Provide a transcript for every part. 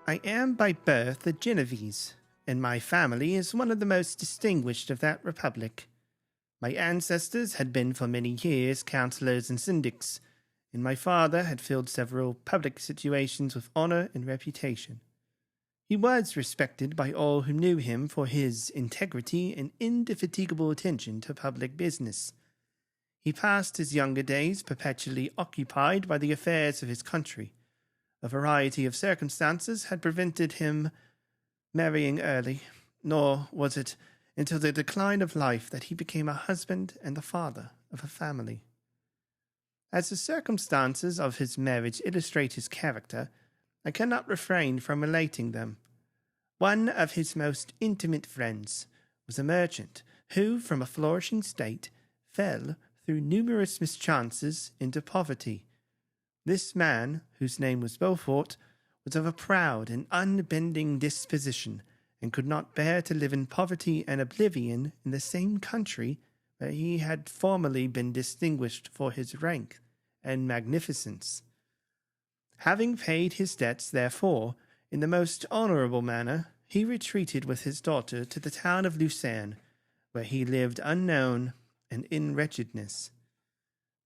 I am by birth a Genovese, and my family is one of the most distinguished of that republic. My ancestors had been for many years councillors and syndics, and my father had filled several public situations with honour and reputation. He was respected by all who knew him for his integrity and indefatigable attention to public business. He passed his younger days perpetually occupied by the affairs of his country. A variety of circumstances had prevented him marrying early, nor was it until the decline of life that he became a husband and the father of a family. As the circumstances of his marriage illustrate his character, I cannot refrain from relating them. One of his most intimate friends was a merchant who, from a flourishing state, fell, through numerous mischances, into poverty. This man, whose name was Beaufort, was of a proud and unbending disposition, and could not bear to live in poverty and oblivion in the same country where he had formerly been distinguished for his rank and magnificence. Having paid his debts, therefore, in the most honourable manner, he retreated with his daughter to the town of Lucerne, where he lived unknown and in wretchedness.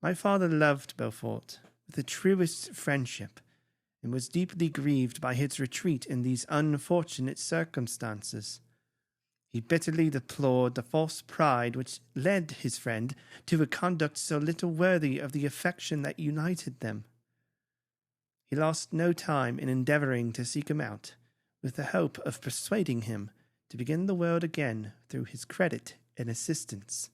My father loved Beaufort with the truest friendship, and was deeply grieved by his retreat in these unfortunate circumstances. He bitterly deplored the false pride which led his friend to a conduct so little worthy of the affection that united them. He lost no time in endeavouring to seek him out, with the hope of persuading him to begin the world again through his credit and assistance.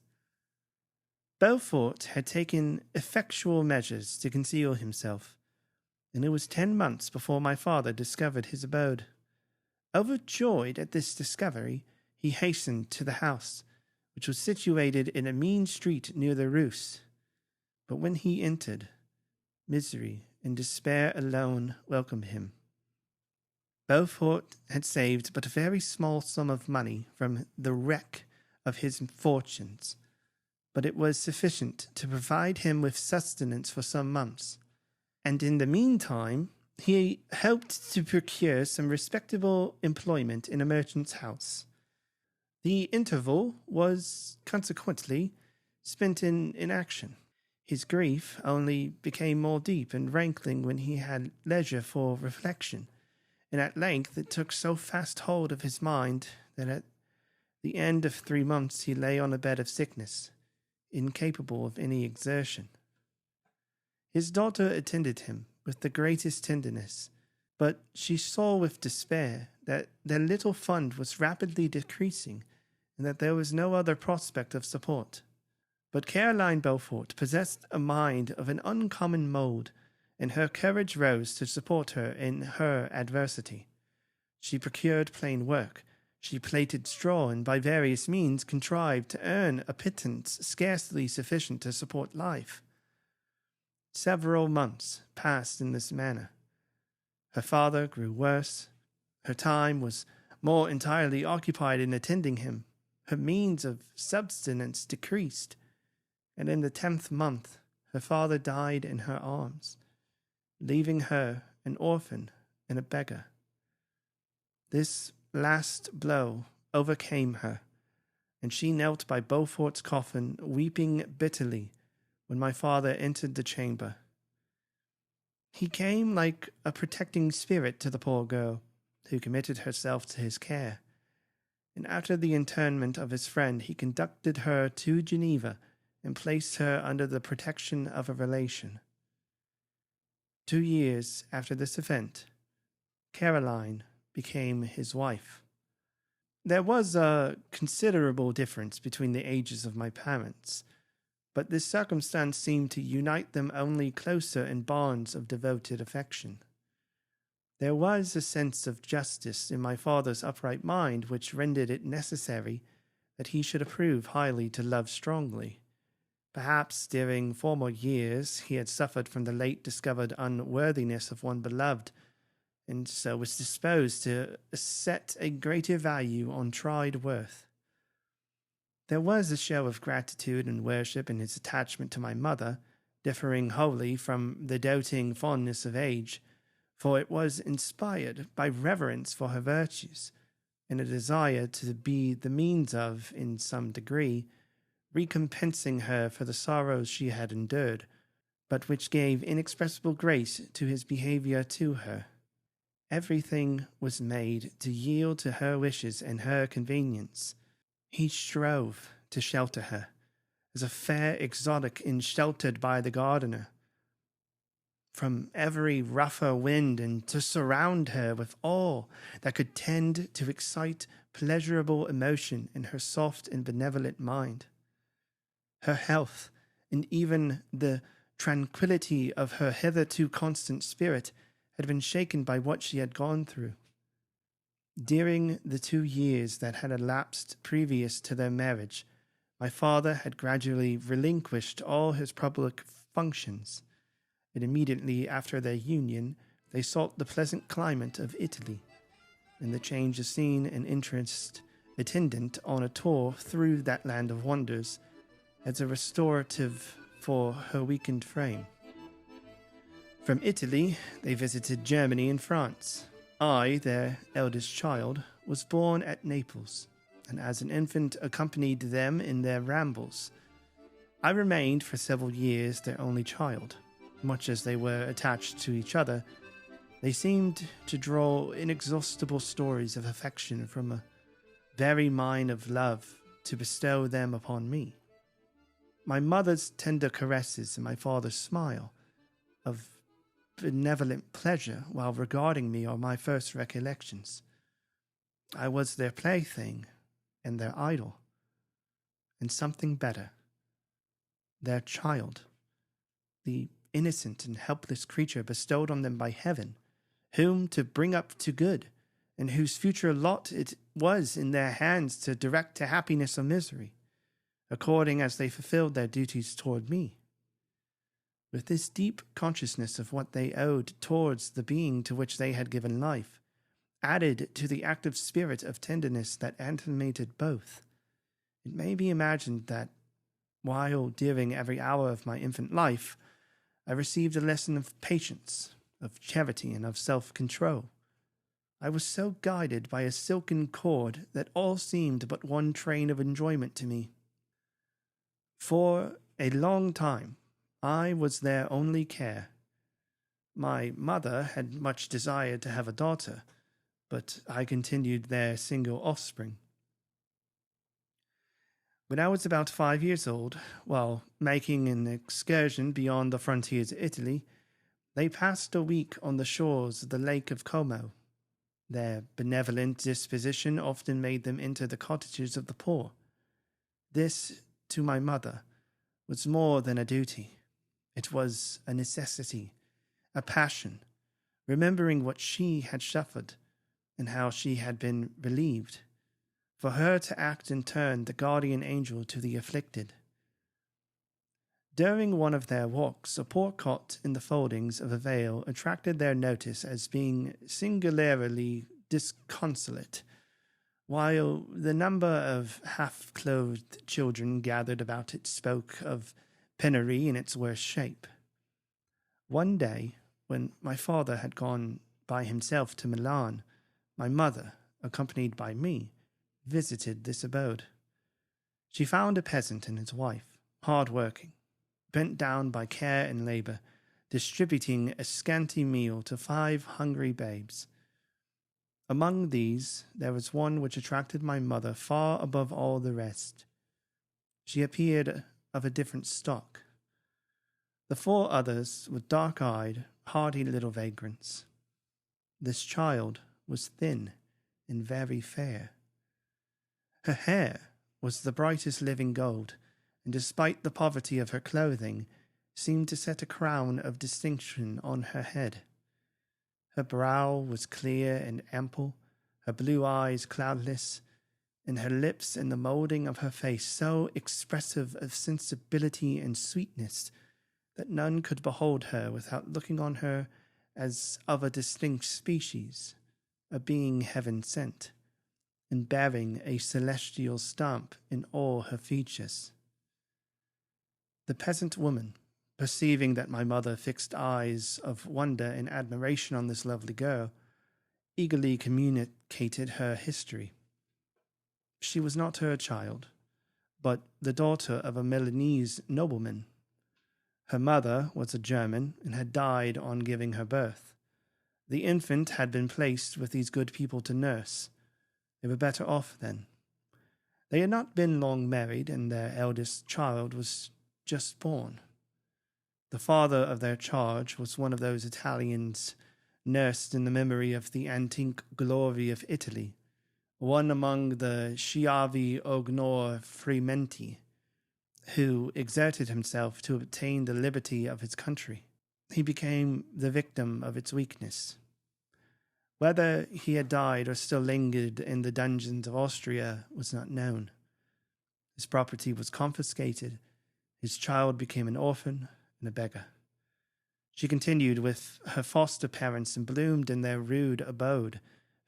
Beaufort had taken effectual measures to conceal himself, and it was 10 months before my father discovered his abode. Overjoyed at this discovery, he hastened to the house, which was situated in a mean street near the Rus. But when he entered, misery and despair alone welcomed him. Beaufort had saved but a very small sum of money from the wreck of his fortunes, but it was sufficient to provide him with sustenance for some months, and in the meantime he hoped to procure some respectable employment in a merchant's house. The interval was, consequently, spent in inaction. His grief only became more deep and rankling when he had leisure for reflection, and at length it took so fast hold of his mind that at the end of 3 months he lay on a bed of sickness, incapable of any exertion. His daughter attended him with the greatest tenderness, but she saw with despair that their little fund was rapidly decreasing, and that there was no other prospect of support. But Caroline Beaufort possessed a mind of an uncommon mould, and her courage rose to support her in her adversity. She procured plain work, she plaited straw, and by various means contrived to earn a pittance scarcely sufficient to support life. Several months passed in this manner. Her father grew worse. Her time was more entirely occupied in attending him. Her means of subsistence decreased, and in the 10th month her father died in her arms, leaving her an orphan and a beggar. This last blow overcame her, and she knelt by Beaufort's coffin, weeping bitterly, when my father entered the chamber. He came like a protecting spirit to the poor girl, who committed herself to his care, and after the interment of his friend he conducted her to Geneva and placed her under the protection of a relation. 2 years after this event, Caroline became his wife. There was a considerable difference between the ages of my parents, but this circumstance seemed to unite them only closer in bonds of devoted affection. There was a sense of justice in my father's upright mind which rendered it necessary that he should approve highly to love strongly. Perhaps during former years he had suffered from the late discovered unworthiness of one beloved, and so was disposed to set a greater value on tried worth. There was a show of gratitude and worship in his attachment to my mother, differing wholly from the doting fondness of age, for it was inspired by reverence for her virtues and a desire to be the means of, in some degree, recompensing her for the sorrows she had endured, but which gave inexpressible grace to his behavior to her. Everything was made to yield to her wishes and her convenience. He strove to shelter her, as a fair exotic is sheltered by the gardener, from every rougher wind, and to surround her with all that could tend to excite pleasurable emotion in her soft and benevolent mind. Her health, and even the tranquillity of her hitherto constant spirit, had been shaken by what she had gone through. During the 2 years that had elapsed previous to their marriage, my father had gradually relinquished all his public functions, and immediately after their union they sought the pleasant climate of Italy, and the change of scene and interest attendant on a tour through that land of wonders as a restorative for her weakened frame. From Italy they visited Germany and France. I, their eldest child, was born at Naples, and as an infant accompanied them in their rambles. I remained for several years their only child. Much as they were attached to each other, they seemed to draw inexhaustible stories of affection from a very mine of love to bestow them upon me. My mother's tender caresses and my father's smile of benevolent pleasure while regarding me are my first recollections. I was their plaything and their idol, and something better, their child, the innocent and helpless creature bestowed on them by heaven, whom to bring up to good, and whose future lot it was in their hands to direct to happiness or misery, according as they fulfilled their duties toward me. With this deep consciousness of what they owed towards the being to which they had given life, added to the active spirit of tenderness that animated both, it may be imagined that, while during every hour of my infant life, I received a lesson of patience, of charity, and of self-control, I was so guided by a silken cord that all seemed but one train of enjoyment to me. For a long time, I was their only care. My mother had much desired to have a daughter, but I continued their single offspring. When I was about 5 years old, while making an excursion beyond the frontiers of Italy, they passed a week on the shores of the Lake of Como. Their benevolent disposition often made them enter the cottages of the poor. This, to my mother, was more than a duty. It was a necessity, a passion, remembering what she had suffered and how she had been relieved, for her to act in turn the guardian angel to the afflicted. During one of their walks, a poor cot in the foldings of a veil attracted their notice as being singularly disconsolate, while the number of half-clothed children gathered about it spoke of penury in its worst shape. One day, when my father had gone by himself to Milan, my mother, accompanied by me, visited this abode. She found a peasant and his wife, hard-working, bent down by care and labor, distributing a scanty meal to 5 hungry babes. Among these, there was one which attracted my mother far above all the rest. She appeared of a different stock. The 4 others were dark-eyed, hardy little vagrants. This child was thin and very fair. Her hair was the brightest living gold, and despite the poverty of her clothing, seemed to set a crown of distinction on her head. Her brow was clear and ample, her blue eyes cloudless, and her lips and the moulding of her face so expressive of sensibility and sweetness that none could behold her without looking on her as of a distinct species, a being heaven sent, and bearing a celestial stamp in all her features. The peasant woman, Perceiving that my mother fixed eyes of wonder and admiration on this lovely girl, eagerly communicated her history. She was not her child, but the daughter of a Milanese nobleman. Her mother was a German and had died on giving her birth. The infant had been placed with these good people to nurse. They were better off then. They had not been long married, and their eldest child was just born. The father of their charge was one of those Italians nursed in the memory of the antique glory of Italy, one among the Schiavi Ognor Frementi, who exerted himself to obtain the liberty of his country. He became the victim of its weakness. Whether he had died or still lingered in the dungeons of Austria was not known. His property was confiscated. His child became an orphan and a beggar. She continued with her foster parents and bloomed in their rude abode,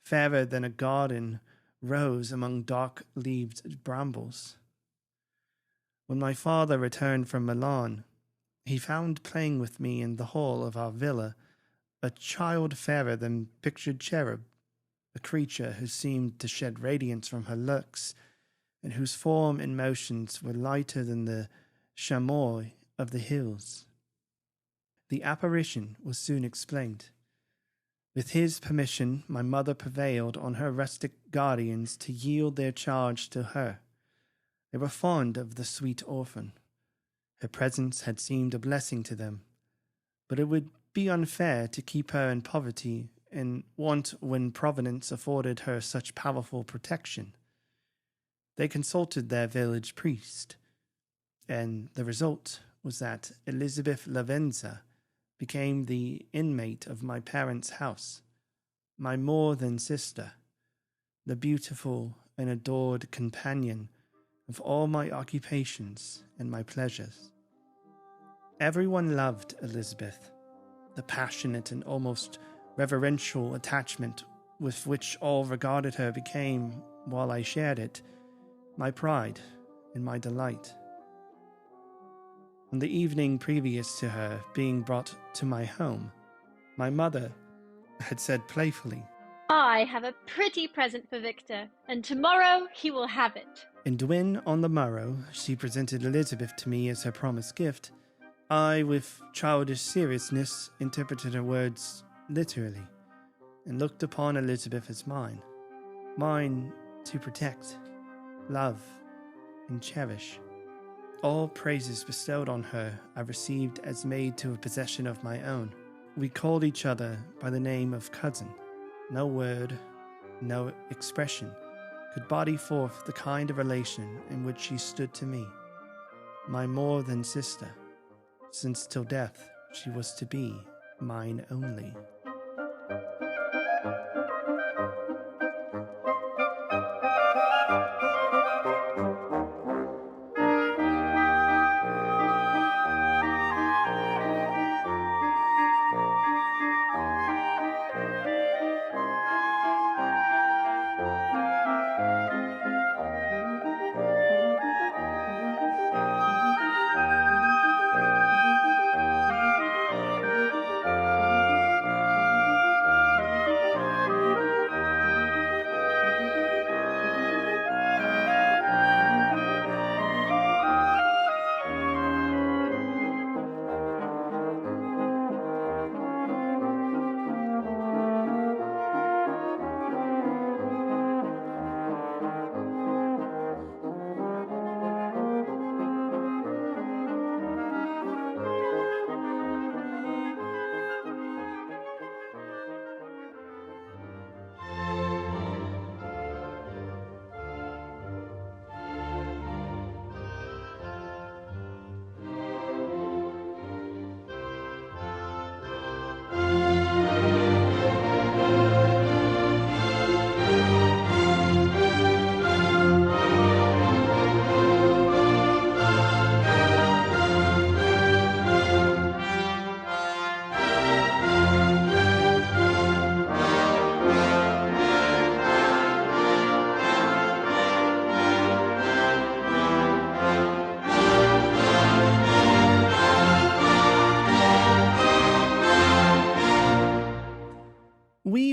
fairer than a garden rose among dark-leaved brambles. When my father returned from Milan, he found playing with me in the hall of our villa a child fairer than pictured cherub, a creature who seemed to shed radiance from her looks, and whose form and motions were lighter than the chamois of the hills. The apparition was soon explained. With his permission, my mother prevailed on her rustic guardians to yield their charge to her. They were fond of the sweet orphan. Her presence had seemed a blessing to them, but it would be unfair to keep her in poverty and want when Providence afforded her such powerful protection. They consulted their village priest, and the result was that Elizabeth Lavenza became the inmate of my parents' house, my more than sister, the beautiful and adored companion of all my occupations and my pleasures. Everyone loved Elizabeth. The passionate and almost reverential attachment with which all regarded her became, while I shared it, my pride and my delight. On the evening previous to her being brought to my home, my mother had said playfully, "I have a pretty present for Victor, and tomorrow he will have it." And when, on the morrow, she presented Elizabeth to me as her promised gift, I, with childish seriousness, interpreted her words literally, and looked upon Elizabeth as mine to protect, love, and cherish. All praises bestowed on her I received as made to a possession of my own. We called each other by the name of cousin. No word, no expression could body forth the kind of relation in which she stood to me, my more than sister, since till death she was to be mine only.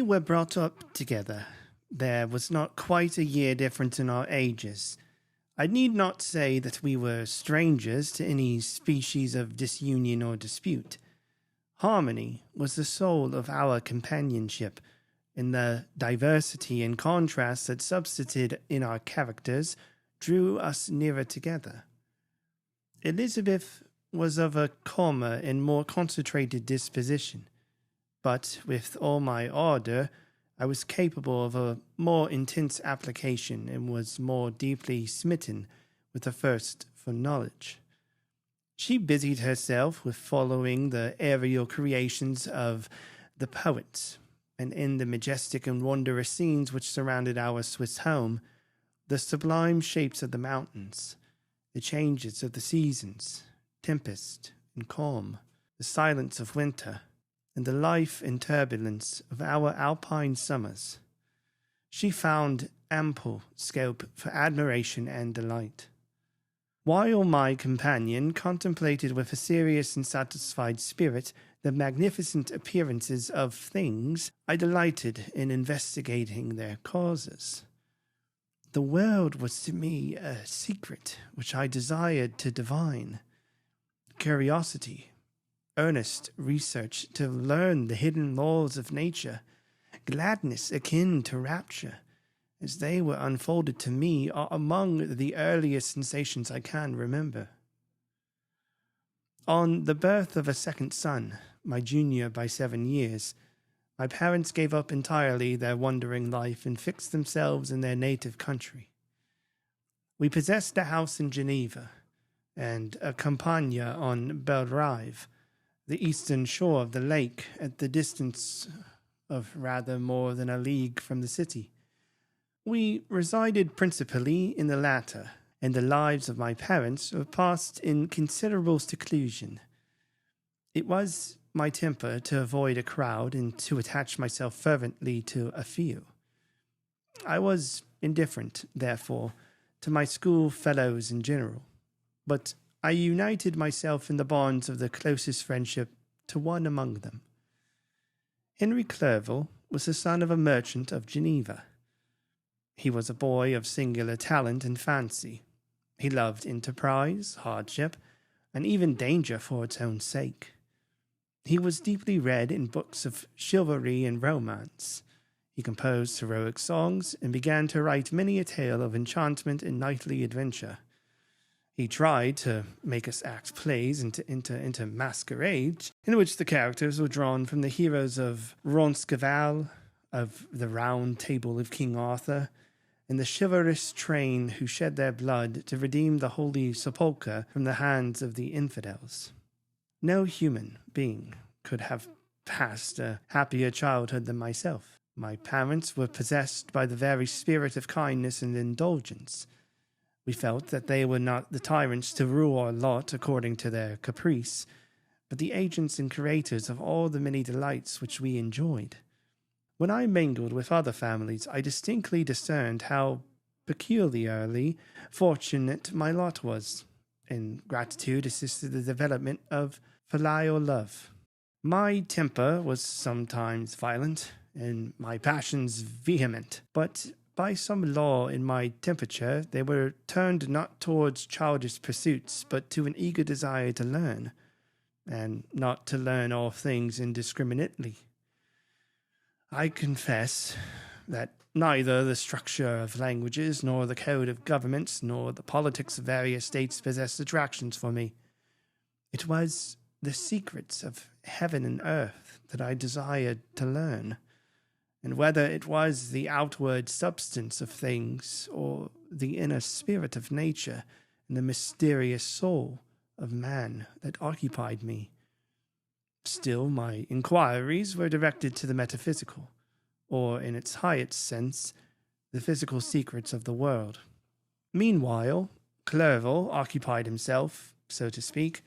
were brought up together. There was not quite a year difference in our ages. I need not say that we were strangers to any species of disunion or dispute. Harmony was the soul of our companionship, and the diversity and contrast that subsisted in our characters drew us nearer together. Elizabeth was of a calmer and more concentrated disposition, but with all my ardour, I was capable of a more intense application and was more deeply smitten with a thirst for knowledge. She busied herself with following the aerial creations of the poets, and in the majestic and wondrous scenes which surrounded our Swiss home, the sublime shapes of the mountains, the changes of the seasons, tempest and calm, the silence of winter, and the life and turbulence of our alpine summers. She found ample scope for admiration and delight. While my companion contemplated with a serious and satisfied spirit the magnificent appearances of things, I delighted in investigating their causes. The world was to me a secret which I desired to divine. Curiosity, earnest research to learn the hidden laws of nature, gladness akin to rapture, as they were unfolded to me, are among the earliest sensations I can remember. On the birth of a second son, my junior by 7 years, my parents gave up entirely their wandering life and fixed themselves in their native country. We possessed a house in Geneva and a campagna on Belrive, the eastern shore of the lake, at the distance of rather more than a league from the city. We resided principally in the latter, and the lives of my parents were passed in considerable seclusion. It was my temper to avoid a crowd and to attach myself fervently to a few. I was indifferent, therefore, to my school fellows in general, but I united myself in the bonds of the closest friendship to one among them. Henry Clerval was the son of a merchant of Geneva. He was a boy of singular talent and fancy. He loved enterprise, hardship, and even danger for its own sake. He was deeply read in books of chivalry and romance. He composed heroic songs and began to write many a tale of enchantment and knightly adventure. He tried to make us act plays into masquerades, in which the characters were drawn from the heroes of Roncesvalles, of the Round Table of King Arthur, and the chivalrous train who shed their blood to redeem the Holy Sepulchre from the hands of the infidels. No human being could have passed a happier childhood than myself. My parents were possessed by the very spirit of kindness and indulgence. We felt that they were not the tyrants to rule our lot according to their caprice, but the agents and creators of all the many delights which we enjoyed. When I mingled with other families, I distinctly discerned how peculiarly fortunate my lot was, and gratitude assisted the development of filial love. My temper was sometimes violent, and my passions vehement, but by some law in my temperature they were turned not towards childish pursuits, but to an eager desire to learn, and not to learn all things indiscriminately. I confess that neither the structure of languages, nor the code of governments, nor the politics of various states possessed attractions for me. It was the secrets of heaven and earth that I desired to learn, and whether it was the outward substance of things, or the inner spirit of nature and the mysterious soul of man that occupied me. Still, my inquiries were directed to the metaphysical, or, in its highest sense, the physical secrets of the world. Meanwhile, Clerval occupied himself, so to speak,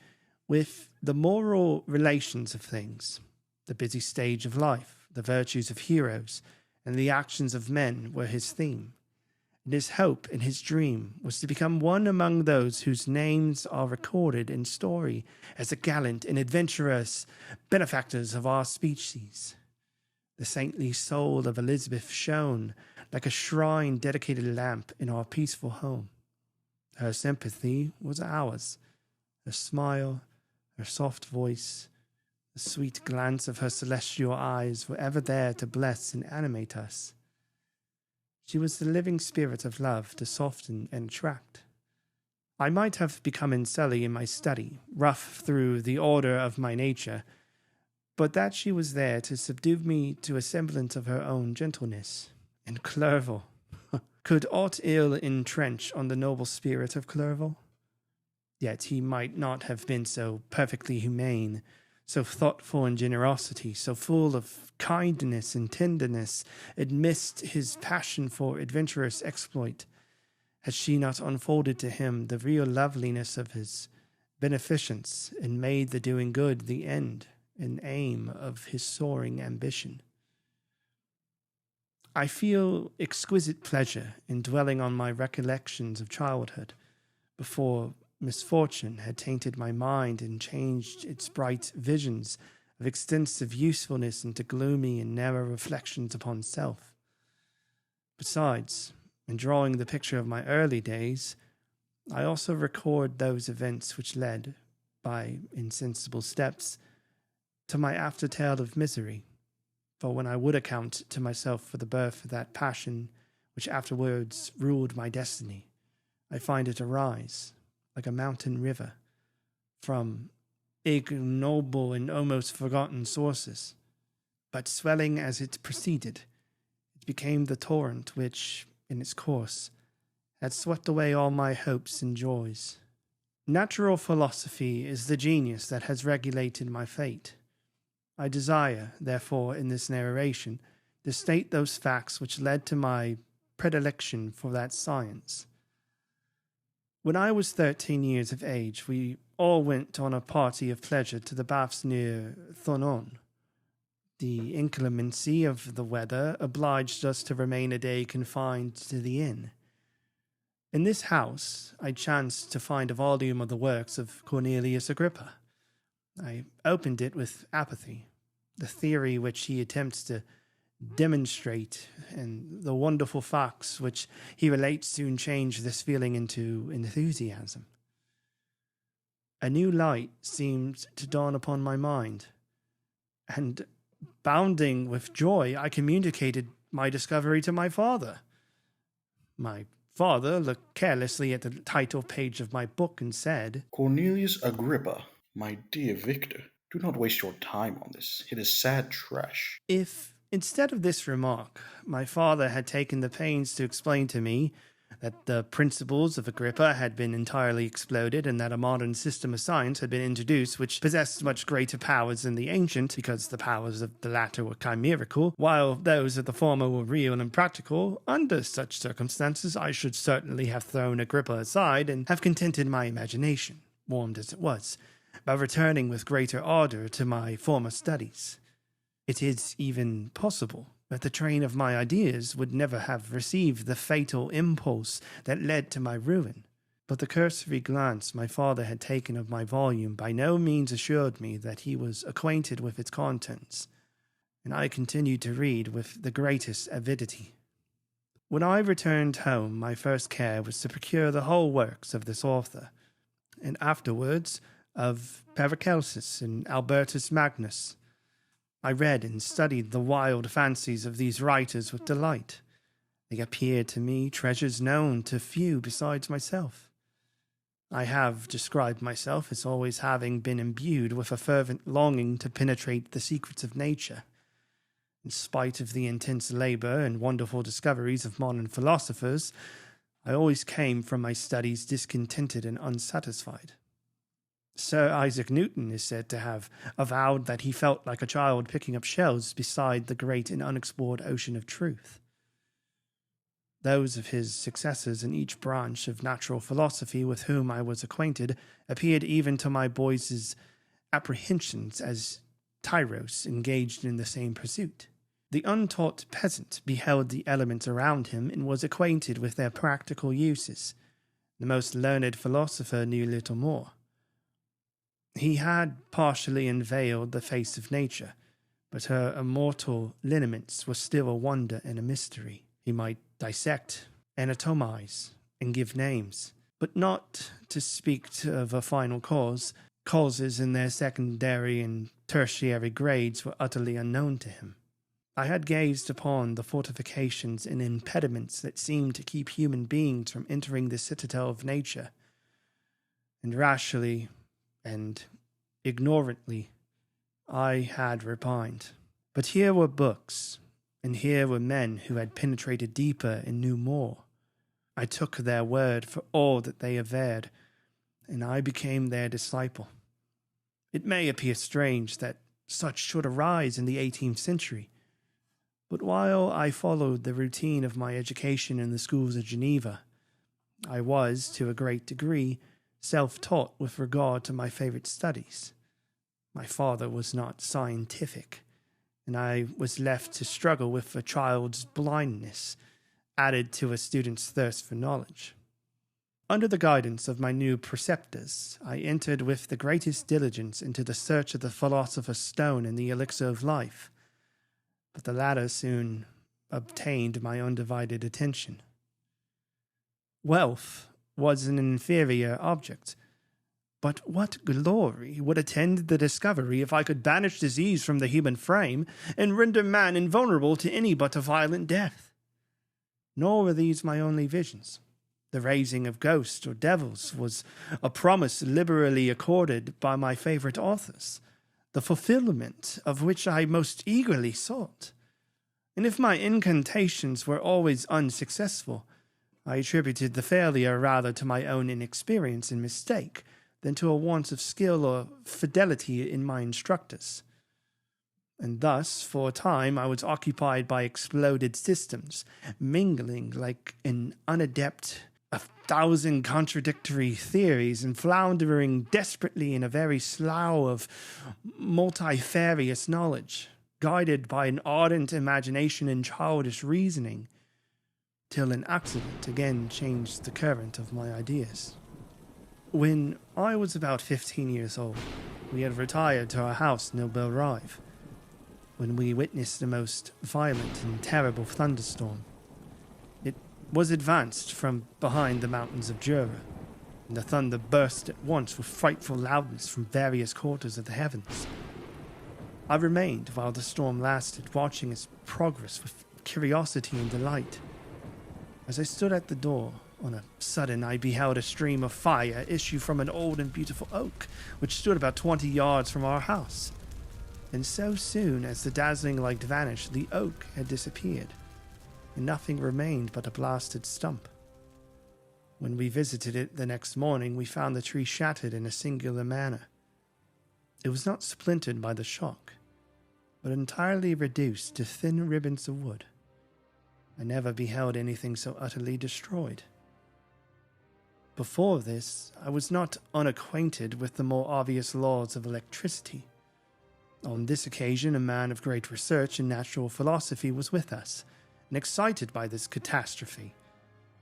with the moral relations of things. The busy stage of life, the virtues of heroes, and the actions of men were his theme. And his hope and his dream was to become one among those whose names are recorded in story as the gallant and adventurous benefactors of our species. The saintly soul of Elizabeth shone like a shrine dedicated lamp in our peaceful home. Her sympathy was ours. Her smile, her soft voice, the sweet glance of her celestial eyes were ever there to bless and animate us. She was the living spirit of love to soften and attract. I might have become surly in my study, rough through the order of my nature, but that she was there to subdue me to a semblance of her own gentleness. And Clerval, could aught ill entrench on the noble spirit of Clerval? Yet he might not have been so perfectly humane, so thoughtful in generosity, so full of kindness and tenderness, amidst his passion for adventurous exploit, had she not unfolded to him the real loveliness of his beneficence, and made the doing good the end and aim of his soaring ambition. I feel exquisite pleasure in dwelling on my recollections of childhood, before misfortune had tainted my mind and changed its bright visions of extensive usefulness into gloomy and narrow reflections upon self. Besides, in drawing the picture of my early days, I also record those events which led, by insensible steps, to my aftertale of misery. For when I would account to myself for the birth of that passion which afterwards ruled my destiny, I find it arise, like a mountain river, from ignoble and almost forgotten sources. But swelling as it proceeded, it became the torrent which, in its course, had swept away all my hopes and joys. Natural philosophy is the genius that has regulated my fate. I desire, therefore, in this narration, to state those facts which led to my predilection for that science. When I was 13 years of age, we all went on a party of pleasure to the baths near Thonon. The inclemency of the weather obliged us to remain a day confined to the inn. In this house, I chanced to find a volume of the works of Cornelius Agrippa. I opened it with apathy. The theory which he attempts to demonstrate and the wonderful facts which he relates soon change this feeling into enthusiasm. A new light seemed to dawn upon my mind, and bounding with joy, I communicated my discovery to my father. My father looked carelessly at the title page of my book and said, "Cornelius Agrippa, my dear Victor, do not waste your time on this. It is sad trash." If, instead of this remark, my father had taken the pains to explain to me that the principles of Agrippa had been entirely exploded and that a modern system of science had been introduced which possessed much greater powers than the ancient, because the powers of the latter were chimerical, while those of the former were real and practical, under such circumstances I should certainly have thrown Agrippa aside and have contented my imagination, warmed as it was, by returning with greater ardor to my former studies. It is even possible that the train of my ideas would never have received the fatal impulse that led to my ruin, but the cursory glance my father had taken of my volume by no means assured me that he was acquainted with its contents, and I continued to read with the greatest avidity. When I returned home, my first care was to procure the whole works of this author, and afterwards of Paracelsus and Albertus Magnus. I read and studied the wild fancies of these writers with delight. They appeared to me treasures known to few besides myself. I have described myself as always having been imbued with a fervent longing to penetrate the secrets of nature. In spite of the intense labor and wonderful discoveries of modern philosophers, I always came from my studies discontented and unsatisfied. Sir Isaac Newton is said to have avowed that he felt like a child picking up shells beside the great and unexplored ocean of truth. Those of his successors in each branch of natural philosophy with whom I was acquainted appeared even to my boys' apprehensions as tyros engaged in the same pursuit. The untaught peasant beheld the elements around him and was acquainted with their practical uses. The most learned philosopher knew little more. He had partially unveiled the face of nature, but her immortal lineaments were still a wonder and a mystery. He might dissect, anatomize, and give names, but not to speak of a final cause. Causes in their secondary and tertiary grades were utterly unknown to him. I had gazed upon the fortifications and impediments that seemed to keep human beings from entering the citadel of nature, and rashly and ignorantly I had repined. But here were books, and here were men who had penetrated deeper and knew more. I took their word for all that they averred, and I became their disciple. It may appear strange that such should arise in the 18th century, but while I followed the routine of my education in the schools of Geneva, I was, to a great degree, self-taught with regard to my favorite studies. My father was not scientific, and I was left to struggle with a child's blindness, added to a student's thirst for knowledge. Under the guidance of my new preceptors, I entered with the greatest diligence into the search of the philosopher's stone and the elixir of life, but the latter soon obtained my undivided attention. Wealth was an inferior object, but what glory would attend the discovery if I could banish disease from the human frame and render man invulnerable to any but a violent death? Nor were these my only visions. The raising of ghosts or devils was a promise liberally accorded by my favorite authors, the fulfillment of which I most eagerly sought. And if my incantations were always unsuccessful, I attributed the failure rather to my own inexperience and mistake than to a want of skill or fidelity in my instructors. And thus, for a time, I was occupied by exploded systems, mingling like an unadept 1,000 contradictory theories and floundering desperately in a very slough of multifarious knowledge, guided by an ardent imagination and childish reasoning, till an accident again changed the current of my ideas. When I was about 15 years old, we had retired to our house near Belrive, when we witnessed the most violent and terrible thunderstorm. It was advanced from behind the mountains of Jura, and the thunder burst at once with frightful loudness from various quarters of the heavens. I remained while the storm lasted, watching its progress with curiosity and delight. As I stood at the door, on a sudden I beheld a stream of fire issue from an old and beautiful oak, which stood about 20 yards from our house. And so soon as the dazzling light vanished, the oak had disappeared, and nothing remained but a blasted stump. When we visited it the next morning, we found the tree shattered in a singular manner. It was not splintered by the shock, but entirely reduced to thin ribbons of wood. I never beheld anything so utterly destroyed. Before this, I was not unacquainted with the more obvious laws of electricity. On this occasion, a man of great research in natural philosophy was with us, and excited by this catastrophe,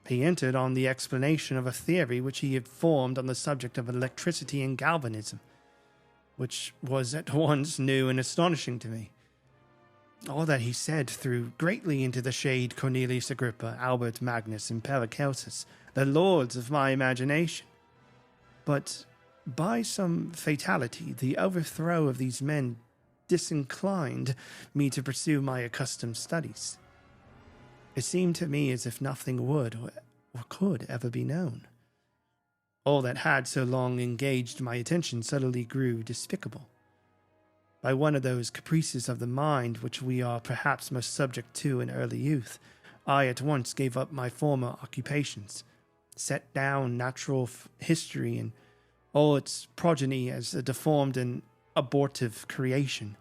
he entered on the explanation of a theory which he had formed on the subject of electricity and galvanism, which was at once new and astonishing to me. All that he said threw greatly into the shade Cornelius Agrippa, Albert Magnus, and Paracelsus, the lords of my imagination. But by some fatality, the overthrow of these men disinclined me to pursue my accustomed studies. It seemed to me as if nothing would or could ever be known. All that had so long engaged my attention suddenly grew despicable. By one of those caprices of the mind which we are perhaps most subject to in early youth, I at once gave up my former occupations, set down natural history and all its progeny as a deformed and abortive creation,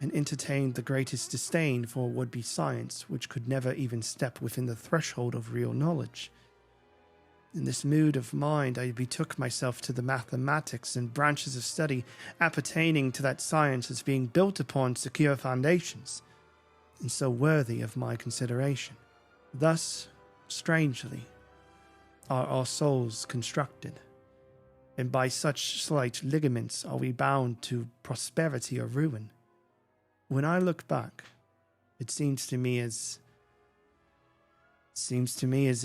and entertained the greatest disdain for would-be science which could never even step within the threshold of real knowledge. In this mood of mind, I betook myself to the mathematics and branches of study appertaining to that science as being built upon secure foundations, and so worthy of my consideration. Thus, strangely, are our souls constructed, and by such slight ligaments are we bound to prosperity or ruin. When I look back, it seems to me as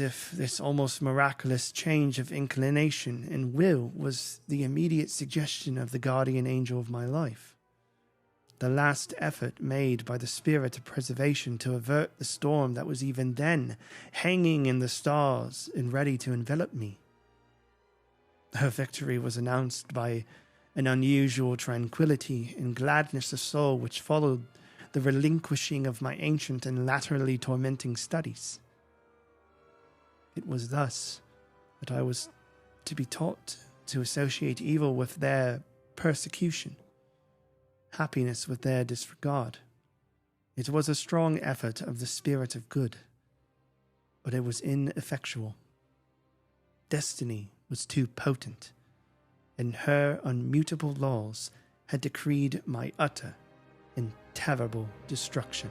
if this almost miraculous change of inclination and will was the immediate suggestion of the guardian angel of my life. The last effort made by the spirit of preservation to avert the storm that was even then hanging in the stars and ready to envelop me. Her victory was announced by an unusual tranquility and gladness of soul which followed the relinquishing of my ancient and latterly tormenting studies. It was thus that I was to be taught to associate evil with their persecution, happiness with their disregard. It was a strong effort of the spirit of good, but it was ineffectual. Destiny was too potent, and her unmutable laws had decreed my utter and terrible destruction.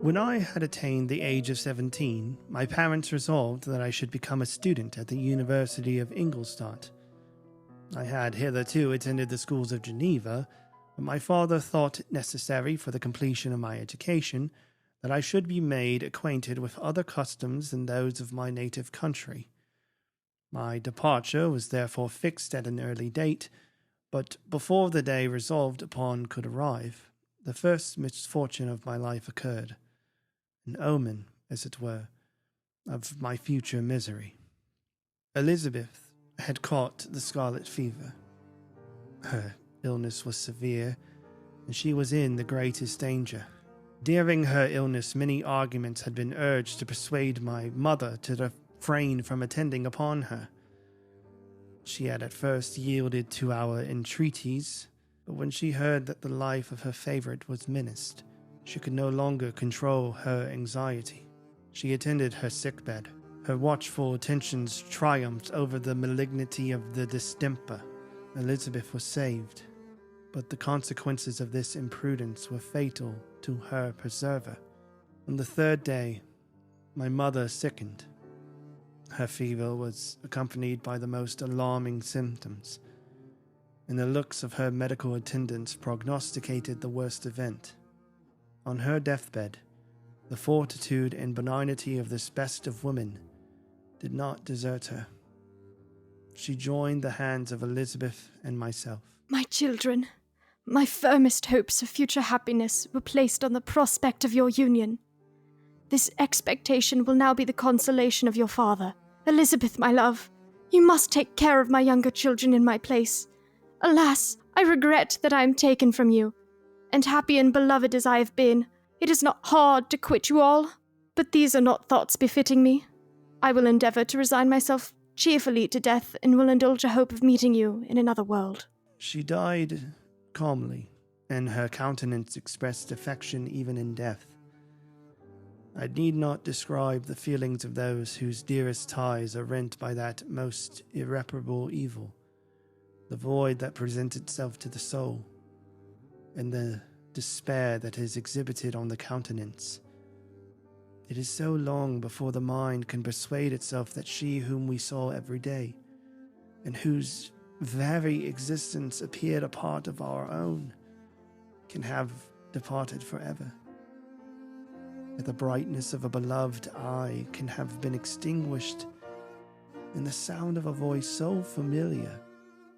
When I had attained the age of 17, my parents resolved that I should become a student at the University of Ingolstadt. I had hitherto attended the schools of Geneva, but my father thought it necessary for the completion of my education that I should be made acquainted with other customs than those of my native country. My departure was therefore fixed at an early date, but before the day resolved upon could arrive, the first misfortune of my life occurred. An omen, as it were, of my future misery. Elizabeth had caught the scarlet fever. Her illness was severe, and she was in the greatest danger. During her illness, many arguments had been urged to persuade my mother to refrain from attending upon her. She had at first yielded to our entreaties, but when she heard that the life of her favorite was menaced, she could no longer control her anxiety. She attended her sickbed. Her watchful attentions triumphed over the malignity of the distemper. Elizabeth was saved, but the consequences of this imprudence were fatal to her preserver. On the third day, my mother sickened. Her fever was accompanied by the most alarming symptoms, and the looks of her medical attendants prognosticated the worst event. On her deathbed, the fortitude and benignity of this best of women did not desert her. She joined the hands of Elizabeth and myself. My children, my firmest hopes of future happiness were placed on the prospect of your union. This expectation will now be the consolation of your father. Elizabeth, my love, you must take care of my younger children in my place. Alas, I regret that I am taken from you. And happy and beloved as I have been, it is not hard to quit you all. But these are not thoughts befitting me. I will endeavor to resign myself cheerfully to death and will indulge a hope of meeting you in another world. She died calmly, and her countenance expressed affection even in death. I need not describe the feelings of those whose dearest ties are rent by that most irreparable evil, the void that presents itself to the soul, and the despair that is exhibited on the countenance. It is so long before the mind can persuade itself that she whom we saw every day, and whose very existence appeared a part of our own, can have departed forever. That the brightness of a beloved eye can have been extinguished, and the sound of a voice so familiar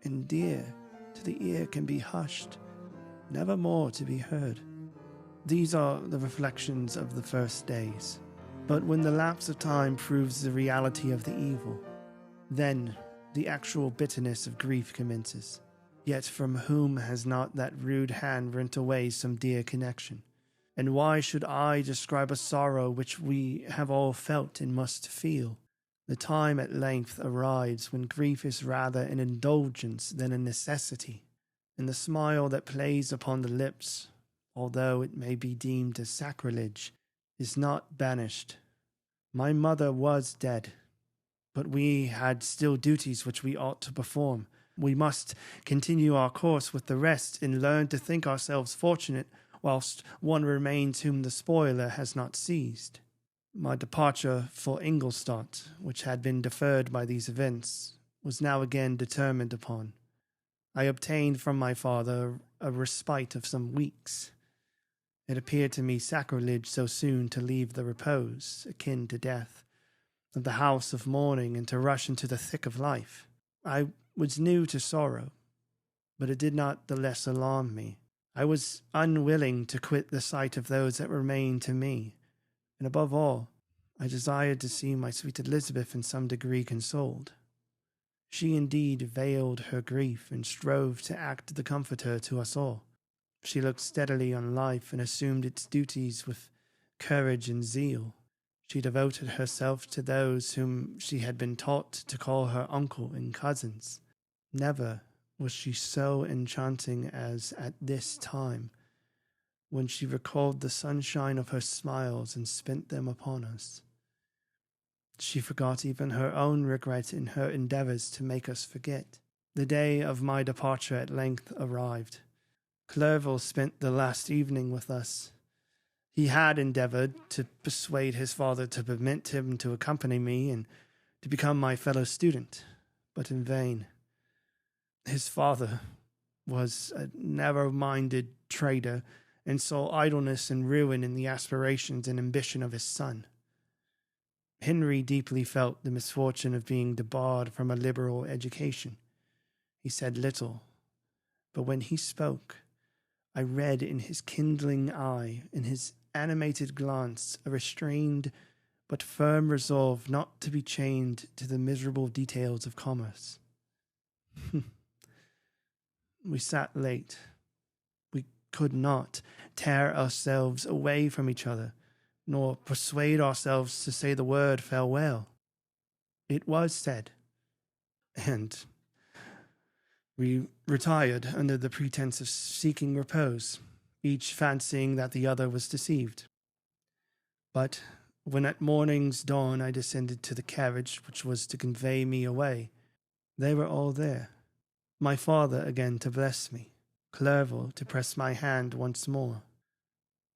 and dear to the ear can be hushed, never more to be heard. These are the reflections of the first days. But when the lapse of time proves the reality of the evil, then the actual bitterness of grief commences. Yet from whom has not that rude hand rent away some dear connection? And why should I describe a sorrow which we have all felt and must feel? The time at length arrives when grief is rather an indulgence than a necessity, and the smile that plays upon the lips, although it may be deemed a sacrilege, is not banished. My mother was dead, but we had still duties which we ought to perform. We must continue our course with the rest and learn to think ourselves fortunate whilst one remains whom the spoiler has not seized. My departure for Ingolstadt, which had been deferred by these events, was now again determined upon. I obtained from my father a respite of some weeks. It appeared to me sacrilege so soon to leave the repose, akin to death, of the house of mourning and to rush into the thick of life. I was new to sorrow, but it did not the less alarm me. I was unwilling to quit the sight of those that remained to me, and above all, I desired to see my sweet Elizabeth in some degree consoled. She indeed veiled her grief and strove to act the comforter to us all. She looked steadily on life and assumed its duties with courage and zeal. She devoted herself to those whom she had been taught to call her uncle and cousins. Never was she so enchanting as at this time, when she recalled the sunshine of her smiles and spent them upon us. She forgot even her own regret in her endeavours to make us forget. The day of my departure at length arrived. Clerval spent the last evening with us. He had endeavoured to persuade his father to permit him to accompany me and to become my fellow student, but in vain. His father was a narrow-minded trader and saw idleness and ruin in the aspirations and ambition of his son. Henry deeply felt the misfortune of being debarred from a liberal education. He said little, but when he spoke, I read in his kindling eye, in his animated glance, a restrained but firm resolve not to be chained to the miserable details of commerce. We sat late. We could not tear ourselves away from each other, nor persuade ourselves to say the word farewell. It was said, and we retired under the pretense of seeking repose, each fancying that the other was deceived. But when at morning's dawn I descended to the carriage which was to convey me away, they were all there. My father again to bless me, Clerval to press my hand once more,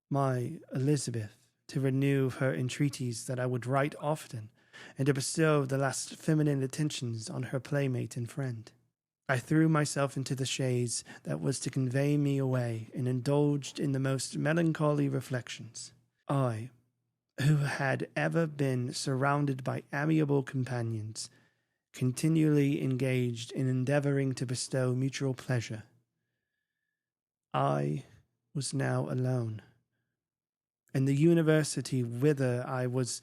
my Elizabeth to renew her entreaties that I would write often, and to bestow the last feminine attentions on her playmate and friend. I threw myself into the chaise that was to convey me away, and indulged in the most melancholy reflections. I, who had ever been surrounded by amiable companions, continually engaged in endeavouring to bestow mutual pleasure. I was now alone. In the university whither I was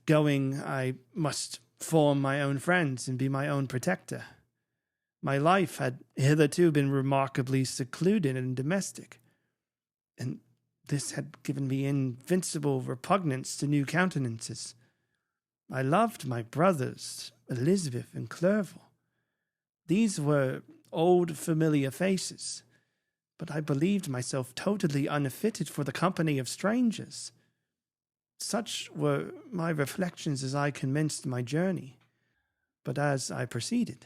going, I must form my own friends and be my own protector. My life had hitherto been remarkably secluded and domestic, and this had given me invincible repugnance to new countenances. I loved my brothers, Elizabeth and Clerval. These were old familiar faces, but I believed myself totally unfitted for the company of strangers. Such were my reflections as I commenced my journey, but as I proceeded,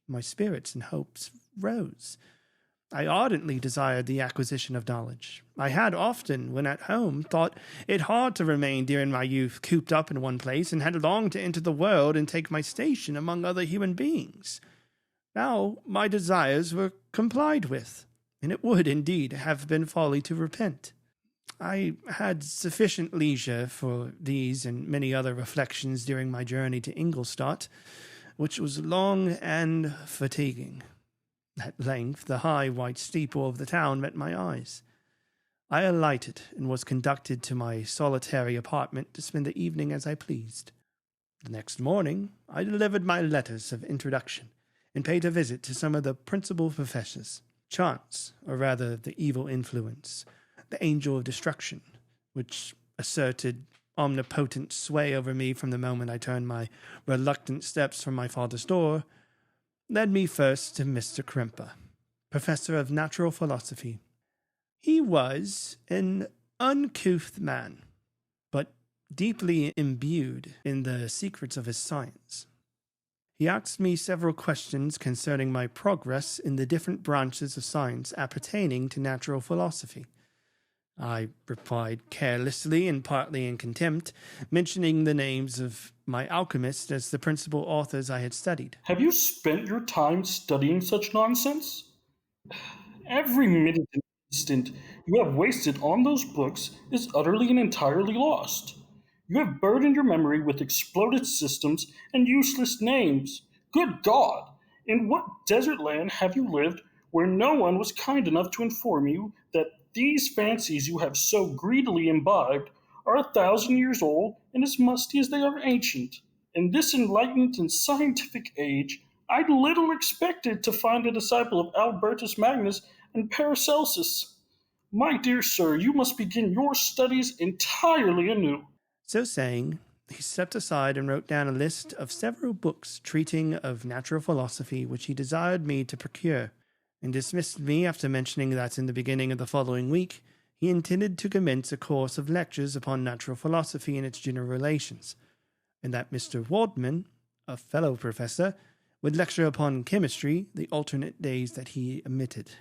my spirits and hopes rose. I ardently desired the acquisition of knowledge. I had often, when at home, thought it hard to remain during my youth cooped up in one place, and had longed to enter the world and take my station among other human beings. Now my desires were complied with, and it would indeed have been folly to repent. I had sufficient leisure for these and many other reflections during my journey to Ingolstadt, which was long and fatiguing. At length the high white steeple of the town met my eyes. I alighted and was conducted to my solitary apartment to spend the evening as I pleased. The next morning I delivered my letters of introduction, and paid a visit to some of the principal professors. Chance, or rather the evil influence, the angel of destruction, which asserted omnipotent sway over me from the moment I turned my reluctant steps from my father's door, led me first to Mr. Krempe, professor of natural philosophy. He was an uncouth man, but deeply imbued in the secrets of his science. He asked me several questions concerning my progress in the different branches of science appertaining to natural philosophy. I replied carelessly and partly in contempt, mentioning the names of my alchemists as the principal authors I had studied. Have you spent your time studying such nonsense? Every minute and instant you have wasted on those books is utterly and entirely lost. You have burdened your memory with exploded systems and useless names. Good God! In what desert land have you lived where no one was kind enough to inform you that these fancies you have so greedily imbibed are 1,000 years old and as musty as they are ancient? In this enlightened and scientific age, I little expected to find a disciple of Albertus Magnus and Paracelsus. My dear sir, you must begin your studies entirely anew. So saying, he stepped aside and wrote down a list of several books treating of natural philosophy which he desired me to procure, and dismissed me after mentioning that in the beginning of the following week he intended to commence a course of lectures upon natural philosophy and its general relations, and that Mr. Waldman, a fellow professor, would lecture upon chemistry the alternate days that he omitted.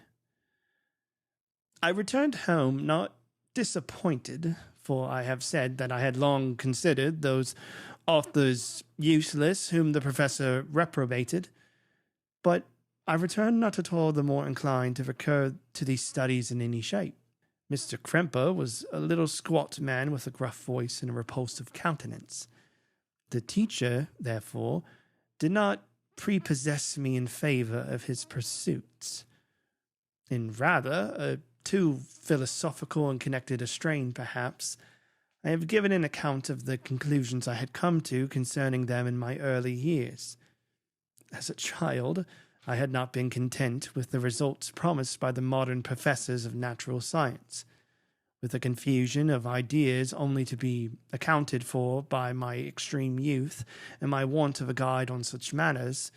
I returned home not disappointed, for I have said that I had long considered those authors useless whom the professor reprobated, but I returned not at all the more inclined to recur to these studies in any shape. Mr. Krempe was a little squat man with a gruff voice and a repulsive countenance. The teacher, therefore, did not prepossess me in favor of his pursuits, and rather a too philosophical and connected a strain, perhaps, I have given an account of the conclusions I had come to concerning them in my early years. As a child, I had not been content with the results promised by the modern professors of natural science, with a confusion of ideas only to be accounted for by my extreme youth and my want of a guide on such matters.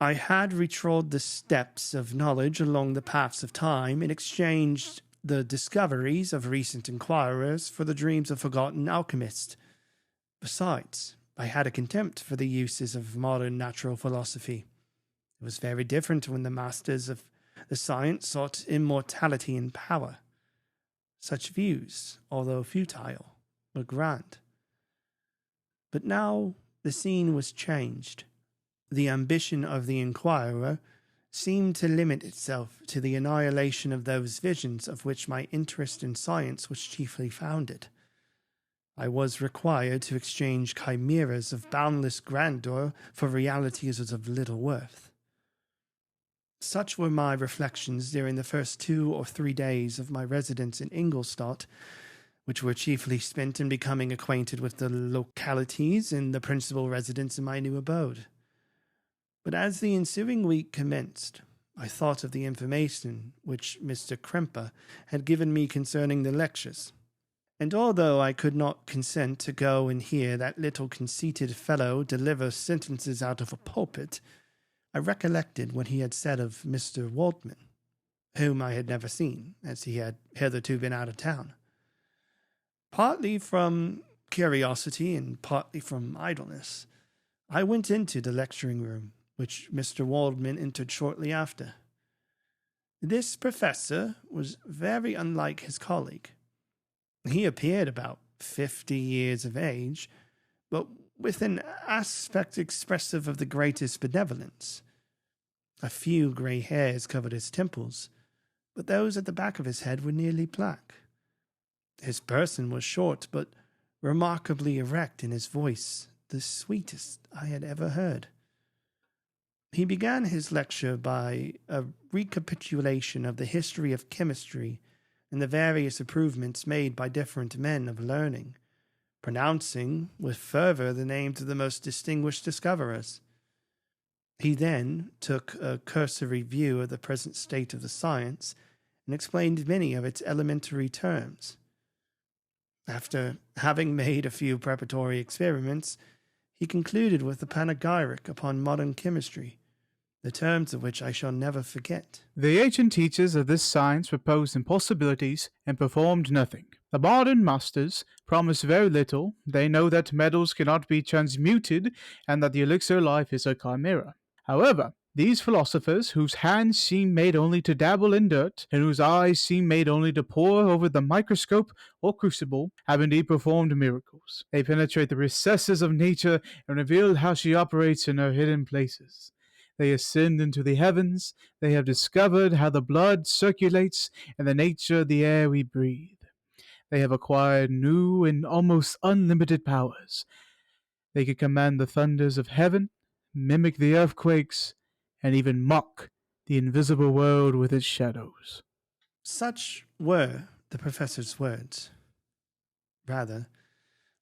I had retrod the steps of knowledge along the paths of time and exchanged the discoveries of recent inquirers for the dreams of forgotten alchemists. Besides, I had a contempt for the uses of modern natural philosophy. It was very different when the masters of the science sought immortality and power. Such views, although futile, were grand. But now the scene was changed. The ambition of the inquirer seemed to limit itself to the annihilation of those visions of which my interest in science was chiefly founded. I was required to exchange chimeras of boundless grandeur for realities of little worth. Such were my reflections during the first 2 or 3 days of my residence in Ingolstadt, which were chiefly spent in becoming acquainted with the localities and the principal residents in my new abode. But as the ensuing week commenced, I thought of the information which Mr. Krempe had given me concerning the lectures, and although I could not consent to go and hear that little conceited fellow deliver sentences out of a pulpit, I recollected what he had said of Mr. Waldman, whom I had never seen, as he had hitherto been out of town. Partly from curiosity and partly from idleness, I went into the lecturing room, which Mr. Waldman entered shortly after. This professor was very unlike his colleague. He appeared about 50 years of age, but with an aspect expressive of the greatest benevolence. A few grey hairs covered his temples, but those at the back of his head were nearly black. His person was short, but remarkably erect, and his voice the sweetest I had ever heard. He began his lecture by a recapitulation of the history of chemistry and the various improvements made by different men of learning, pronouncing with fervour the names of the most distinguished discoverers. He then took a cursory view of the present state of the science and explained many of its elementary terms. After having made a few preparatory experiments, he concluded with a panegyric upon modern chemistry, the terms of which I shall never forget. The ancient teachers of this science proposed impossibilities and performed nothing. The modern masters promise very little. They know that metals cannot be transmuted and that the elixir of life is a chimera. However, these philosophers, whose hands seem made only to dabble in dirt, and whose eyes seem made only to pore over the microscope or crucible, have indeed performed miracles. They penetrate the recesses of nature and reveal how she operates in her hidden places. They ascend into the heavens. They have discovered how the blood circulates and the nature of the air we breathe. They have acquired new and almost unlimited powers. They can command the thunders of heaven, mimic the earthquakes, and even mock the invisible world with its shadows. Such were the professor's words. Rather,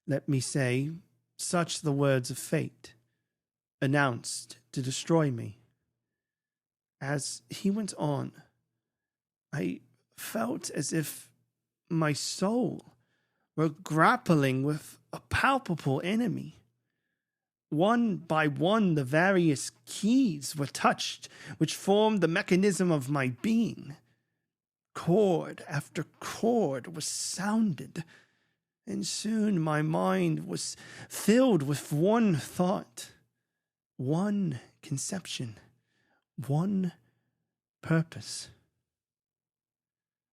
let me say, such the words of fate, announced to destroy me. As he went on, I felt as if my soul were grappling with a palpable enemy. One by one, the various keys were touched, which formed the mechanism of my being. Chord after chord was sounded, and soon my mind was filled with one thought, one conception, one purpose.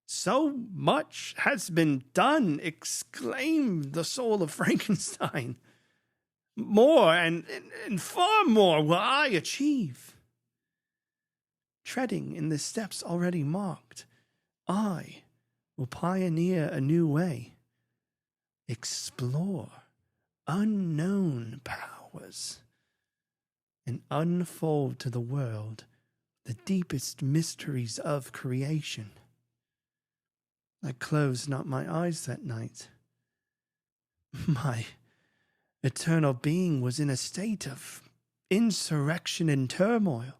"So much has been done," exclaimed the soul of Frankenstein. "More and far more will I achieve." Treading in the steps already marked, I will pioneer a new way, explore unknown powers, and unfold to the world the deepest mysteries of creation. I closed not my eyes that night. My eternal being was in a state of insurrection and turmoil.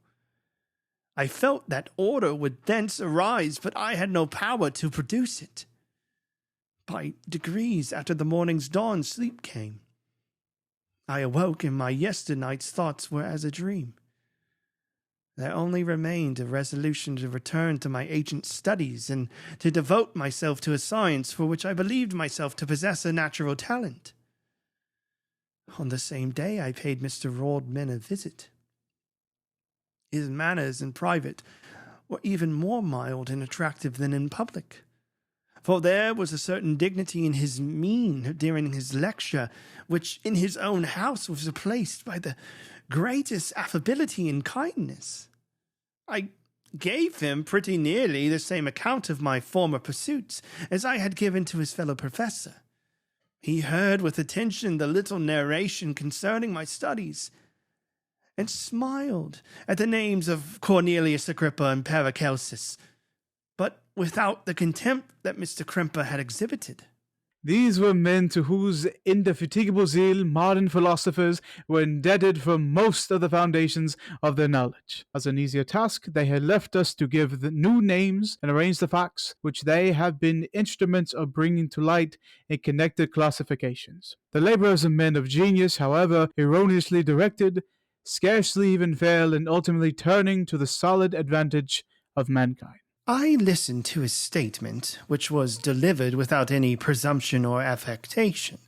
I felt that order would thence arise, but I had no power to produce it. By degrees, after the morning's dawn, sleep came. I awoke, and my yesternight's thoughts were as a dream. There only remained a resolution to return to my ancient studies and to devote myself to a science for which I believed myself to possess a natural talent. On the same day, I paid Mr. Rodman a visit. His manners in private were even more mild and attractive than in public, for there was a certain dignity in his mien during his lecture, which in his own house was replaced by the greatest affability and kindness. I gave him pretty nearly the same account of my former pursuits as I had given to his fellow professor. He heard with attention the little narration concerning my studies, and smiled at the names of Cornelius Agrippa and Paracelsus, but without the contempt that Mr. Kremper had exhibited. These were men to whose indefatigable zeal modern philosophers were indebted for most of the foundations of their knowledge. As an easier task, they had left us to give the new names and arrange the facts which they have been instruments of bringing to light in connected classifications. The labors of men of genius, however erroneously directed, scarcely even fail in ultimately turning to the solid advantage of mankind. I listened to his statement, which was delivered without any presumption or affectation,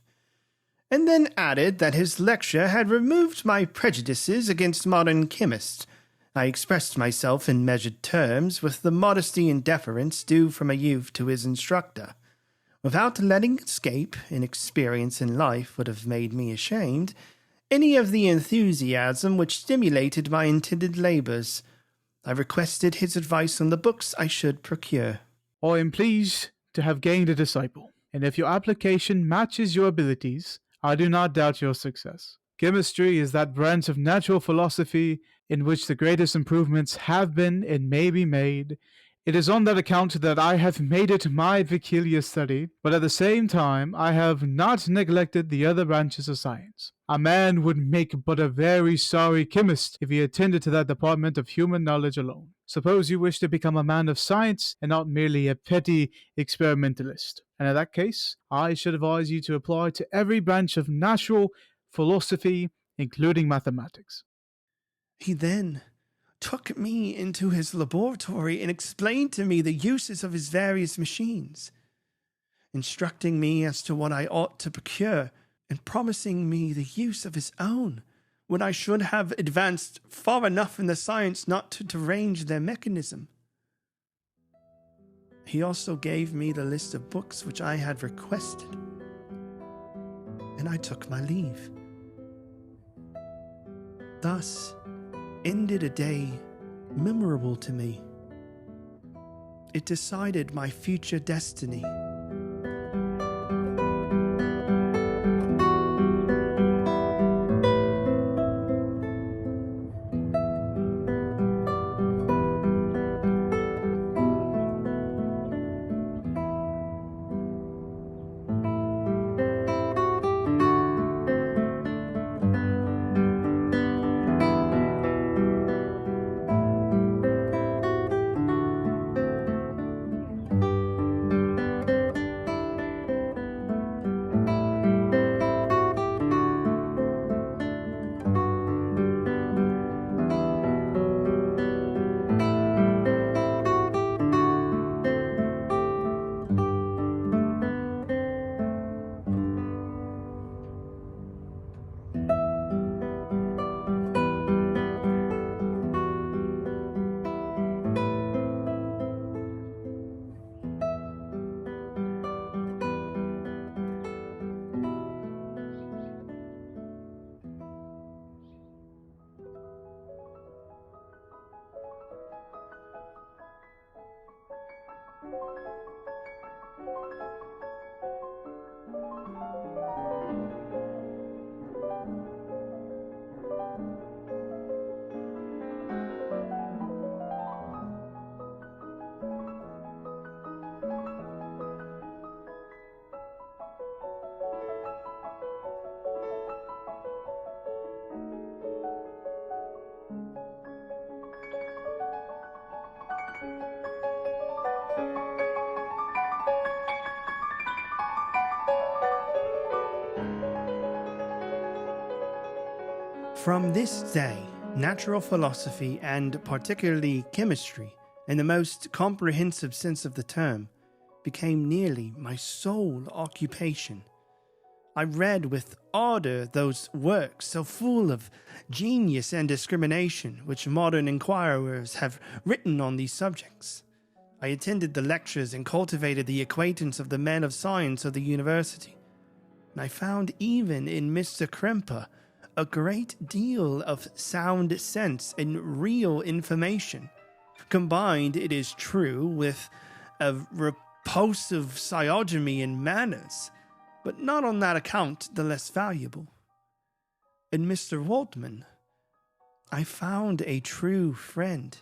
and then added that his lecture had removed my prejudices against modern chemists, I expressed myself in measured terms with the modesty and deference due from a youth to his instructor, without letting escape an experience in life would have made me ashamed, any of the enthusiasm which stimulated my intended labours. I requested his advice on the books I should procure. I am pleased to have gained a disciple, and if your application matches your abilities, I do not doubt your success. Chemistry is that branch of natural philosophy in which the greatest improvements have been and may be made. It is on that account that I have made it my peculiar study, but at the same time I have not neglected the other branches of science. A man would make but a very sorry chemist if he attended to that department of human knowledge alone. Suppose you wish to become a man of science and not merely a petty experimentalist. And in that case, I should advise you to apply to every branch of natural philosophy, including mathematics. He then took me into his laboratory and explained to me the uses of his various machines, instructing me as to what I ought to procure, and promising me the use of his own when I should have advanced far enough in the science not to derange their mechanism. He also gave me the list of books which I had requested, and I took my leave. Thus ended a day memorable to me. It decided my future destiny. From this day, natural philosophy, and particularly chemistry, in the most comprehensive sense of the term, became nearly my sole occupation. I read with ardor those works so full of genius and discrimination which modern inquirers have written on these subjects. I attended the lectures and cultivated the acquaintance of the men of science of the university, and I found even in Mr. Krempe a great deal of sound sense and real information, combined, it is true, with a repulsive physiognomy and manners, but not on that account the less valuable. In Mr. Waltman, I found a true friend.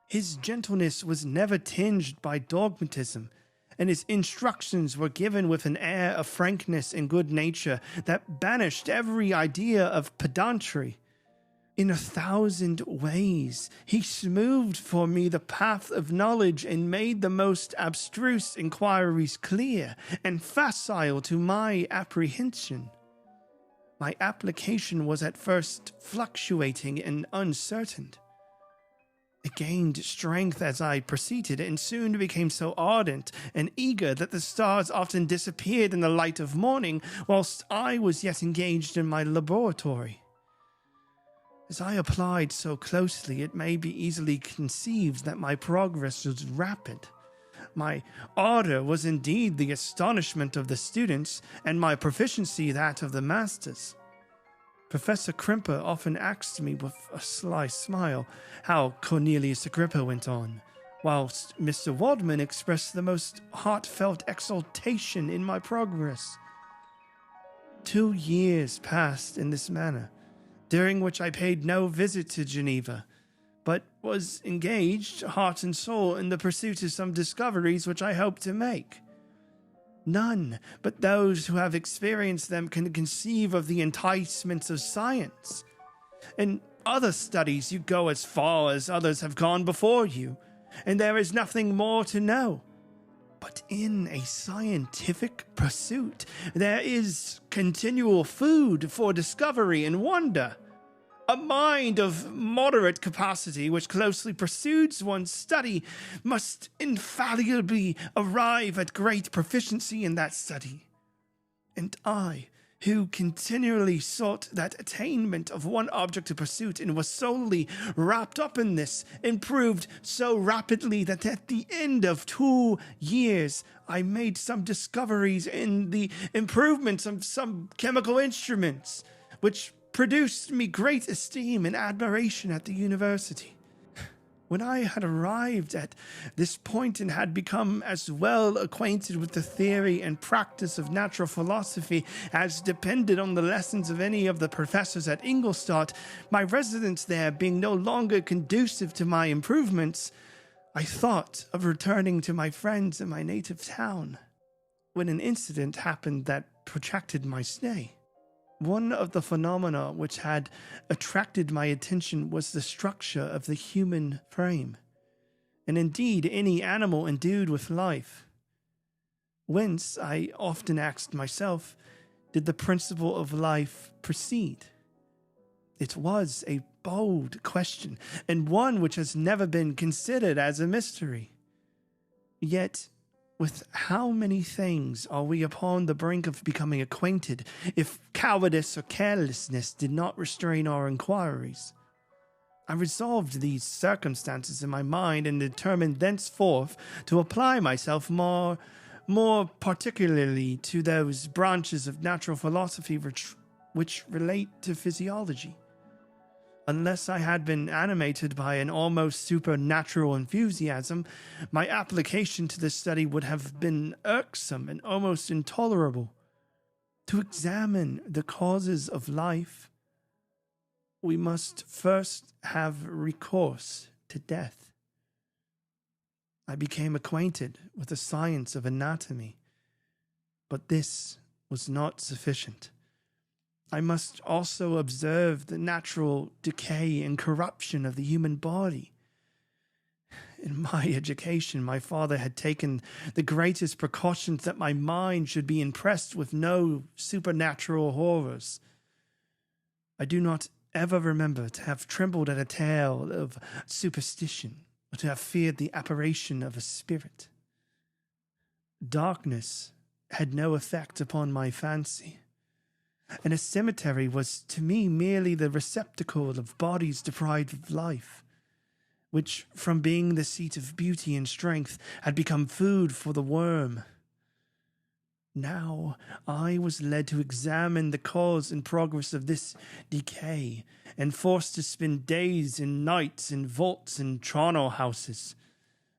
His gentleness was never tinged by dogmatism, and his instructions were given with an air of frankness and good nature that banished every idea of pedantry. In 1,000 ways, he smoothed for me the path of knowledge and made the most abstruse inquiries clear and facile to my apprehension. My application was at first fluctuating and uncertain. It gained strength as I proceeded, and soon became so ardent and eager that the stars often disappeared in the light of morning, whilst I was yet engaged in my laboratory. As I applied so closely, it may be easily conceived that my progress was rapid. My ardor was indeed the astonishment of the students, and my proficiency that of the masters. Professor Krimper often asked me with a sly smile how Cornelius Agrippa went on, whilst Mr. Waldman expressed the most heartfelt exultation in my progress. 2 years passed in this manner, during which I paid no visit to Geneva, but was engaged, heart and soul, in the pursuit of some discoveries which I hoped to make. None but those who have experienced them can conceive of the enticements of science. In other studies you go as far as others have gone before you, and there is nothing more to know. But in a scientific pursuit, there is continual food for discovery and wonder. A mind of moderate capacity which closely pursues one's study must infallibly arrive at great proficiency in that study. And I, who continually sought that attainment of one object of pursuit and was solely wrapped up in this, improved so rapidly that at the end of 2 years I made some discoveries in the improvements of some chemical instruments, which produced me great esteem and admiration at the university. When I had arrived at this point and had become as well acquainted with the theory and practice of natural philosophy as depended on the lessons of any of the professors at Ingolstadt, my residence there being no longer conducive to my improvements, I thought of returning to my friends in my native town, when an incident happened that protracted my stay. One of the phenomena which had attracted my attention was the structure of the human frame, and indeed any animal endued with life. Whence, I often asked myself, did the principle of life proceed? It was a bold question, and one which has never been considered as a mystery. Yet, with how many things are we upon the brink of becoming acquainted, if cowardice or carelessness did not restrain our inquiries? I resolved these circumstances in my mind and determined thenceforth to apply myself more particularly to those branches of natural philosophy which relate to physiology. Unless I had been animated by an almost supernatural enthusiasm, my application to this study would have been irksome and almost intolerable. To examine the causes of life, we must first have recourse to death. I became acquainted with the science of anatomy, but this was not sufficient. I must also observe the natural decay and corruption of the human body. In my education, my father had taken the greatest precautions that my mind should be impressed with no supernatural horrors. I do not ever remember to have trembled at a tale of superstition, or to have feared the apparition of a spirit. Darkness had no effect upon my fancy, and a cemetery was to me merely the receptacle of bodies deprived of life, which, from being the seat of beauty and strength, had become food for the worm. Now I was led to examine the cause and progress of this decay, and forced to spend days and nights in vaults and charnel houses.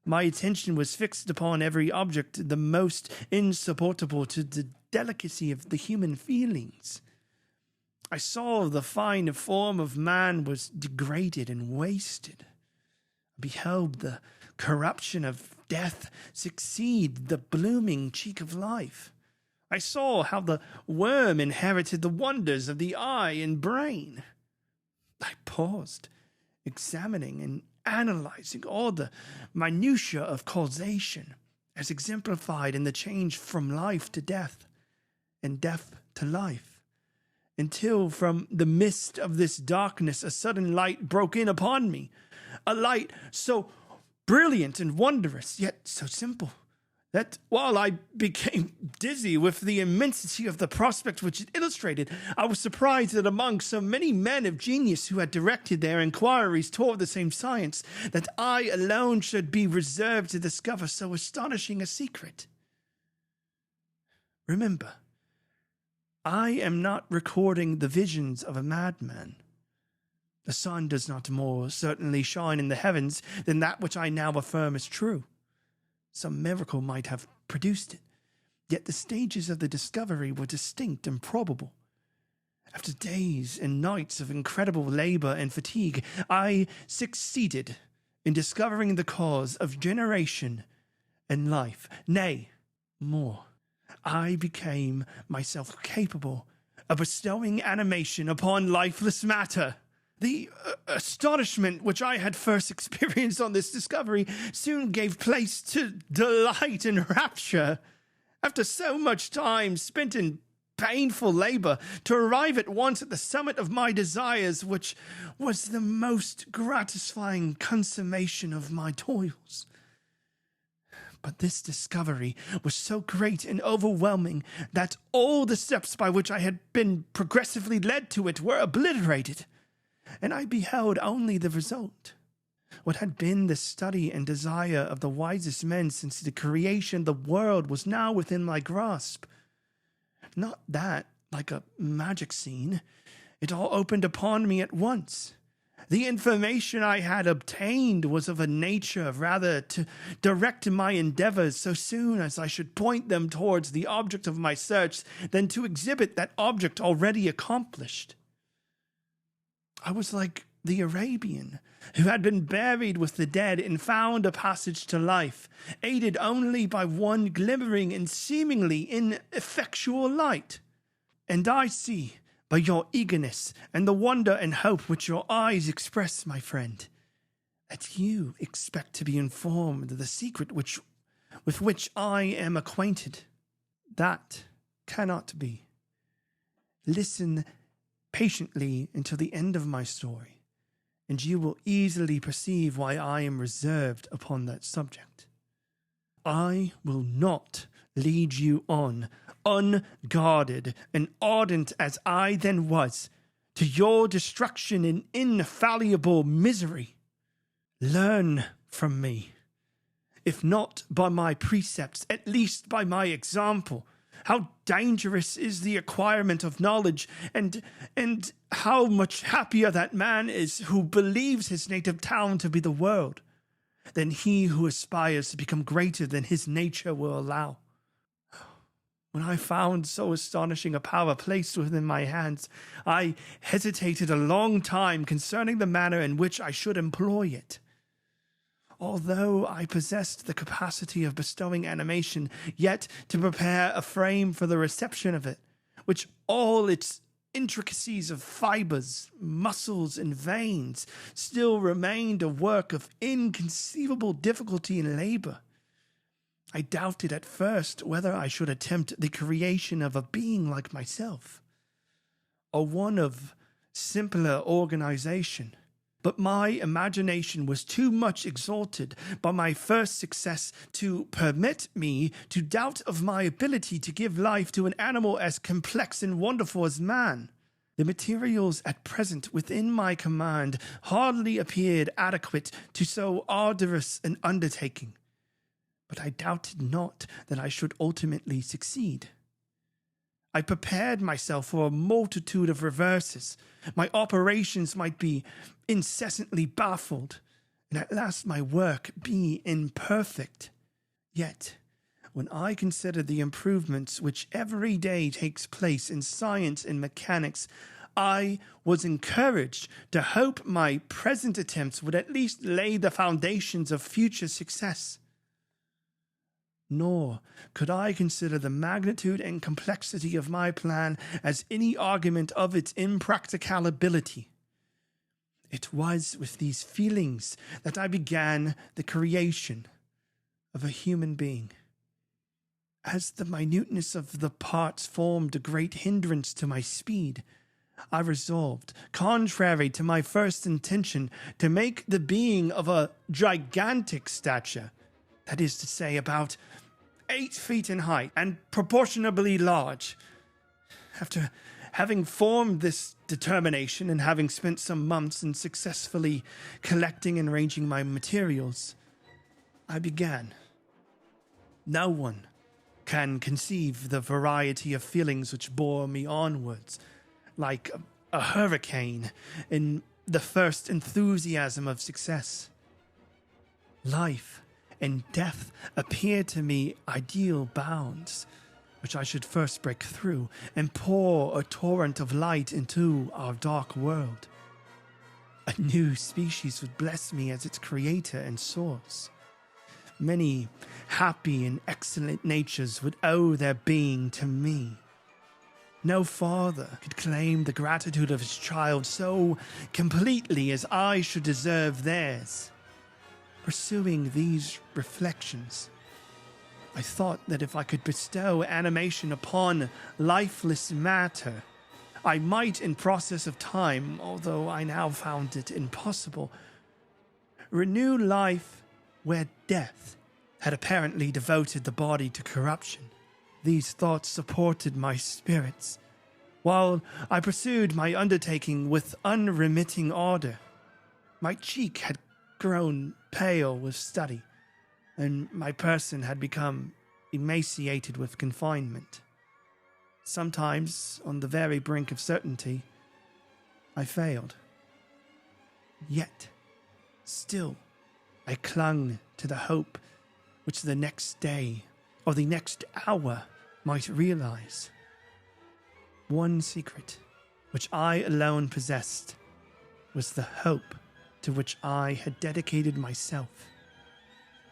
My attention was fixed upon every object the most insupportable to the delicacy of the human feelings. I saw the fine form of man was degraded and wasted. I beheld the corruption of death succeed the blooming cheek of life. I saw how the worm inherited the wonders of the eye and brain. I paused, examining and analyzing all the minutiae of causation, as exemplified in the change from life to death, and death to life, until from the mist of this darkness a sudden light broke in upon me, a light so brilliant and wondrous, yet so simple, that while I became dizzy with the immensity of the prospect which it illustrated, I was surprised that among so many men of genius who had directed their inquiries toward the same science, that I alone should be reserved to discover so astonishing a secret. Remember, I am not recording the visions of a madman. The sun does not more certainly shine in the heavens than that which I now affirm is true. Some miracle might have produced it, yet the stages of the discovery were distinct and probable. After days and nights of incredible labor and fatigue, I succeeded in discovering the cause of generation and life. Nay, more, I became myself capable of bestowing animation upon lifeless matter. The astonishment which I had first experienced on this discovery soon gave place to delight and rapture. After so much time spent in painful labor, to arrive at once at the summit of my desires, which was the most gratifying consummation of my toils. But this discovery was so great and overwhelming that all the steps by which I had been progressively led to it were obliterated, and I beheld only the result. What had been the study and desire of the wisest men since the creation of the world was now within my grasp. Not that, like a magic scene, it all opened upon me at once. The information I had obtained was of a nature rather to direct my endeavors so soon as I should point them towards the object of my search than to exhibit that object already accomplished. I was like the Arabian, who had been buried with the dead and found a passage to life, aided only by one glimmering and seemingly ineffectual light. And I see, by your eagerness and the wonder and hope which your eyes express, my friend, that you expect to be informed of the secret with which I am acquainted. That cannot be. Listen patiently until the end of my story, and you will easily perceive why I am reserved upon that subject. I will not lead you on, unguarded and ardent as I then was, to your destruction and infallible misery. Learn from me, if not by my precepts, at least by my example, how dangerous is the acquirement of knowledge, and how much happier that man is who believes his native town to be the world, than he who aspires to become greater than his nature will allow. When I found so astonishing a power placed within my hands, I hesitated a long time concerning the manner in which I should employ it. Although I possessed the capacity of bestowing animation, yet to prepare a frame for the reception of it, which all its intricacies of fibers, muscles, and veins still remained a work of inconceivable difficulty and labor. I doubted at first whether I should attempt the creation of a being like myself, or one of simpler organization. But my imagination was too much exalted by my first success to permit me to doubt of my ability to give life to an animal as complex and wonderful as man. The materials at present within my command hardly appeared adequate to so arduous an undertaking, but I doubted not that I should ultimately succeed. I prepared myself for a multitude of reverses. My operations might be incessantly baffled, and at last my work be imperfect. Yet, when I consider the improvements which every day takes place in science and mechanics, I was encouraged to hope my present attempts would at least lay the foundations of future success. Nor could I consider the magnitude and complexity of my plan as any argument of its impracticability. It was with these feelings that I began the creation of a human being. As the minuteness of the parts formed a great hindrance to my speed, I resolved, contrary to my first intention, to make the being of a gigantic stature, that is to say, about 8 feet in height and proportionably large. After having formed this determination and having spent some months in successfully collecting and arranging my materials, I began. No one can conceive the variety of feelings which bore me onwards, like a hurricane in the first enthusiasm of success. Life and death appeared to me ideal bounds, which I should first break through and pour a torrent of light into our dark world. A new species would bless me as its creator and source. Many happy and excellent natures would owe their being to me. No father could claim the gratitude of his child so completely as I should deserve theirs. Pursuing these reflections, I thought that if I could bestow animation upon lifeless matter, I might, in process of time, although I now found it impossible, renew life where death had apparently devoted the body to corruption. These thoughts supported my spirits, while I pursued my undertaking with unremitting ardor. My cheek had grown pale with study, and my person had become emaciated with confinement. Sometimes, on the very brink of certainty, I failed. Yet, still, I clung to the hope which the next day or the next hour might realize. One secret, which I alone possessed, was the hope to which I had dedicated myself.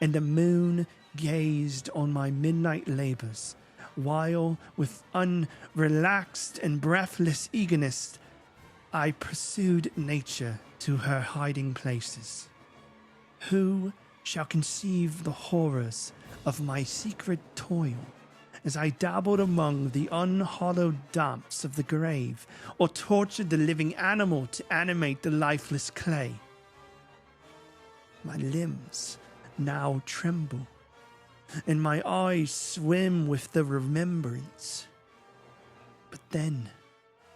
And the moon gazed on my midnight labors, while with unrelaxed and breathless eagerness I pursued nature to her hiding places. Who shall conceive the horrors of my secret toil as I dabbled among the unhallowed damps of the grave, or tortured the living animal to animate the lifeless clay? My limbs now tremble, and my eyes swim with the remembrance. But then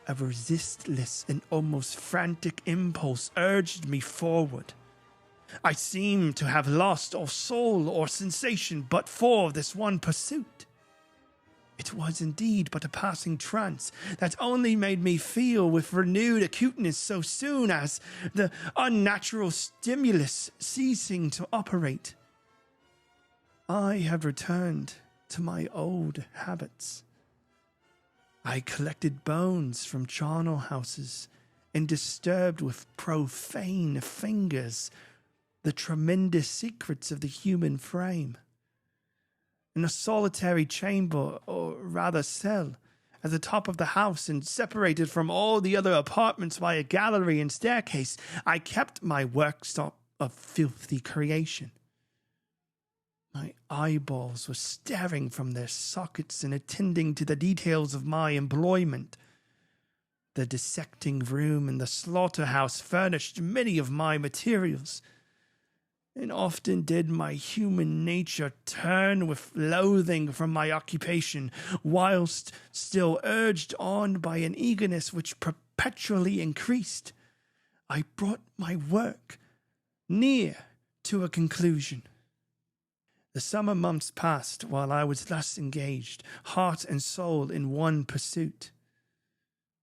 a resistless and almost frantic impulse urged me forward. I seemed to have lost all soul or sensation but for this one pursuit. It was indeed but a passing trance that only made me feel with renewed acuteness so soon as the unnatural stimulus ceasing to operate. I have returned to my old habits. I collected bones from charnel houses and disturbed with profane fingers the tremendous secrets of the human frame. In a solitary chamber, or rather cell, at the top of the house and separated from all the other apartments by a gallery and staircase, I kept my workshop of filthy creation. My eyeballs were staring from their sockets and attending to the details of my employment. The dissecting room and the slaughterhouse furnished many of my materials, and often did my human nature turn with loathing from my occupation, whilst still urged on by an eagerness which perpetually increased. I brought my work near to a conclusion. The summer months passed while I was thus engaged, heart and soul in one pursuit.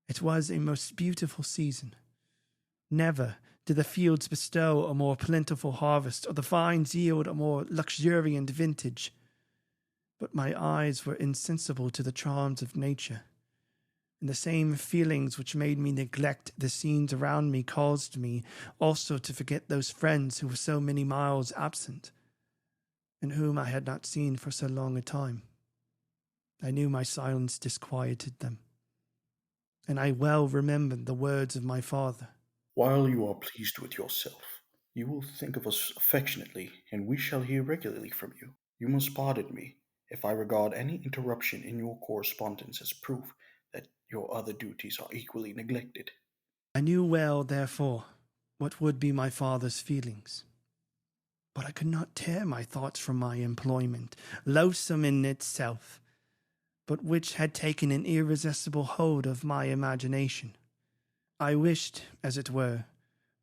It was a most beautiful season. Never did the fields bestow a more plentiful harvest, or the vines yield a more luxuriant vintage. But my eyes were insensible to the charms of nature, and the same feelings which made me neglect the scenes around me caused me also to forget those friends who were so many miles absent, and whom I had not seen for so long a time. I knew my silence disquieted them, and I well remembered the words of my father. While you are pleased with yourself, you will think of us affectionately, and we shall hear regularly from you. You must pardon me if I regard any interruption in your correspondence as proof that your other duties are equally neglected. I knew well, therefore, what would be my father's feelings. But I could not tear my thoughts from my employment, loathsome in itself, but which had taken an irresistible hold of my imagination. I wished, as it were,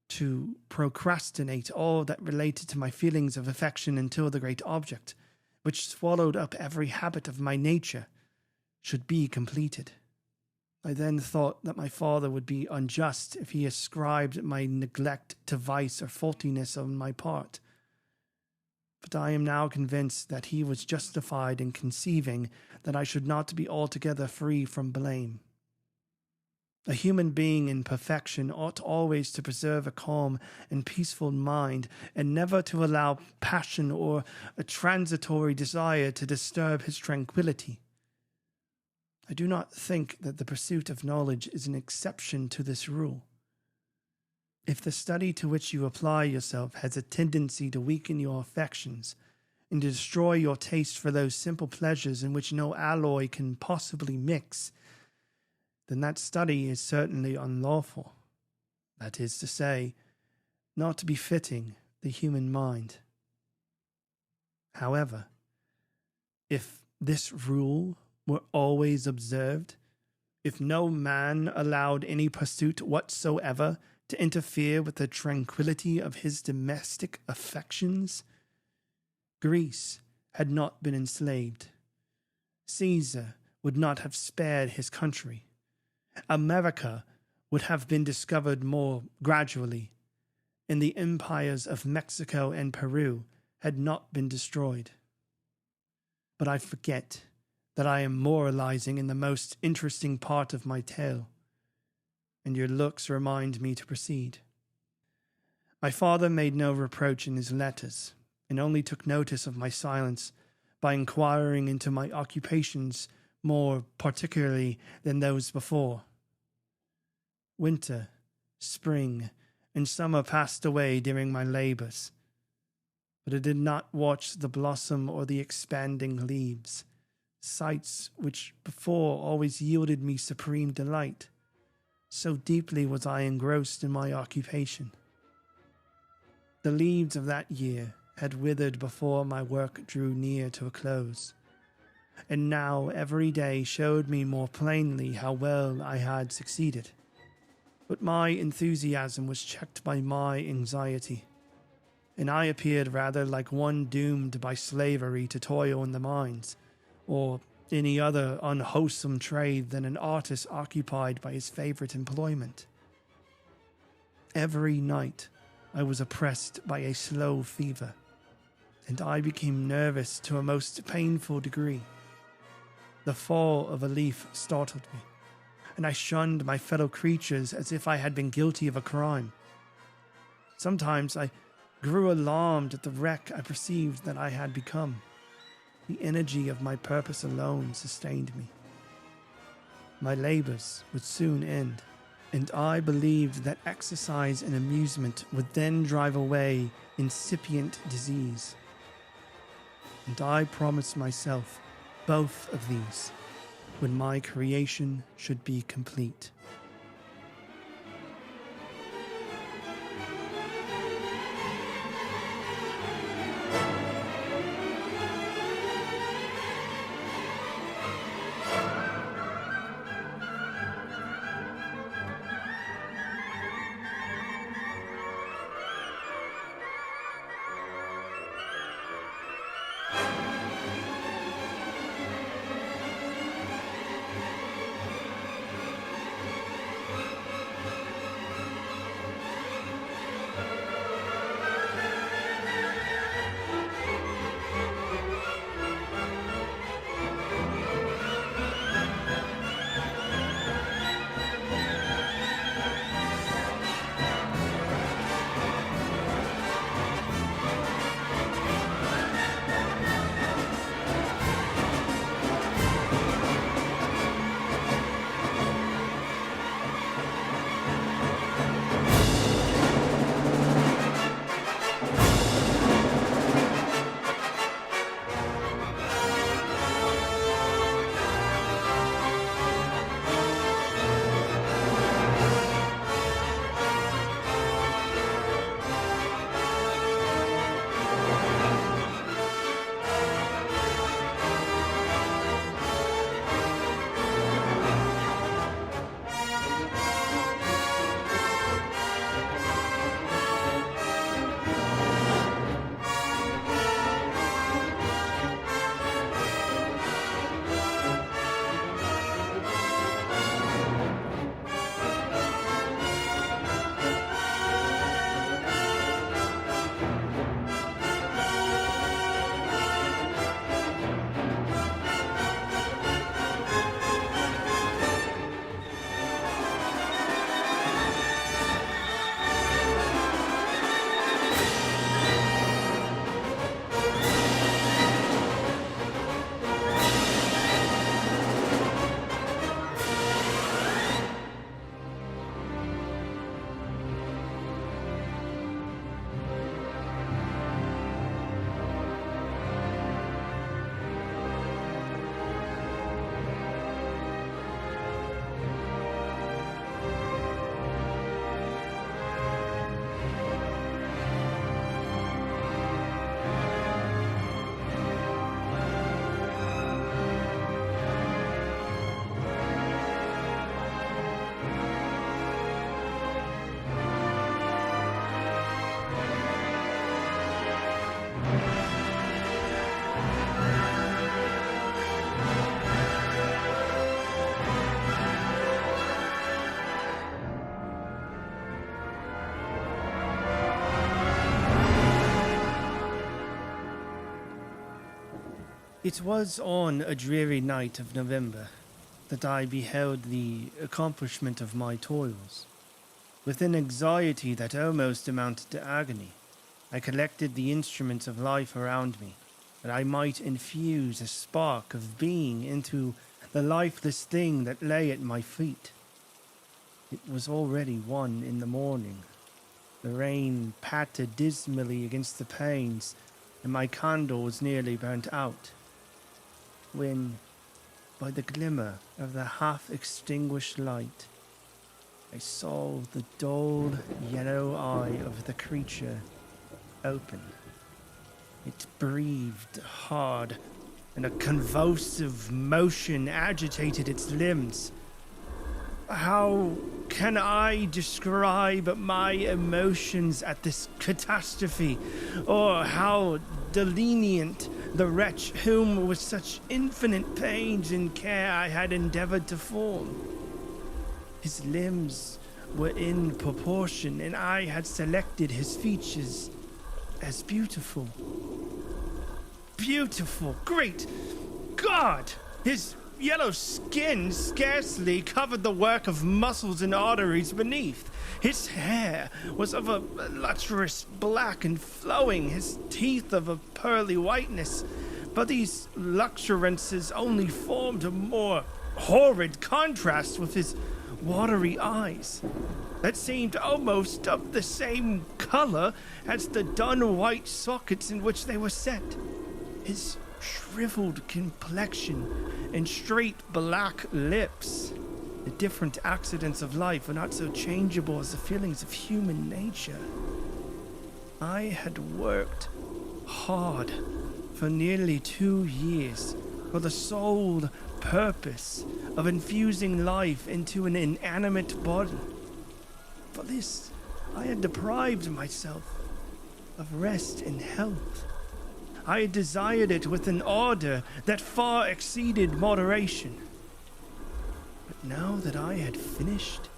to procrastinate all that related to my feelings of affection until the great object, which swallowed up every habit of my nature, should be completed. I then thought that my father would be unjust if he ascribed my neglect to vice or faultiness on my part. But I am now convinced that he was justified in conceiving that I should not be altogether free from blame. A human being in perfection ought always to preserve a calm and peaceful mind, and never to allow passion or a transitory desire to disturb his tranquillity. I do not think that the pursuit of knowledge is an exception to this rule. If the study to which you apply yourself has a tendency to weaken your affections and to destroy your taste for those simple pleasures in which no alloy can possibly mix, then that study is certainly unlawful. That is to say, not befitting the human mind. However, if this rule were always observed, if no man allowed any pursuit whatsoever to interfere with the tranquillity of his domestic affections, Greece had not been enslaved. Caesar would not have spared his country. America would have been discovered more gradually, and the empires of Mexico and Peru had not been destroyed. But I forget that I am moralizing in the most interesting part of my tale, and your looks remind me to proceed. My father made no reproach in his letters, and only took notice of my silence by inquiring into my occupations more particularly than those before. Winter, spring, and summer passed away during my labors, but I did not watch the blossom or the expanding leaves, sights which before always yielded me supreme delight. So deeply was I engrossed in my occupation. The leaves of that year had withered before my work drew near to a close, and now every day showed me more plainly how well I had succeeded. But my enthusiasm was checked by my anxiety, and I appeared rather like one doomed by slavery to toil in the mines, or any other unwholesome trade than an artist occupied by his favorite employment. Every night I was oppressed by a slow fever, and I became nervous to a most painful degree. The fall of a leaf startled me, and I shunned my fellow creatures as if I had been guilty of a crime. Sometimes I grew alarmed at the wreck I perceived that I had become. The energy of my purpose alone sustained me. My labors would soon end, and I believed that exercise and amusement would then drive away incipient disease. And I promised myself both of these when my creation should be complete. It was on a dreary night of November that I beheld the accomplishment of my toils. With an anxiety that almost amounted to agony, I collected the instruments of life around me, that I might infuse a spark of being into the lifeless thing that lay at my feet. It was already 1 in the morning. The rain pattered dismally against the panes, and my candle was nearly burnt out, when, by the glimmer of the half-extinguished light, I saw the dull yellow eye of the creature open. It breathed hard, and a convulsive motion agitated its limbs. How can I describe my emotions at this catastrophe, or how delineate the wretch whom with such infinite pains and care I had endeavored to form? His limbs were in proportion, and I had selected his features as beautiful. Beautiful! Great God! His yellow skin scarcely covered the work of muscles and arteries beneath. His hair was of a lustrous black and flowing, his teeth of a pearly whiteness. But these luxuriances only formed a more horrid contrast with his watery eyes that seemed almost of the same color as the dun white sockets in which they were set. His shriveled complexion and straight black lips. The different accidents of life are not so changeable as the feelings of human nature. I had worked hard for nearly 2 years for the sole purpose of infusing life into an inanimate body. For this, I had deprived myself of rest and health. I had desired it with an ardor that far exceeded moderation. But now that I had finished,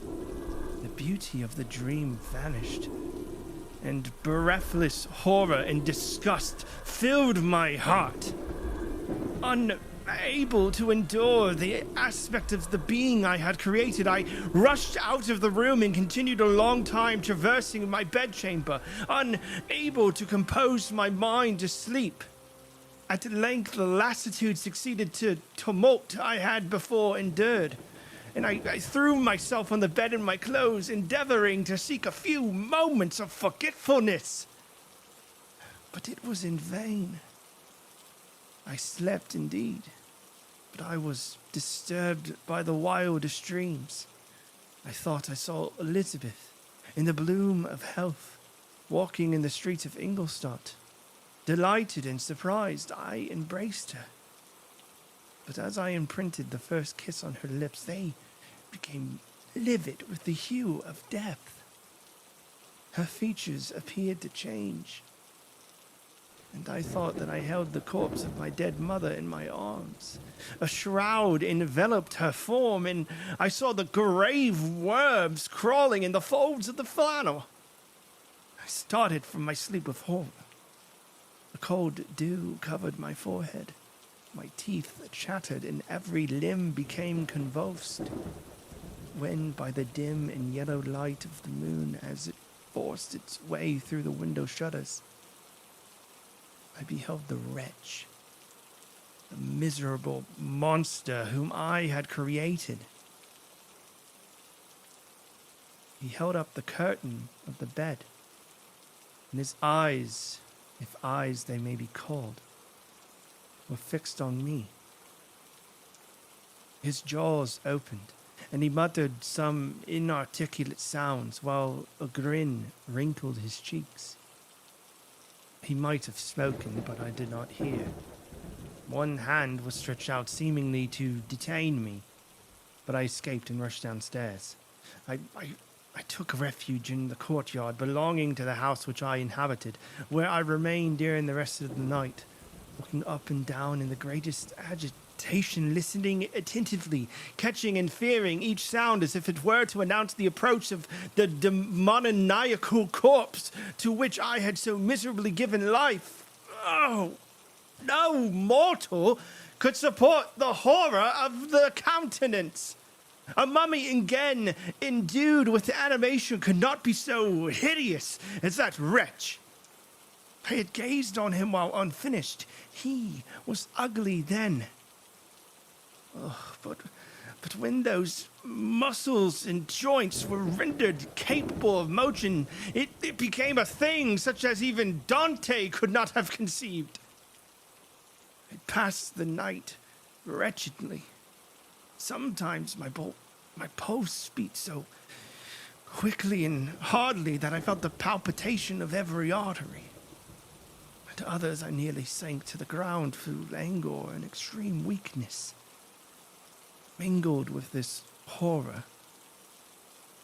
the beauty of the dream vanished, and breathless horror and disgust filled my heart. Unable to endure the aspect of the being I had created, I rushed out of the room and continued a long time traversing my bedchamber, unable to compose my mind to sleep. At length, the lassitude succeeded to tumult I had before endured, and I threw myself on the bed in my clothes, endeavoring to seek a few moments of forgetfulness. But it was in vain. I slept indeed, but I was disturbed by the wildest dreams. I thought I saw Elizabeth, in the bloom of health, walking in the streets of Ingolstadt. Delighted and surprised, I embraced her. But as I imprinted the first kiss on her lips, they became livid with the hue of death. Her features appeared to change, and I thought that I held the corpse of my dead mother in my arms. A shroud enveloped her form, and I saw the grave worms crawling in the folds of the flannel. I started from my sleep with horror. A cold dew covered my forehead. My teeth chattered, and every limb became convulsed. When, by the dim and yellow light of the moon, as it forced its way through the window shutters, I beheld the wretch, the miserable monster whom I had created. He held up the curtain of the bed, and his eyes, if eyes they may be called, were fixed on me. His jaws opened, and he muttered some inarticulate sounds, while a grin wrinkled his cheeks. He might have spoken, but I did not hear. One hand was stretched out, seemingly to detain me, but I escaped and rushed downstairs. I took refuge in the courtyard belonging to the house which I inhabited, where I remained during the rest of the night, looking up and down in the greatest agitation, listening attentively, catching and fearing each sound as if it were to announce the approach of the demoniacal corpse to which I had so miserably given life. Oh, No mortal could support the horror of the countenance. A mummy again endued with animation could not be so hideous as that wretch. I had gazed on him while unfinished. He was ugly then. Oh, but when those muscles and joints were rendered capable of motion, it became a thing such as even Dante could not have conceived. I passed the night wretchedly. Sometimes my pulse beat so quickly and hardly that I felt the palpitation of every artery. At others I nearly sank to the ground through languor and extreme weakness. Mingled with this horror,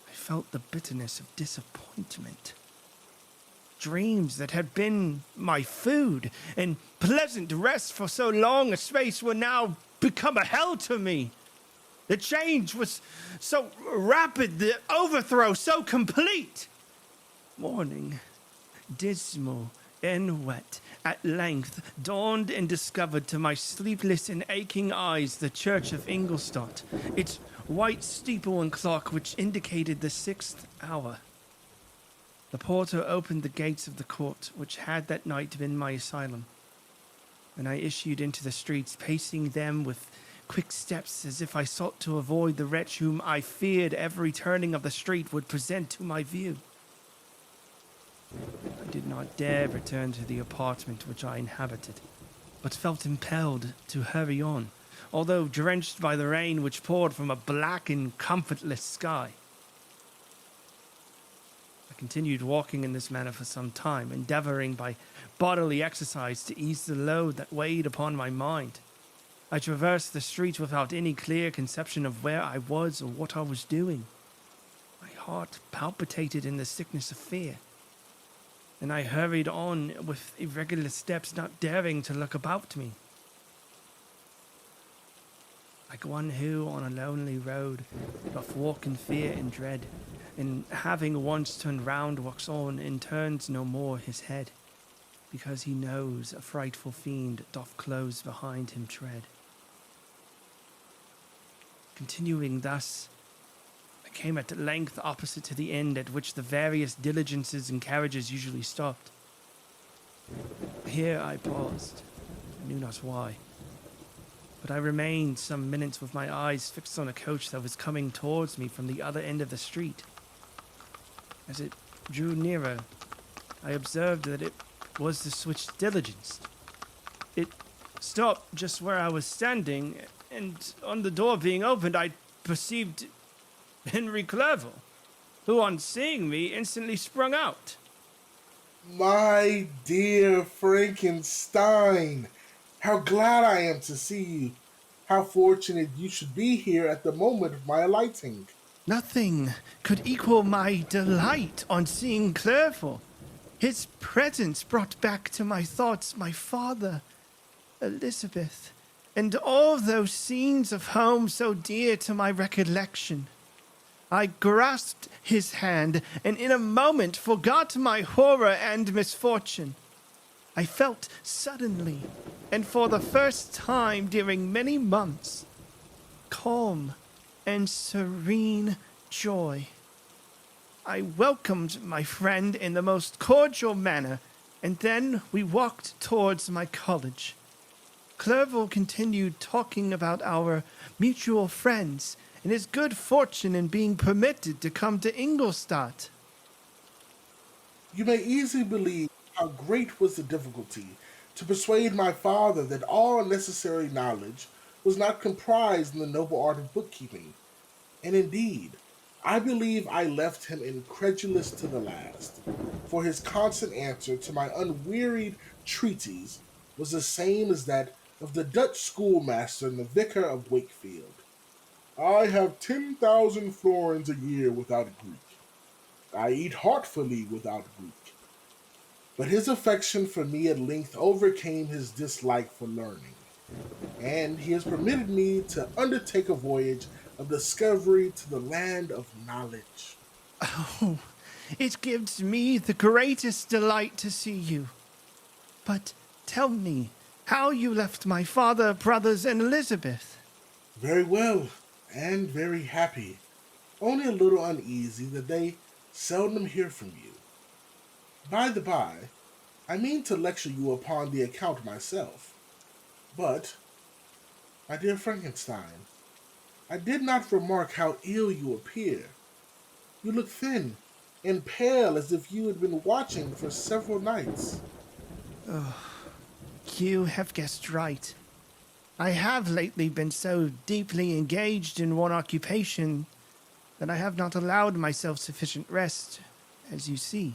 I felt the bitterness of disappointment. Dreams that had been my food and pleasant rest for so long a space were now become a hell to me. The change was so rapid, the overthrow so complete. Morning, dismal and wet, at length dawned and discovered to my sleepless and aching eyes the church of Ingolstadt, its white steeple and clock which indicated the 6th hour. The porter opened the gates of the court, which had that night been my asylum, and I issued into the streets, pacing them with quick steps as if I sought to avoid the wretch whom I feared every turning of the street would present to my view. I did not dare return to the apartment which I inhabited, but felt impelled to hurry on, although drenched by the rain which poured from a black and comfortless sky. I continued walking in this manner for some time, endeavoring by bodily exercise to ease the load that weighed upon my mind. I traversed the streets without any clear conception of where I was or what I was doing. My heart palpitated in the sickness of fear, and I hurried on with irregular steps, not daring to look about me. Like one who on a lonely road doth walk in fear and dread, and having once turned round walks on and turns no more his head, because he knows a frightful fiend doth close behind him tread. Continuing thus, I came at length opposite to the inn at which the various diligences and carriages usually stopped. Here I paused, I knew not why, but I remained some minutes with my eyes fixed on a coach that was coming towards me from the other end of the street. As it drew nearer, I observed that it was the switched diligence. It stopped just where I was standing, and on the door being opened, I perceived Henry Clerval, who on seeing me instantly sprung out. My dear Frankenstein, how glad I am to see you. How fortunate you should be here at the moment of my alighting. Nothing could equal my delight on seeing Clerval. His presence brought back to my thoughts my father, Elizabeth, and all those scenes of home so dear to my recollection. I grasped his hand, and in a moment forgot my horror and misfortune. I felt suddenly, and for the first time during many months, calm and serene joy. I welcomed my friend in the most cordial manner, and then we walked towards my college. Clerval continued talking about our mutual friends and his good fortune in being permitted to come to Ingolstadt. You may easily believe how great was the difficulty to persuade my father that all necessary knowledge was not comprised in the noble art of bookkeeping. And indeed, I believe I left him incredulous to the last, for his constant answer to my unwearied treatise was the same as that of the Dutch schoolmaster and the vicar of Wakefield. I have 10,000 florins a year without Greek. I eat heartfully without Greek. But his affection for me at length overcame his dislike for learning, and he has permitted me to undertake a voyage of discovery to the land of knowledge. Oh, it gives me the greatest delight to see you. But tell me, how you left my father, brothers, and Elizabeth. Very well, and very happy. Only a little uneasy that they seldom hear from you. By the by, I mean to lecture you upon the account myself. But, my dear Frankenstein, I did not remark how ill you appear. You look thin and pale as if you had been watching for several nights. You have guessed right. I have lately been so deeply engaged in one occupation that I have not allowed myself sufficient rest, as you see.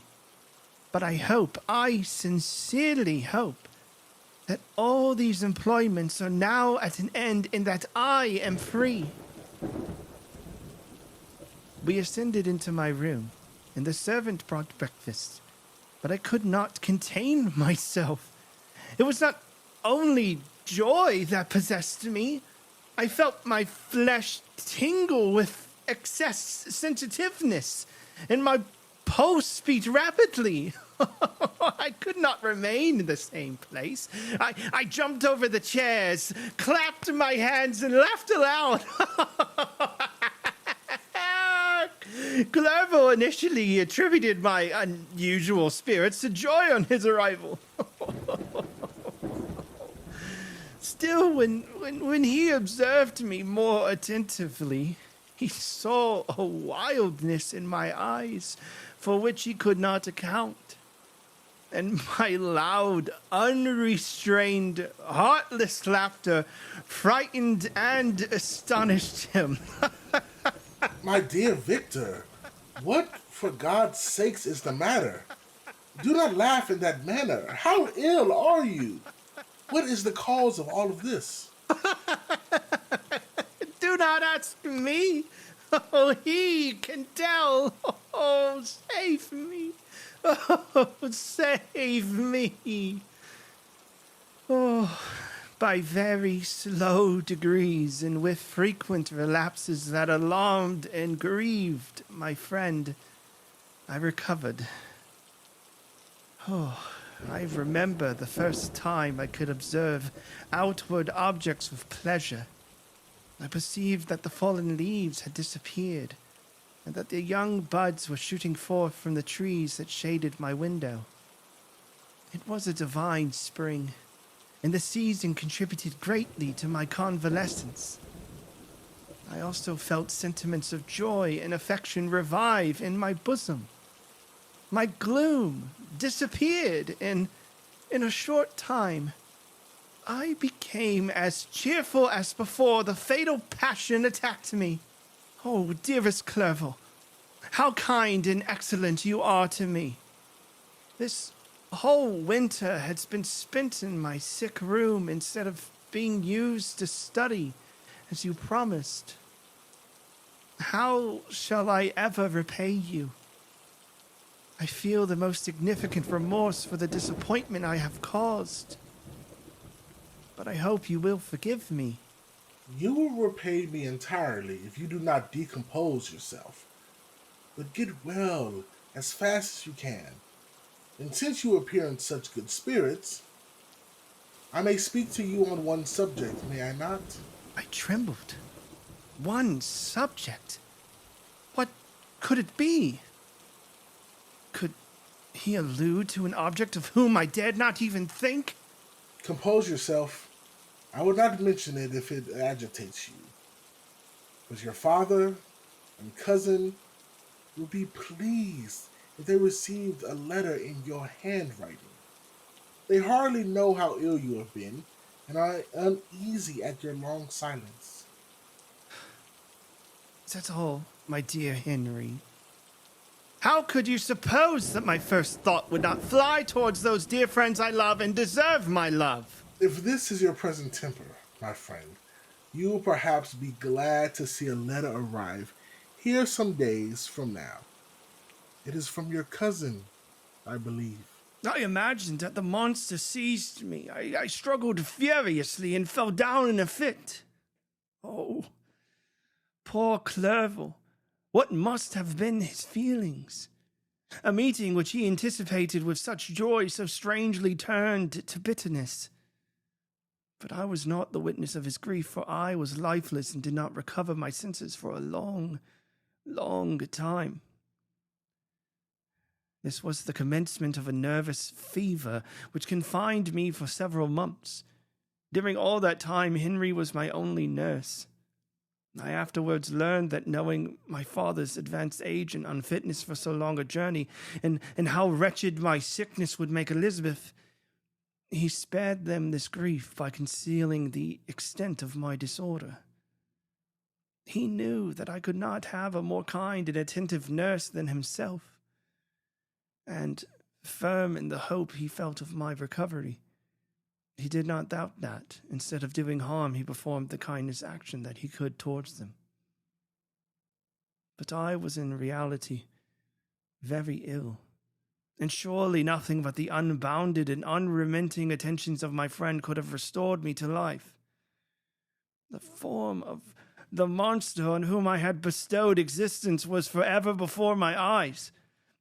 But I sincerely hope, that all these employments are now at an end and that I am free. We ascended into my room, and the servant brought breakfast, but I could not contain myself. It was not only joy that possessed me. I felt my flesh tingle with excess sensitiveness, and my pulse beat rapidly. I could not remain in the same place. I jumped over the chairs, clapped my hands, and laughed aloud. Clerval initially attributed my unusual spirits to joy on his arrival. Still, when he observed me more attentively, he saw a wildness in my eyes for which he could not account. And my loud, unrestrained, heartless laughter frightened and astonished him. My dear Victor, what, for God's sakes, is the matter? Do not laugh in that manner. How ill are you? What is the cause of all of this? Do not ask me. Oh, he can tell. Oh, save me. Oh, save me. Oh, by very slow degrees and with frequent relapses that alarmed and grieved my friend, I recovered. Oh, I remember the first time I could observe outward objects with pleasure. I perceived that the fallen leaves had disappeared, and that the young buds were shooting forth from the trees that shaded my window. It was a divine spring, and the season contributed greatly to my convalescence. I also felt sentiments of joy and affection revive in my bosom. My gloom disappeared, and in a short time, I became as cheerful as before the fatal passion attacked me. Oh, dearest Clerval, how kind and excellent you are to me. This whole winter has been spent in my sick room instead of being used to study, as you promised. How shall I ever repay you? I feel the most significant remorse for the disappointment I have caused. But I hope you will forgive me. You will repay me entirely if you do not decompose yourself. But get well as fast as you can. And since you appear in such good spirits, I may speak to you on one subject, may I not? I trembled. One subject? What could it be? Could he allude to an object of whom I dared not even think? Compose yourself. I will not mention it if it agitates you. But your father and cousin will be pleased if they received a letter in your handwriting. They hardly know how ill you have been and are uneasy at your long silence. That's all, my dear Henry. How could you suppose that my first thought would not fly towards those dear friends I love and deserve my love? If this is your present temper, my friend, you will perhaps be glad to see a letter arrive here some days from now. It is from your cousin, I believe. I imagined that the monster seized me. I struggled furiously and fell down in a fit. Oh, poor Clerval. What must have been his feelings? A meeting which he anticipated with such joy so strangely turned to bitterness. But I was not the witness of his grief, for I was lifeless and did not recover my senses for a long, long time. This was the commencement of a nervous fever which confined me for several months. During all that time, Henry was my only nurse. I afterwards learned that, knowing my father's advanced age and unfitness for so long a journey, and how wretched my sickness would make Elizabeth, he spared them this grief by concealing the extent of my disorder. He knew that I could not have a more kind and attentive nurse than himself, and, firm in the hope he felt of my recovery, he did not doubt that, instead of doing harm, he performed the kindest action that he could towards them. But I was in reality very ill, and surely nothing but the unbounded and unremitting attentions of my friend could have restored me to life. The form of the monster on whom I had bestowed existence was forever before my eyes.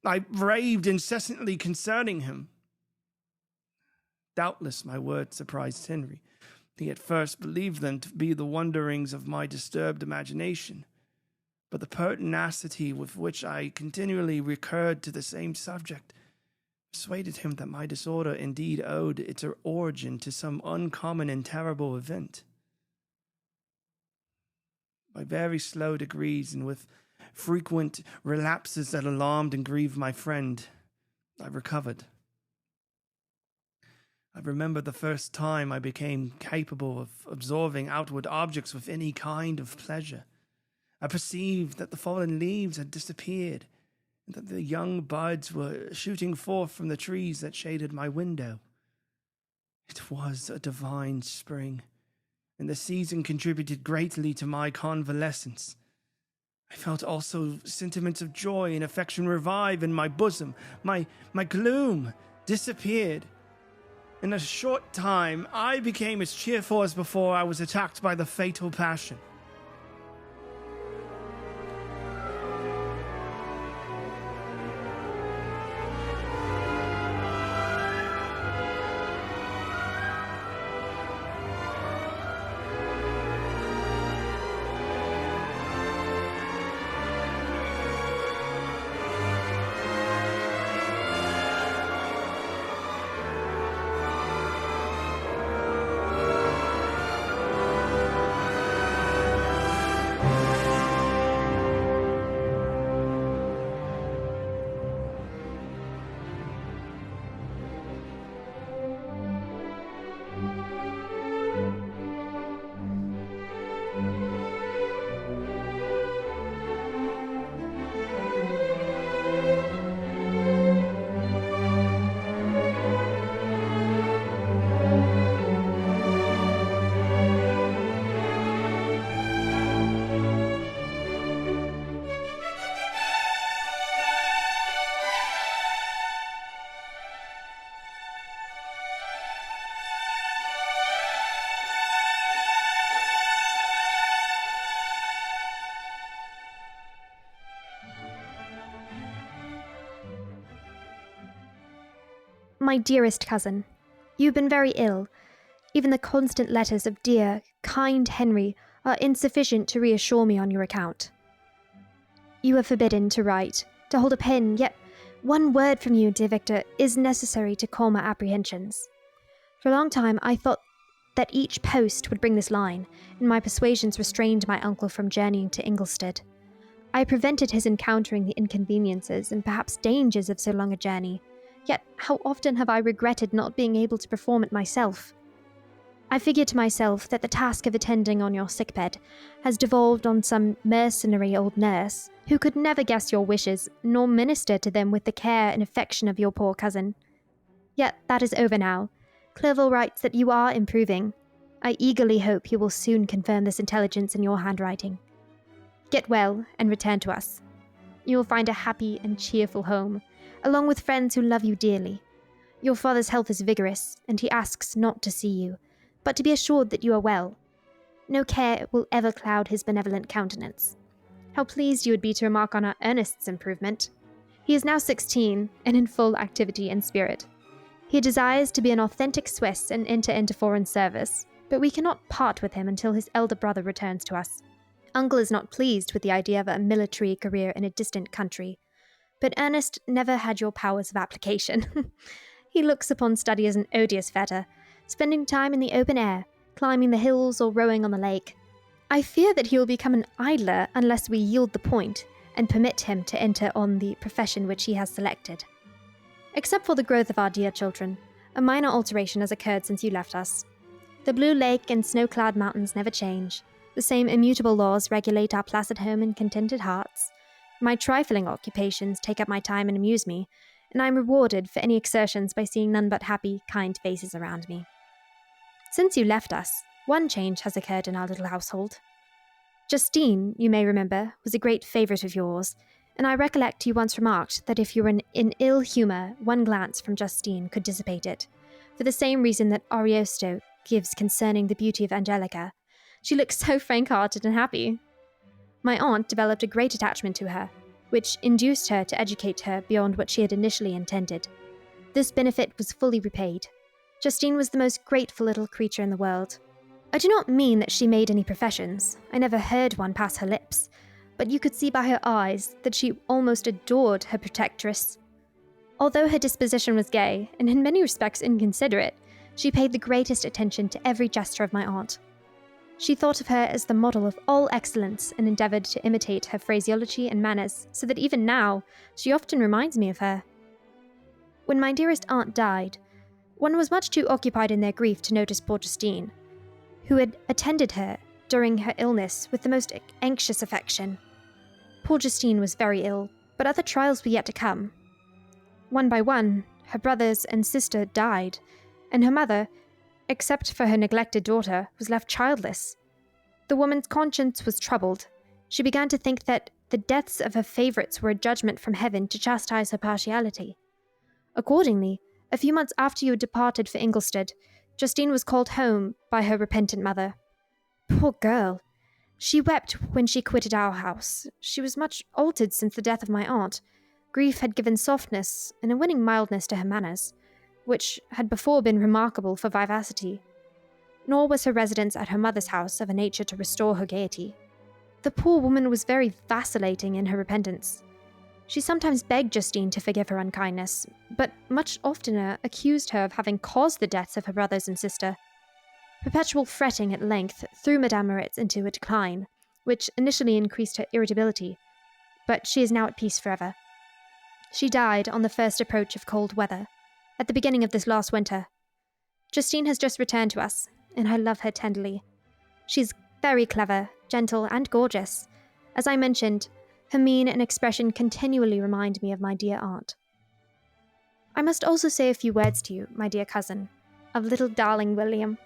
I raved incessantly concerning him. Doubtless my words surprised Henry. He at first believed them to be the wonderings of my disturbed imagination, but the pertinacity with which I continually recurred to the same subject persuaded him that my disorder indeed owed its origin to some uncommon and terrible event. By very slow degrees, and with frequent relapses that alarmed and grieved my friend, I recovered. I remember the first time I became capable of absorbing outward objects with any kind of pleasure. I perceived that the fallen leaves had disappeared, and that the young buds were shooting forth from the trees that shaded my window. It was a divine spring, and the season contributed greatly to my convalescence. I felt also sentiments of joy and affection revive in my bosom. My gloom disappeared. In a short time, I became as cheerful as before I was attacked by the fatal passion. My dearest cousin, you've been very ill. Even the constant letters of dear, kind Henry are insufficient to reassure me on your account. You are forbidden to write, to hold a pen, yet one word from you, dear Victor, is necessary to calm my apprehensions. For a long time I thought that each post would bring this line, and my persuasions restrained my uncle from journeying to Ingolstadt. I prevented his encountering the inconveniences and perhaps dangers of so long a journey. Yet how often have I regretted not being able to perform it myself? I figure to myself that the task of attending on your sickbed has devolved on some mercenary old nurse, who could never guess your wishes, nor minister to them with the care and affection of your poor cousin. Yet that is over now. Clerval writes that you are improving. I eagerly hope you will soon confirm this intelligence in your handwriting. Get well and return to us. You will find a happy and cheerful home, along with friends who love you dearly. Your father's health is vigorous, and he asks not to see you, but to be assured that you are well. No care will ever cloud his benevolent countenance. How pleased you would be to remark on our Ernest's improvement. He is now 16, and in full activity and spirit. He desires to be an authentic Swiss and enter into foreign service, but we cannot part with him until his elder brother returns to us. Uncle is not pleased with the idea of a military career in a distant country, but Ernest never had your powers of application. He looks upon study as an odious fetter, spending time in the open air, climbing the hills or rowing on the lake. I fear that he will become an idler unless we yield the point and permit him to enter on the profession which he has selected. Except for the growth of our dear children, a minor alteration has occurred since you left us. The blue lake and snow-clad mountains never change. The same immutable laws regulate our placid home and contented hearts. My trifling occupations take up my time and amuse me, and I am rewarded for any exertions by seeing none but happy, kind faces around me. Since you left us, one change has occurred in our little household. Justine, you may remember, was a great favourite of yours, and I recollect you once remarked that if you were in ill humour, one glance from Justine could dissipate it, for the same reason that Ariosto gives concerning the beauty of Angelica. She looks so frank-hearted and happy. My aunt developed a great attachment to her, which induced her to educate her beyond what she had initially intended. This benefit was fully repaid. Justine was the most grateful little creature in the world. I do not mean that she made any professions. I never heard one pass her lips, but you could see by her eyes that she almost adored her protectress. Although her disposition was gay, and in many respects inconsiderate, she paid the greatest attention to every gesture of my aunt. She thought of her as the model of all excellence and endeavoured to imitate her phraseology and manners, so that even now she often reminds me of her. When my dearest aunt died, one was much too occupied in their grief to notice poor Justine, who had attended her during her illness with the most anxious affection. Poor Justine was very ill, but other trials were yet to come. One by one, her brothers and sister died, and her mother, except for her neglected daughter, was left childless. The woman's conscience was troubled. She began to think that the deaths of her favourites were a judgment from heaven to chastise her partiality. Accordingly, a few months after you had departed for Ingolstadt, Justine was called home by her repentant mother. Poor girl! She wept when she quitted our house. She was much altered since the death of my aunt. Grief had given softness and a winning mildness to her manners, which had before been remarkable for vivacity. Nor was her residence at her mother's house of a nature to restore her gaiety. The poor woman was very vacillating in her repentance. She sometimes begged Justine to forgive her unkindness, but much oftener accused her of having caused the deaths of her brothers and sister. Perpetual fretting at length threw Madame Moritz into a decline, which initially increased her irritability, but she is now at peace forever. She died on the first approach of cold weather, at the beginning of this last winter. Justine has just returned to us, and I love her tenderly. She's very clever, gentle, and gorgeous. As I mentioned, her mien and expression continually remind me of my dear aunt. I must also say a few words to you, my dear cousin, of little darling William.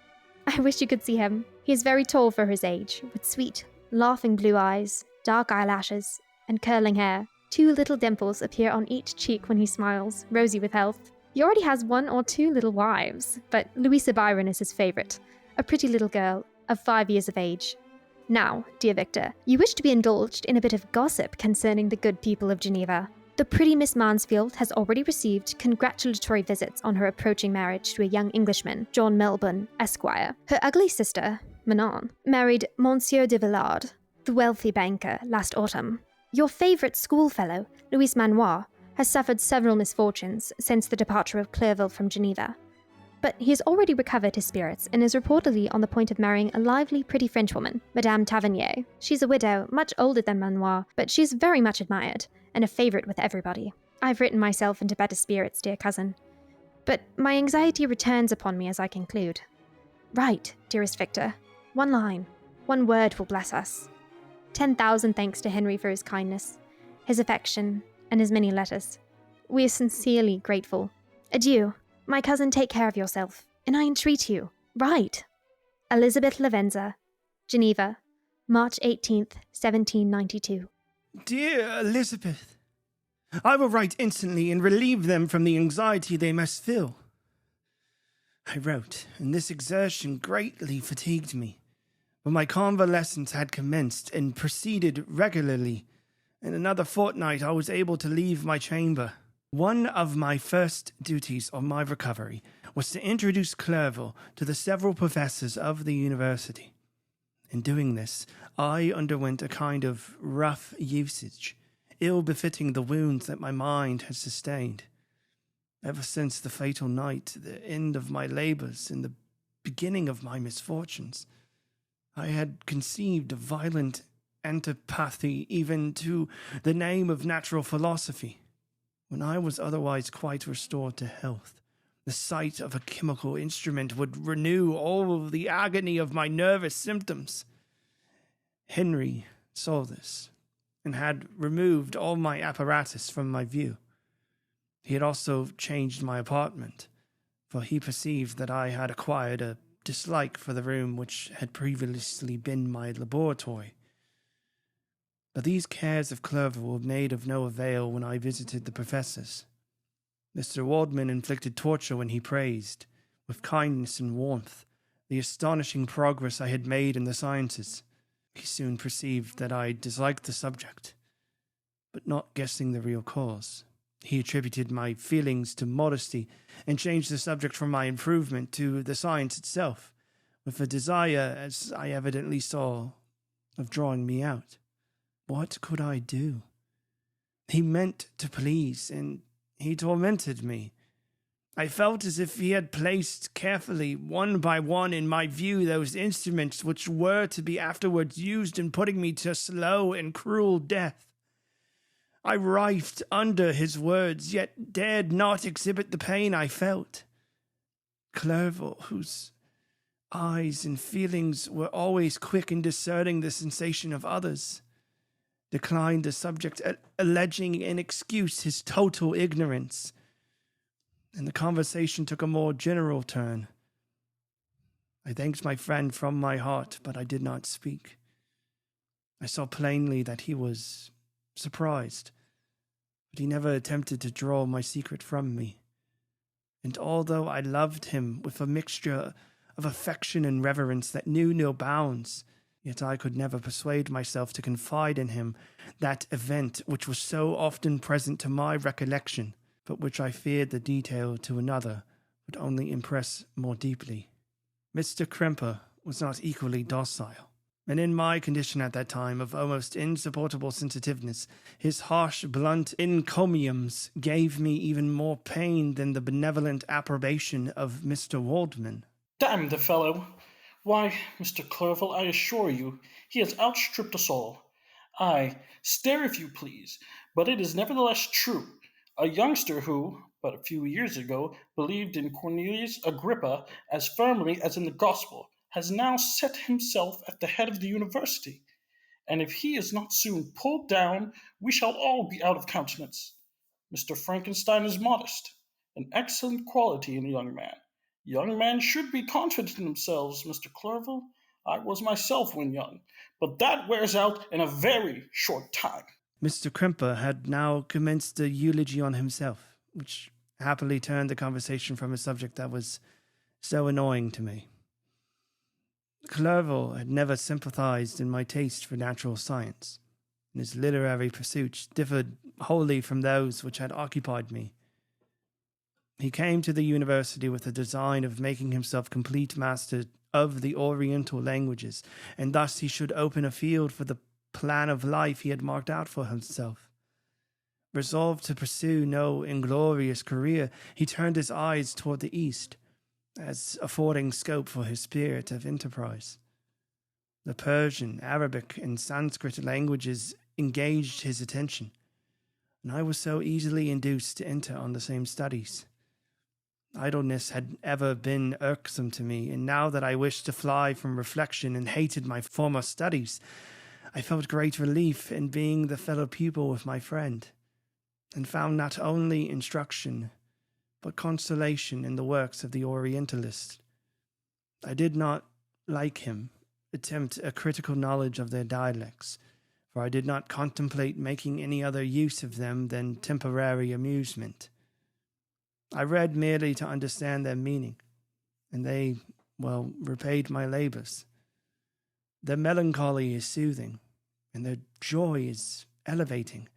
I wish you could see him. He is very tall for his age, with sweet, laughing blue eyes, dark eyelashes, and curling hair. 2 little dimples appear on each cheek when he smiles, rosy with health. He already has 1 or 2 little wives, but Louisa Byron is his favourite, a pretty little girl of 5 years of age. Now, dear Victor, you wish to be indulged in a bit of gossip concerning the good people of Geneva. The pretty Miss Mansfield has already received congratulatory visits on her approaching marriage to a young Englishman, John Melbourne, Esquire. Her ugly sister, Manon, married Monsieur de Villard, the wealthy banker, last autumn. Your favourite schoolfellow, Louis Manoir, has suffered several misfortunes since the departure of Clerville from Geneva. But he has already recovered his spirits and is reportedly on the point of marrying a lively, pretty Frenchwoman, Madame Tavernier. She's a widow, much older than Manoir, but she's very much admired, and a favourite with everybody. I've written myself into better spirits, dear cousin. But my anxiety returns upon me as I conclude. Write, dearest Victor. 1 line, 1 word will bless us. 10,000 thanks to Henry for his kindness, his affection, and his many letters. We are sincerely grateful. Adieu. My cousin, take care of yourself, and I entreat you, write. Elizabeth Lavenza, Geneva, March 18th, 1792. Dear Elizabeth, I will write instantly and relieve them from the anxiety they must feel. I wrote, and this exertion greatly fatigued me, but my convalescence had commenced and proceeded regularly. In another fortnight I was able to leave my chamber. One of my first duties on my recovery was to introduce Clerval to the several professors of the university. In doing this, I underwent a kind of rough usage, ill befitting the wounds that my mind had sustained. Ever since the fatal night, the end of my labours and the beginning of my misfortunes, I had conceived a violent antipathy even to the name of natural philosophy. When I was otherwise quite restored to health, the sight of a chemical instrument would renew all of the agony of my nervous symptoms. Henry saw this, and had removed all my apparatus from my view. He had also changed my apartment, for he perceived that I had acquired a dislike for the room which had previously been my laboratory. But these cares of Clerval were made of no avail when I visited the professors. Mr. Waldman inflicted torture when he praised, with kindness and warmth, the astonishing progress I had made in the sciences. He soon perceived that I disliked the subject, but not guessing the real cause, he attributed my feelings to modesty and changed the subject from my improvement to the science itself, with a desire, as I evidently saw, of drawing me out. What could I do? He meant to please, and he tormented me. I felt as if he had placed carefully, one by one, in my view those instruments which were to be afterwards used in putting me to slow and cruel death. I writhed under his words, yet dared not exhibit the pain I felt. Clerval, whose eyes and feelings were always quick in discerning the sensation of others, declined the subject, alleging in excuse his total ignorance, and the conversation took a more general turn. I thanked my friend from my heart, but I did not speak. I saw plainly that he was surprised, but he never attempted to draw my secret from me. And although I loved him with a mixture of affection and reverence that knew no bounds, yet I could never persuade myself to confide in him that event which was so often present to my recollection, but which I feared the detail to another would only impress more deeply. Mr. Kremper was not equally docile, and in my condition at that time of almost insupportable sensitiveness, his harsh, blunt encomiums gave me even more pain than the benevolent approbation of Mr. Waldman. Damn the fellow! Why, Mr. Clerval, I assure you, he has outstripped us all. Aye, stare if you please, but it is nevertheless true. A youngster who, but a few years ago, believed in Cornelius Agrippa as firmly as in the gospel, has now set himself at the head of the university, and if he is not soon pulled down, we shall all be out of countenance. Mr. Frankenstein is modest, an excellent quality in a young man. Young men should be confident in themselves, Mr. Clerval. I was myself when young, but that wears out in a very short time. Mr. Kremper had now commenced a eulogy on himself, which happily turned the conversation from a subject that was so annoying to me. Clerval had never sympathized in my taste for natural science, and his literary pursuits differed wholly from those which had occupied me. He came to the university with the design of making himself complete master of the Oriental languages, and thus he should open a field for the plan of life he had marked out for himself. Resolved to pursue no inglorious career, he turned his eyes toward the east, as affording scope for his spirit of enterprise. The Persian, Arabic, and Sanskrit languages engaged his attention, and I was so easily induced to enter on the same studies. Idleness had ever been irksome to me, and now that I wished to fly from reflection and hated my former studies, I felt great relief in being the fellow pupil with my friend, and found not only instruction, but consolation in the works of the Orientalists. I did not, like him, attempt a critical knowledge of their dialects, for I did not contemplate making any other use of them than temporary amusement. I read merely to understand their meaning, and they, repaid my labors. Their melancholy is soothing, and their joy is elevating,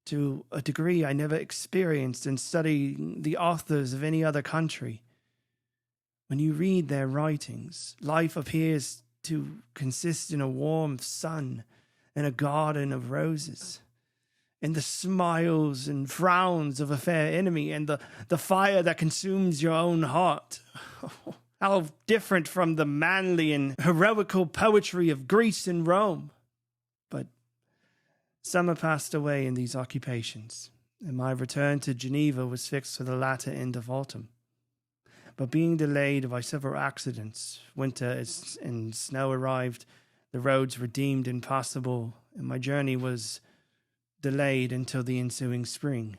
to a degree I never experienced in studying the authors of any other country. When you read their writings, life appears to consist in a warm sun and a garden of roses, and the smiles and frowns of a fair enemy, and the fire that consumes your own heart. How different from the manly and heroical poetry of Greece and Rome. But summer passed away in these occupations, and my return to Geneva was fixed for the latter end of autumn. But being delayed by several accidents, winter and snow arrived, the roads were deemed impassable, and my journey was delayed until the ensuing spring.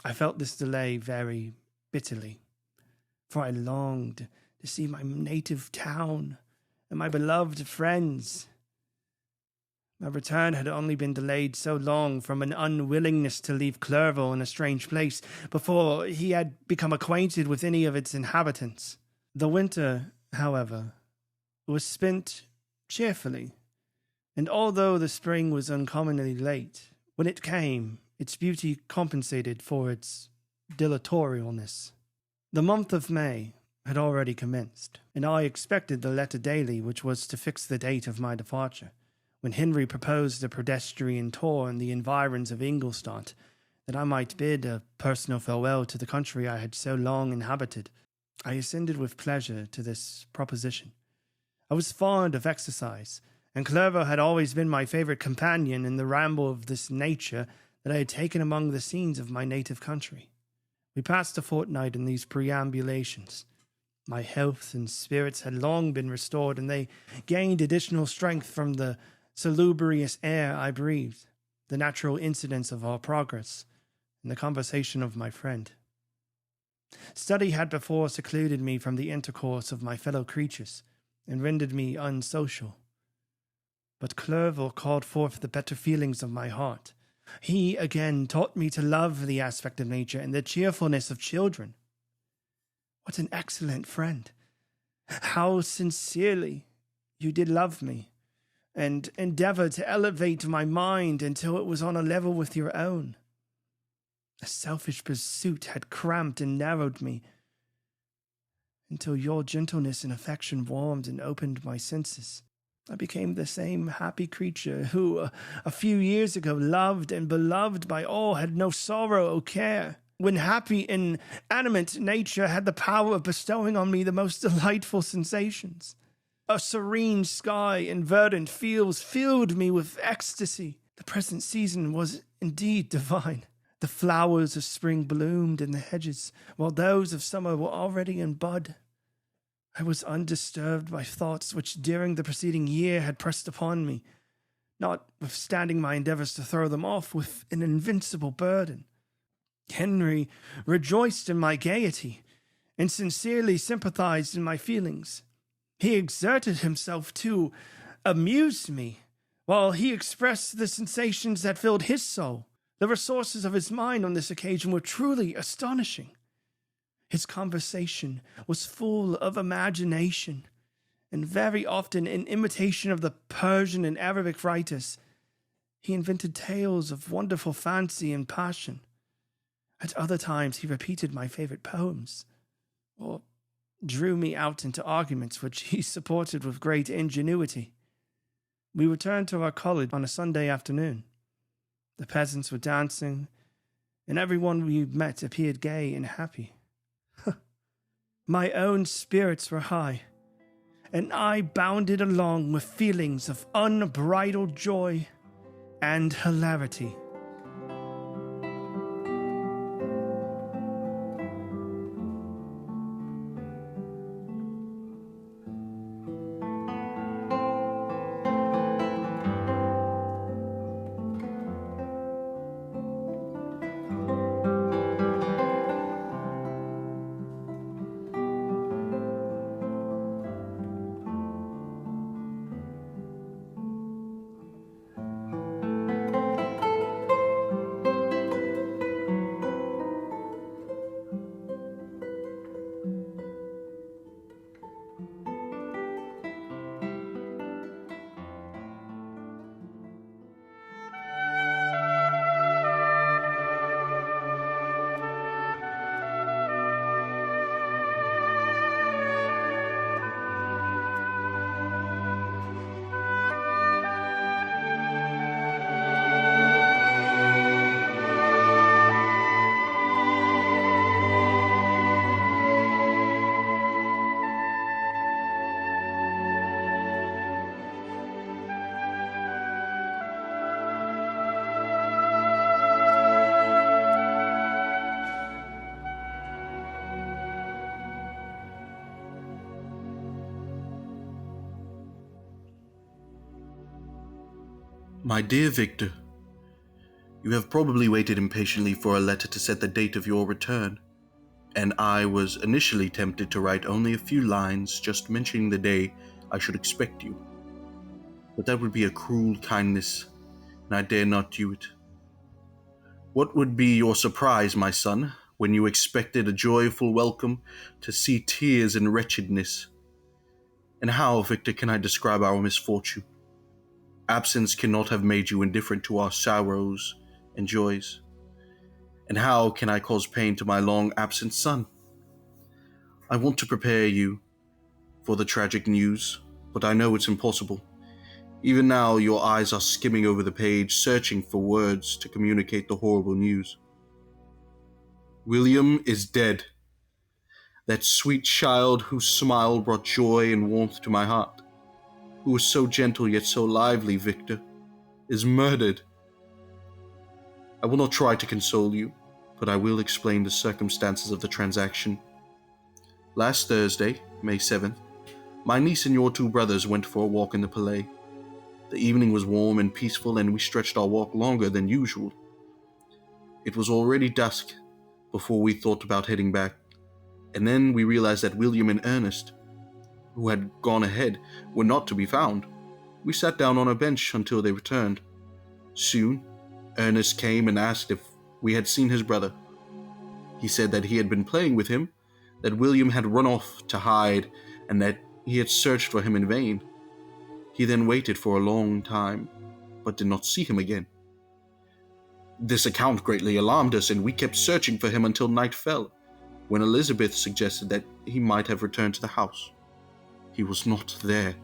I felt this delay very bitterly, for I longed to see my native town and my beloved friends. My return had only been delayed so long from an unwillingness to leave Clerval in a strange place before he had become acquainted with any of its inhabitants. The winter, however, was spent cheerfully, and although the spring was uncommonly late, when it came, its beauty compensated for its dilatoriness. The month of May had already commenced, and I expected the letter daily which was to fix the date of my departure, when Henry proposed a pedestrian tour in the environs of Ingolstadt, that I might bid a personal farewell to the country I had so long inhabited. I assented with pleasure to this proposition. I was fond of exercise, and Clerval had always been my favourite companion in the ramble of this nature that I had taken among the scenes of my native country. We passed a fortnight in these perambulations. My health and spirits had long been restored, and they gained additional strength from the salubrious air I breathed, the natural incidents of our progress, and the conversation of my friend. Study had before secluded me from the intercourse of my fellow creatures, and rendered me unsocial. But Clerval called forth the better feelings of my heart. He again taught me to love the aspect of nature and the cheerfulness of children. What an excellent friend! How sincerely you did love me, and endeavor to elevate my mind until it was on a level with your own. A selfish pursuit had cramped and narrowed me, until your gentleness and affection warmed and opened my senses. I became the same happy creature who, a few years ago, loved and beloved by all, had no sorrow or care, when happy and animate nature had the power of bestowing on me the most delightful sensations. A serene sky and verdant fields filled me with ecstasy. The present season was indeed divine. The flowers of spring bloomed in the hedges, while those of summer were already in bud. I was undisturbed by thoughts which during the preceding year had pressed upon me, notwithstanding my endeavors to throw them off with an invincible burden. Henry rejoiced in my gaiety, and sincerely sympathized in my feelings. He exerted himself to amuse me, while he expressed the sensations that filled his soul. The resources of his mind on this occasion were truly astonishing. His conversation was full of imagination, and very often, in imitation of the Persian and Arabic writers, he invented tales of wonderful fancy and passion. At other times he repeated my favorite poems, or drew me out into arguments which he supported with great ingenuity. We returned to our college on a Sunday afternoon. The peasants were dancing, and everyone we met appeared gay and happy. My own spirits were high, and I bounded along with feelings of unbridled joy and hilarity. My dear Victor, you have probably waited impatiently for a letter to set the date of your return, and I was initially tempted to write only a few lines just mentioning the day I should expect you. But that would be a cruel kindness, and I dare not do it. What would be your surprise, my son, when you expected a joyful welcome to see tears and wretchedness? And how, Victor, can I describe our misfortune? Absence cannot have made you indifferent to our sorrows and joys. And how can I cause pain to my long-absent son? I want to prepare you for the tragic news, but I know it's impossible. Even now, your eyes are skimming over the page, searching for words to communicate the horrible news. William is dead. That sweet child whose smile brought joy and warmth to my heart, who was so gentle yet so lively, Victor, is murdered. I will not try to console you, but I will explain the circumstances of the transaction. Last Thursday, May 7th, my niece and your two brothers went for a walk in the Palais. The evening was warm and peaceful, and we stretched our walk longer than usual. It was already dusk before we thought about heading back, and then we realized that William and Ernest, who had gone ahead, were not to be found. We sat down on a bench until they returned. Soon, Ernest came and asked if we had seen his brother. He said that he had been playing with him, that William had run off to hide, and that he had searched for him in vain. He then waited for a long time, but did not see him again. This account greatly alarmed us, and we kept searching for him until night fell, when Elizabeth suggested that he might have returned to the house. He was not there.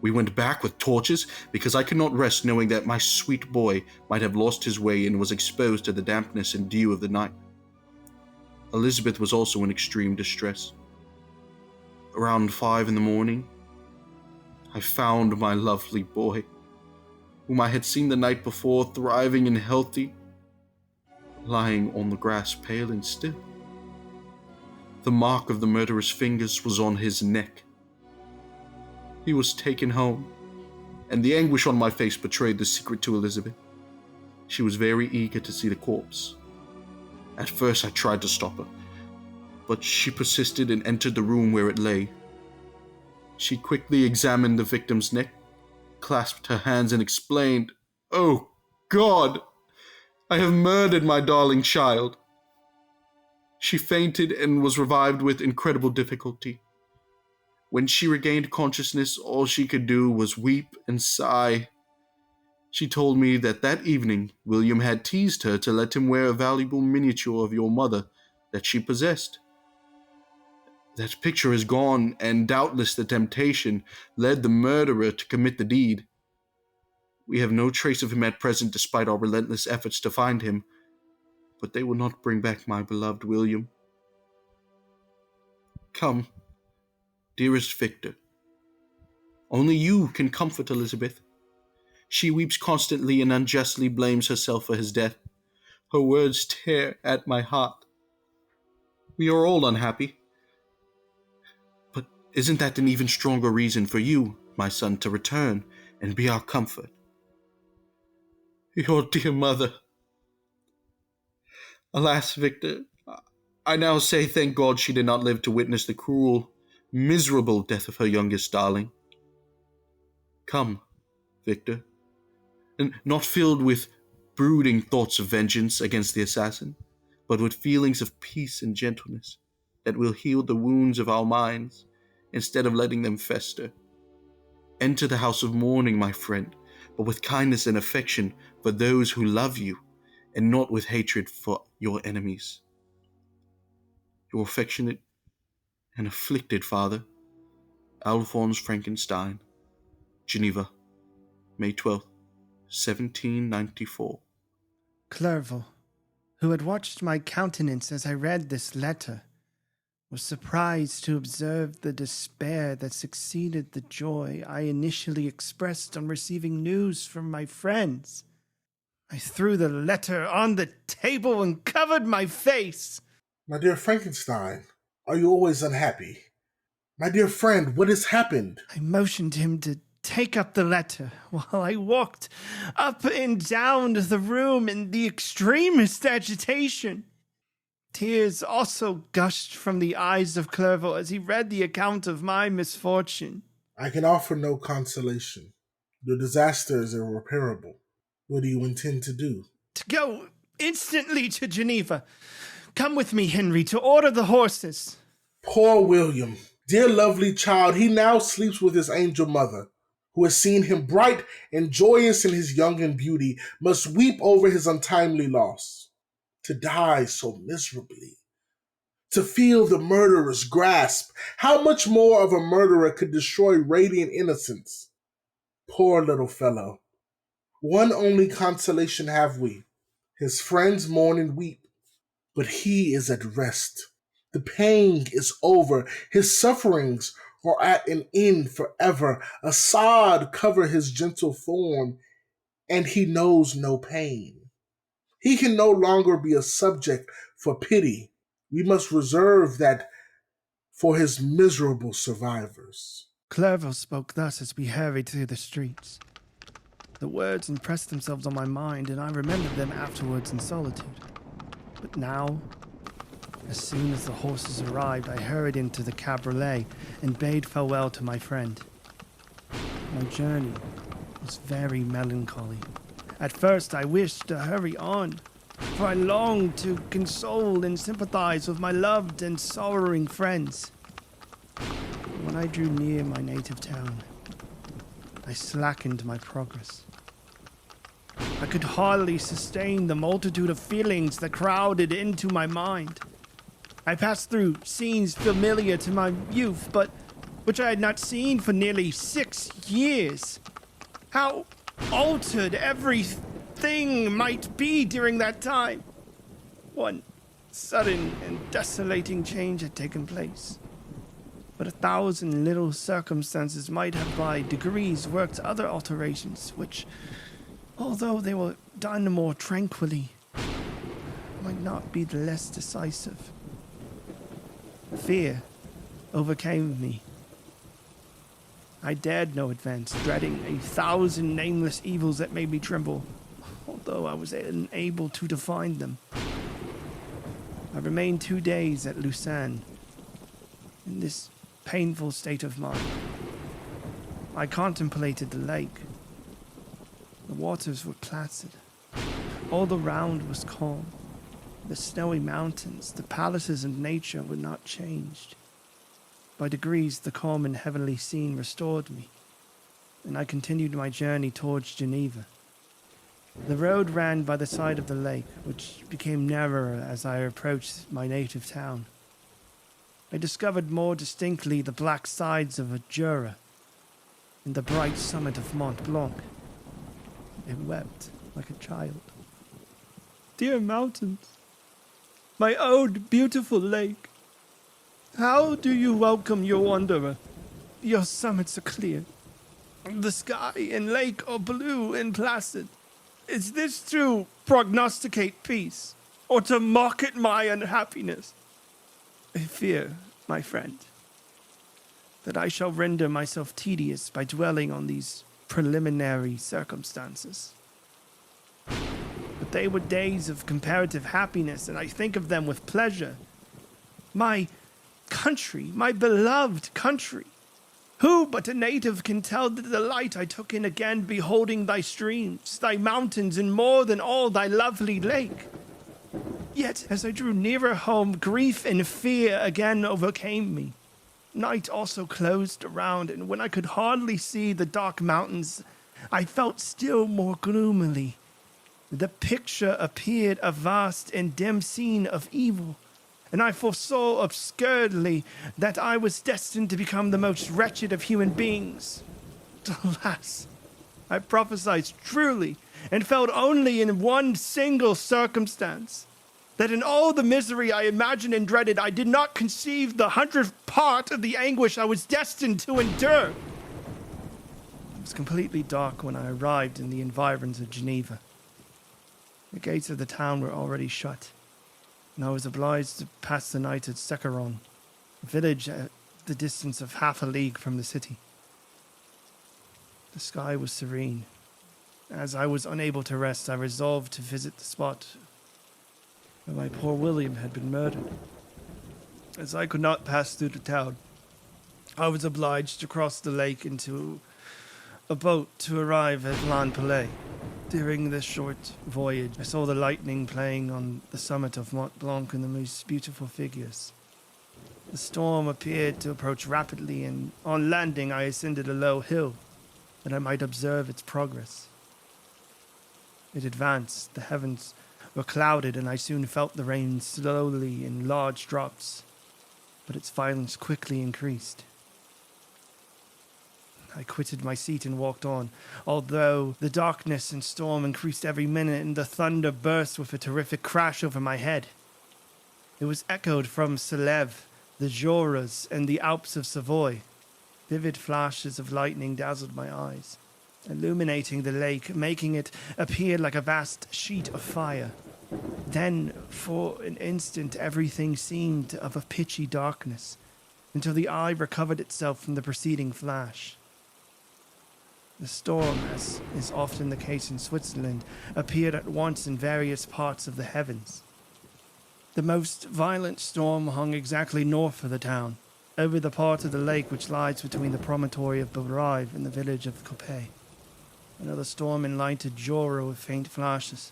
We went back with torches, because I could not rest knowing that my sweet boy might have lost his way and was exposed to the dampness and dew of the night. Elizabeth was also in extreme distress. Around 5 a.m, I found my lovely boy, whom I had seen the night before, thriving and healthy, lying on the grass, pale and still. The mark of the murderer's fingers was on his neck. He was taken home, and the anguish on my face betrayed the secret to Elizabeth. She was very eager to see the corpse. At first I tried to stop her, but she persisted and entered the room where it lay. She quickly examined the victim's neck, clasped her hands, and exclaimed, "Oh, God! I have murdered my darling child." She fainted and was revived with incredible difficulty. When she regained consciousness, all she could do was weep and sigh. She told me that evening William had teased her to let him wear a valuable miniature of your mother that she possessed. That picture is gone, and doubtless the temptation led the murderer to commit the deed. We have no trace of him at present, despite our relentless efforts to find him, but they will not bring back my beloved William. Come, dearest Victor. Only you can comfort Elizabeth. She weeps constantly and unjustly blames herself for his death. Her words tear at my heart. We are all unhappy. But isn't that an even stronger reason for you, my son, to return and be our comfort? Your dear mother. Alas, Victor, I now say thank God she did not live to witness the cruel, miserable death of her youngest darling. Come, Victor, and not filled with brooding thoughts of vengeance against the assassin, but with feelings of peace and gentleness that will heal the wounds of our minds instead of letting them fester. Enter the house of mourning, my friend, but with kindness and affection for those who love you, and not with hatred for your enemies. Your affectionate and afflicted father, Alphonse Frankenstein, Geneva, May 12th, 1794. Clerval, who had watched my countenance as I read this letter, was surprised to observe the despair that succeeded the joy I initially expressed on receiving news from my friends. I threw the letter on the table and covered my face. My dear Frankenstein, are you always unhappy? My dear friend, what has happened? I motioned him to take up the letter while I walked up and down the room in the extremest agitation. Tears also gushed from the eyes of Clerval as he read the account of my misfortune. I can offer no consolation. Your disaster is irreparable. What do you intend to do? To go instantly to Geneva. Come with me, Henry, to order the horses. Poor William. Dear lovely child, he now sleeps with his angel mother, who has seen him bright and joyous in his young and beauty, must weep over his untimely loss. To die so miserably. To feel the murderer's grasp. How much more of a murderer could destroy radiant innocence? Poor little fellow. One only consolation have we. His friends mourn and weep, but he is at rest. The pain is over. His sufferings are at an end forever. A sod cover his gentle form, and he knows no pain. He can no longer be a subject for pity. We must reserve that for his miserable survivors. Clerval spoke thus as we hurried through the streets. The words impressed themselves on my mind, and I remembered them afterwards in solitude. But now, as soon as the horses arrived, I hurried into the cabriolet and bade farewell to my friend. My journey was very melancholy. At first I wished to hurry on, for I longed to console and sympathize with my loved and sorrowing friends. When I drew near my native town, I slackened my progress. I could hardly sustain the multitude of feelings that crowded into my mind. I passed through scenes familiar to my youth, but which I had not seen for nearly 6 years. How altered everything might be during that time. One sudden and desolating change had taken place. But 1,000 little circumstances might have by degrees worked other alterations, which, although they were done more tranquilly, might not be the less decisive. Fear overcame me. I dared no advance, dreading 1,000 nameless evils that made me tremble, although I was unable to define them. I remained 2 days at Lausanne, in this painful state of mind. I contemplated the lake. The waters were placid. All around was calm. The snowy mountains, the palaces of nature were not changed. By degrees, the calm and heavenly scene restored me, and I continued my journey towards Geneva. The road ran by the side of the lake, which became narrower as I approached my native town. I discovered more distinctly the black sides of Jura and the bright summit of Mont Blanc. I wept like a child. Dear mountains, my own beautiful lake, how do you welcome your wanderer? Your summits are clear. The sky and lake are blue and placid. Is this to prognosticate peace, or to mock at my unhappiness? I fear, my friend, that I shall render myself tedious by dwelling on these preliminary circumstances. But they were days of comparative happiness, and I think of them with pleasure. My country, my beloved country. Who but a native can tell the delight I took in again beholding thy streams, thy mountains, and more than all, thy lovely lake? Yet, as I drew nearer home, grief and fear again overcame me. Night also closed around, and when I could hardly see the dark mountains, I felt still more gloomily. The picture appeared a vast and dim scene of evil, and I foresaw obscurely that I was destined to become the most wretched of human beings. Alas, I prophesied truly, and felt only in one single circumstance, that in all the misery I imagined and dreaded, I did not conceive the 100th part of the anguish I was destined to endure. It was completely dark when I arrived in the environs of Geneva. The gates of the town were already shut, and I was obliged to pass the night at Carion, a village at the distance of half a league from the city. The sky was serene. As I was unable to rest, I resolved to visit the spot where my poor William had been murdered. As I could not pass through the town, I was obliged to cross the lake into a boat to arrive at Palais. During this short voyage, I saw the lightning playing on the summit of Mont Blanc and the most beautiful figures. The storm appeared to approach rapidly, and on landing I ascended a low hill that I might observe its progress. It advanced, the heavens were clouded, and I soon felt the rain slowly in large drops, but its violence quickly increased. I quitted my seat and walked on, although the darkness and storm increased every minute and the thunder burst with a terrific crash over my head. It was echoed from Sèvres, the Jura, and the Alps of Savoy. Vivid flashes of lightning dazzled my eyes, illuminating the lake, making it appear like a vast sheet of fire. Then, for an instant, everything seemed of a pitchy darkness, until the eye recovered itself from the preceding flash. The storm, as is often the case in Switzerland, appeared at once in various parts of the heavens. The most violent storm hung exactly north of the town, over the part of the lake which lies between the promontory of Belrive and the village of Coppet. Another storm enlightened Jura with faint flashes,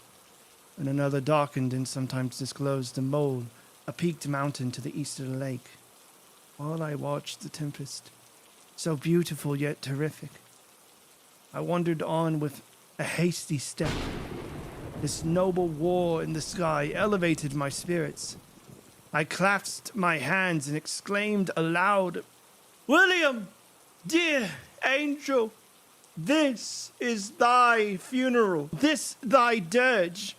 and another darkened and sometimes disclosed the mole, a peaked mountain to the east of the lake. While I watched the tempest, so beautiful yet terrific, I wandered on with a hasty step. This noble war in the sky elevated my spirits. I clasped my hands and exclaimed aloud, "William, dear angel, this is thy funeral, this thy dirge."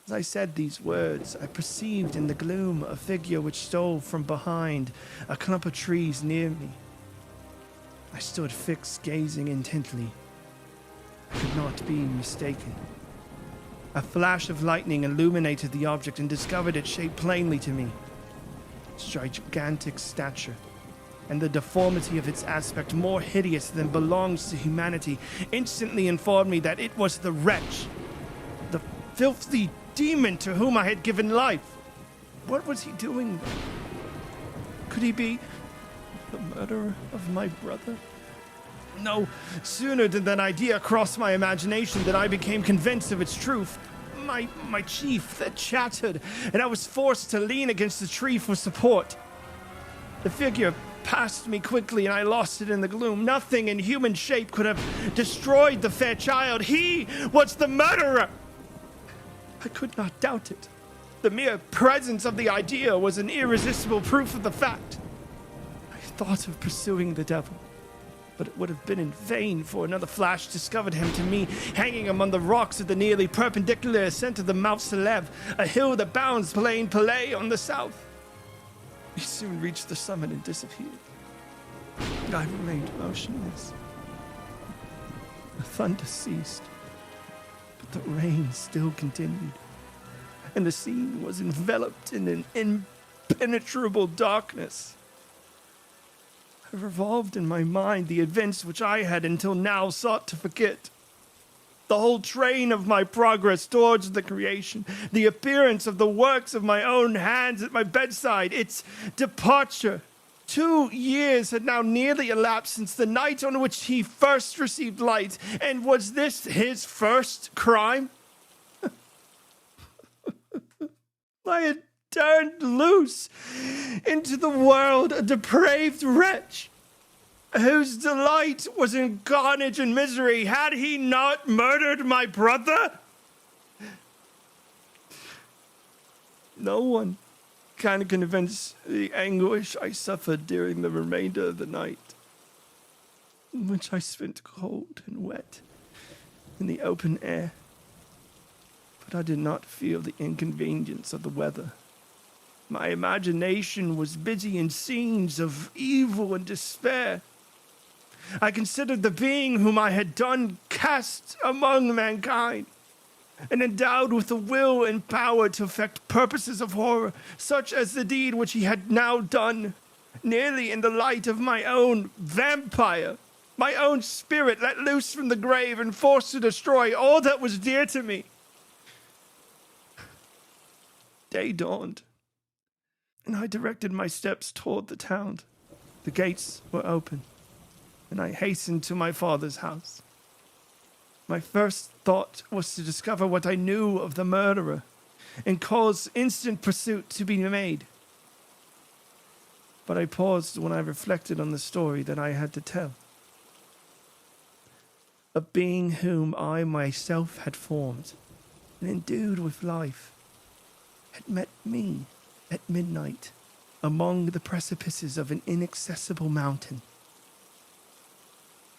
As I said these words, I perceived in the gloom a figure which stole from behind a clump of trees near me. I stood fixed, gazing intently. I could not be mistaken. A flash of lightning illuminated the object and discovered its shape plainly to me. Its gigantic stature and the deformity of its aspect, more hideous than belongs to humanity, instantly informed me that it was the wretch, the filthy demon to whom I had given life. What was he doing there? Could he be the murderer of my brother? No sooner did that idea cross my imagination than I became convinced of its truth. My chief that chattered, and I was forced to lean against the tree for support. The figure passed me quickly, and I lost it in the gloom. Nothing in human shape could have destroyed the fair child. He was the murderer. I could not doubt it. The mere presence of the idea was an irresistible proof of the fact. I thought of pursuing the devil, but it would have been in vain, for another flash discovered him to me, hanging among the rocks at the nearly perpendicular ascent of the Mount Sèvres, a hill that bounds Plain Palais on the south. He soon reached the summit and disappeared. I remained motionless. The thunder ceased, but the rain still continued, and the scene was enveloped in an impenetrable darkness. I revolved in my mind the events which I had until now sought to forget. The whole train of my progress towards the creation, the appearance of the works of my own hands at my bedside, its departure. 2 years had now nearly elapsed since the night on which he first received light, and was this his first crime? I had turned loose into the world a depraved wretch, whose delight was in carnage and misery. Had he not murdered my brother? No one can convince the anguish I suffered during the remainder of the night, which I spent cold and wet in the open air. But I did not feel the inconvenience of the weather. My imagination was busy in scenes of evil and despair. I considered the being whom I had done cast among mankind, and endowed with the will and power to effect purposes of horror, such as the deed which he had now done, nearly in the light of my own vampire, my own spirit let loose from the grave and forced to destroy all that was dear to me. Day dawned, and I directed my steps toward the town. The gates were open, and I hastened to my father's house. My first thought was to discover what I knew of the murderer and cause instant pursuit to be made. But I paused when I reflected on the story that I had to tell. A being whom I myself had formed and endued with life had met me at midnight among the precipices of an inaccessible mountain.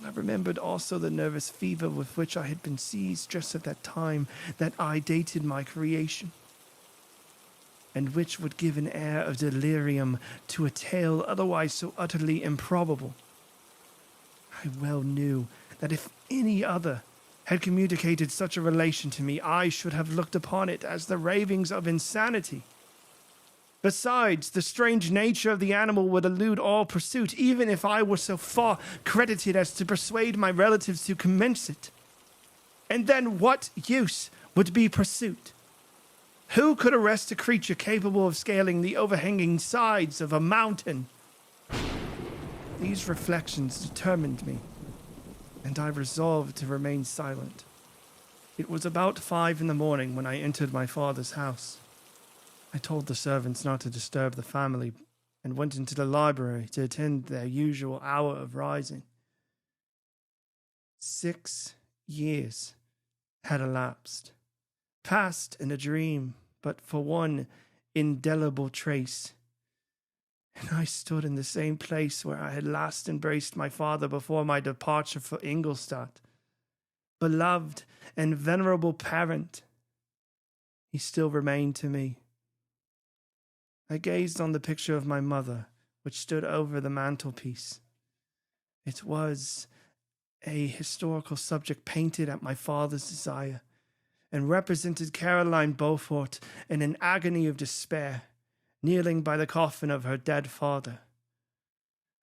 I remembered also the nervous fever with which I had been seized just at that time that I dated my creation, and which would give an air of delirium to a tale otherwise so utterly improbable. I well knew that if any other had communicated such a relation to me, I should have looked upon it as the ravings of insanity. Besides, the strange nature of the animal would elude all pursuit, even if I were so far credited as to persuade my relatives to commence it. And then what use would be pursuit? Who could arrest a creature capable of scaling the overhanging sides of a mountain? These reflections determined me, and I resolved to remain silent. It was about 5 a.m. when I entered my father's house. I told the servants not to disturb the family and went into the library to attend their usual hour of rising. 6 years had elapsed, passed in a dream, but for one indelible trace. And I stood in the same place where I had last embraced my father before my departure for Ingolstadt. Beloved and venerable parent, he still remained to me. I gazed on the picture of my mother, which stood over the mantelpiece. It was a historical subject painted at my father's desire, and represented Caroline Beaufort in an agony of despair, kneeling by the coffin of her dead father.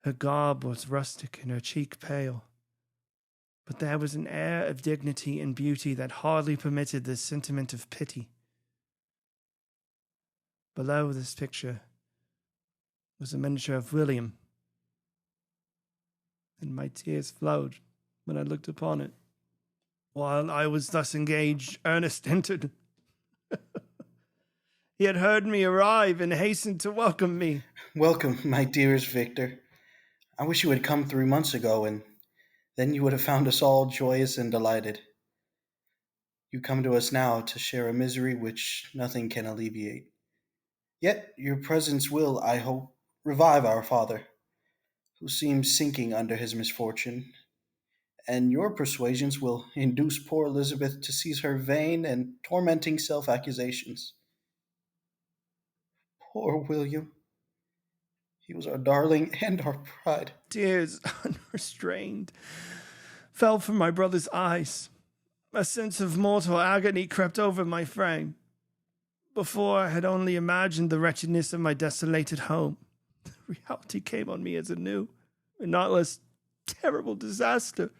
Her garb was rustic and her cheek pale, but there was an air of dignity and beauty that hardly permitted the sentiment of pity. Below this picture was a miniature of William, and my tears flowed when I looked upon it. While I was thus engaged, Ernest entered. He had heard me arrive and hastened to welcome me. Welcome, my dearest Victor. I wish you had come 3 months ago, and then you would have found us all joyous and delighted. You come to us now to share a misery which nothing can alleviate. Yet your presence will, I hope, revive our father, who seems sinking under his misfortune, and your persuasions will induce poor Elizabeth to cease her vain and tormenting self-accusations. Poor William. He was our darling and our pride. Tears, unrestrained, fell from my brother's eyes. A sense of mortal agony crept over my frame. Before I had only imagined the wretchedness of my desolated home. Reality came on me as a new, and not less terrible disaster.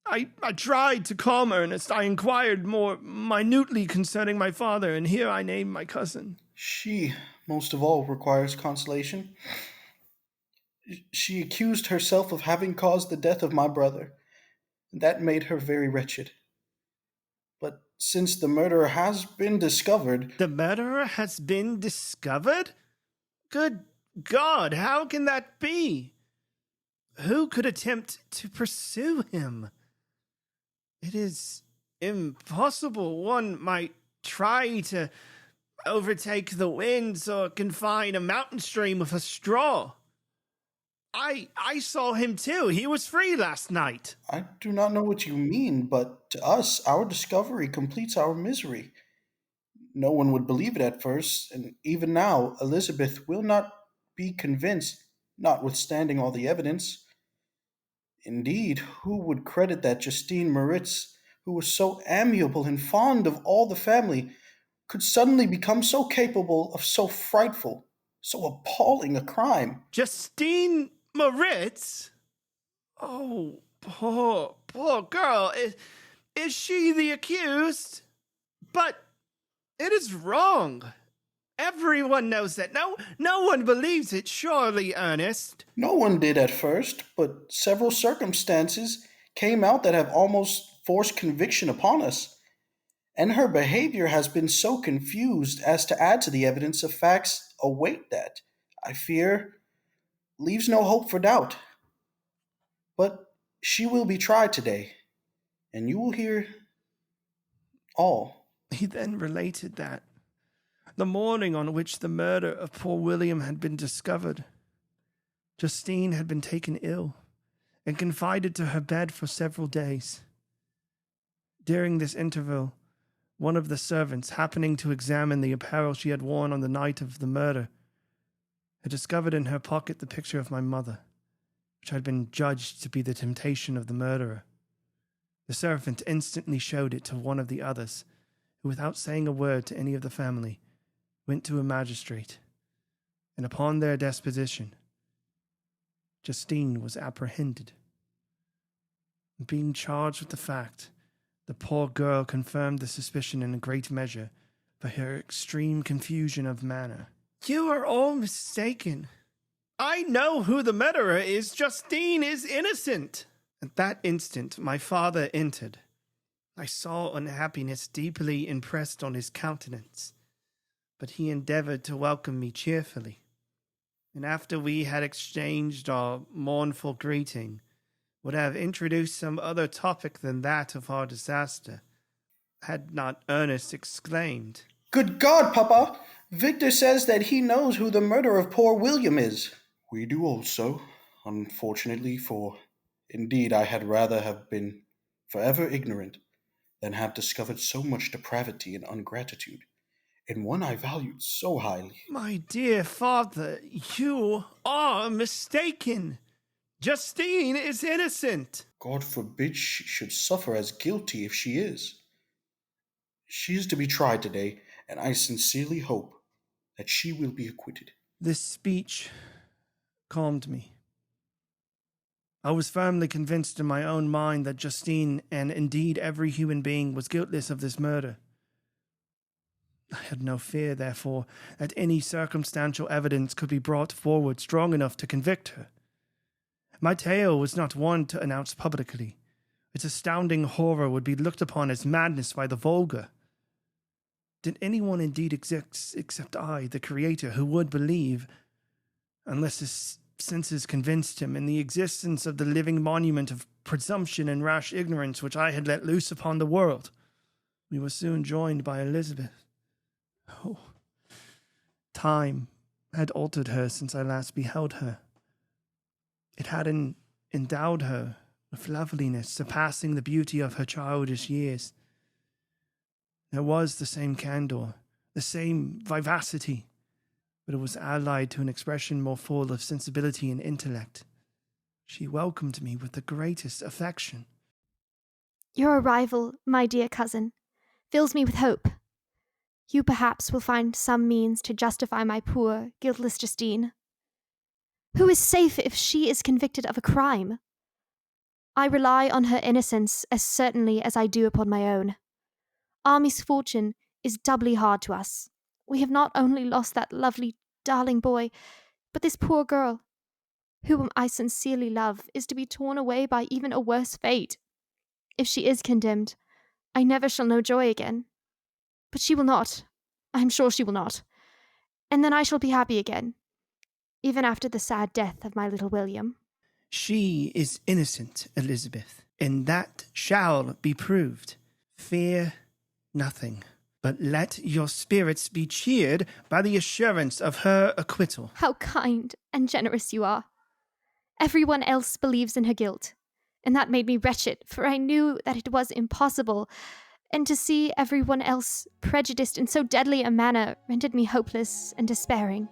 I tried to calm Ernest. I inquired more minutely concerning my father, and here I named my cousin. She, most of all, requires consolation. She accused herself of having caused the death of my brother, and that made her very wretched. But since the murderer has been discovered... The murderer has been discovered? Good God, how can that be? Who could attempt to pursue him? It is impossible. One might try to overtake the winds or confine a mountain stream with a straw. I saw him too. He was free last night. I do not know what you mean, but to us, our discovery completes our misery. No one would believe it at first, and even now, Elizabeth will not be convinced, notwithstanding all the evidence. Indeed, who would credit that Justine Moritz, who was so amiable and fond of all the family, could suddenly become so capable of so frightful, so appalling a crime? Justine Moritz? Oh, Poor girl. Is she the accused? But it is wrong. Everyone knows that. No one believes it, surely, Ernest. No one did at first, but several circumstances came out that have almost forced conviction upon us. And her behavior has been so confused as to add to the evidence of facts a weight that, I fear, leaves no hope for doubt. But she will be tried today, and you will hear all. He then related that, the morning on which the murder of poor William had been discovered, Justine had been taken ill and confined to her bed for several days. During this interval, one of the servants, happening to examine the apparel she had worn on the night of the murder, had discovered in her pocket the picture of my mother, which had been judged to be the temptation of the murderer. The servant instantly showed it to one of the others, who, without saying a word to any of the family, went to a magistrate, and upon their disposition, Justine was apprehended. Being charged with the fact, the poor girl confirmed the suspicion in a great measure by her extreme confusion of manner. You are all mistaken. I know who the murderer is. Justine is innocent. At that instant, my father entered. I saw unhappiness deeply impressed on his countenance, but he endeavored to welcome me cheerfully. And after we had exchanged our mournful greeting, would have introduced some other topic than that of our disaster, had not Ernest exclaimed, Good God, Papa! Victor says that he knows who the murderer of poor William is. We do also, unfortunately, for indeed I had rather have been forever ignorant than have discovered so much depravity and ungratitude in one I valued so highly. My dear father, you are mistaken. Justine is innocent. God forbid she should suffer as guilty if she is. She is to be tried today, and I sincerely hope that she will be acquitted. This speech calmed me. I was firmly convinced in my own mind that Justine, and indeed every human being, was guiltless of this murder. I had no fear, therefore, that any circumstantial evidence could be brought forward strong enough to convict her. My tale was not one to announce publicly. Its astounding horror would be looked upon as madness by the vulgar. Did anyone indeed exist except I, the Creator, who would believe, unless his senses convinced him, in the existence of the living monument of presumption and rash ignorance which I had let loose upon the world? We were soon joined by Elizabeth. Oh, time had altered her since I last beheld her. It had endowed her with loveliness surpassing the beauty of her childish years. There was the same candor, the same vivacity, but it was allied to an expression more full of sensibility and intellect. She welcomed me with the greatest affection. Your arrival, my dear cousin, fills me with hope. You perhaps will find some means to justify my poor, guiltless Justine. Who is safe if she is convicted of a crime? I rely on her innocence as certainly as I do upon my own. Our misfortune is doubly hard to us. We have not only lost that lovely, darling boy, but this poor girl, whom I sincerely love, is to be torn away by even a worse fate. If she is condemned, I never shall know joy again. But she will not. I am sure she will not. And then I shall be happy again, even after the sad death of my little William. She is innocent, Elizabeth, and that shall be proved. Fear nothing, but let your spirits be cheered by the assurance of her acquittal. How kind and generous you are. Everyone else believes in her guilt, and that made me wretched, for I knew that it was impossible, and to see everyone else prejudiced in so deadly a manner rendered me hopeless and despairing.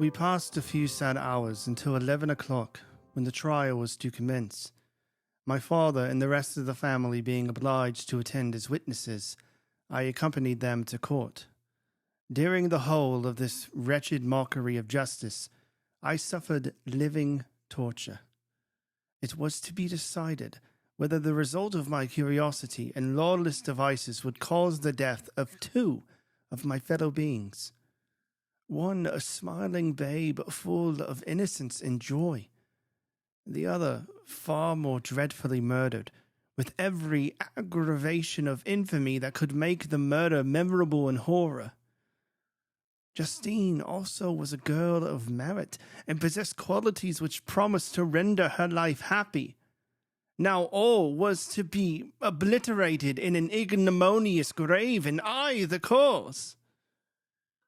We passed a few sad hours until 11 o'clock, when the trial was to commence. My father and the rest of the family being obliged to attend as witnesses, I accompanied them to court. During the whole of this wretched mockery of justice, I suffered living torture. It was to be decided whether the result of my curiosity and lawless devices would cause the death of two of my fellow beings. One a smiling babe full of innocence and joy, the other far more dreadfully murdered, with every aggravation of infamy that could make the murder memorable in horror. Justine also was a girl of merit, and possessed qualities which promised to render her life happy. Now all was to be obliterated in an ignominious grave, and I the cause.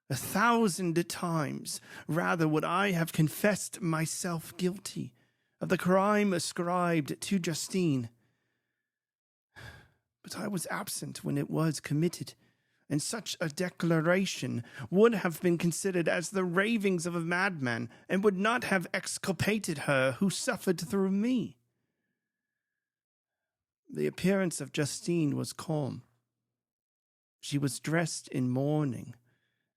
1,000 times rather would I have confessed myself guilty of the crime ascribed to Justine. But I was absent when it was committed, and such a declaration would have been considered as the ravings of a madman, and would not have exculpated her who suffered through me. The appearance of Justine was calm. She was dressed in mourning,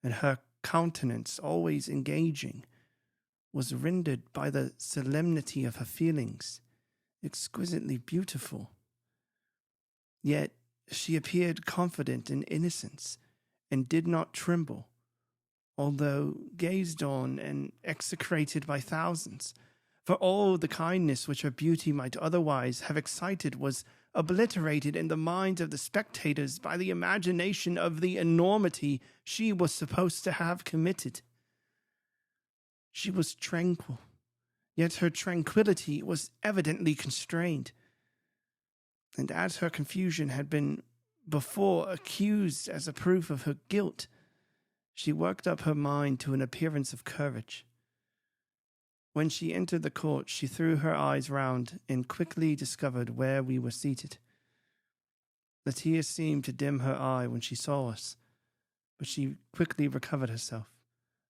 and her countenance, always engaging, was rendered by the solemnity of her feelings exquisitely beautiful. Yet she appeared confident in innocence, and did not tremble, although gazed on and execrated by thousands, for all the kindness which her beauty might otherwise have excited was obliterated in the minds of the spectators by the imagination of the enormity she was supposed to have committed. She was tranquil, yet her tranquillity was evidently constrained, and as her confusion had been before accused as a proof of her guilt, she worked up her mind to an appearance of courage. When she entered the court, she threw her eyes round and quickly discovered where we were seated. The tears seemed to dim her eye when she saw us, but she quickly recovered herself,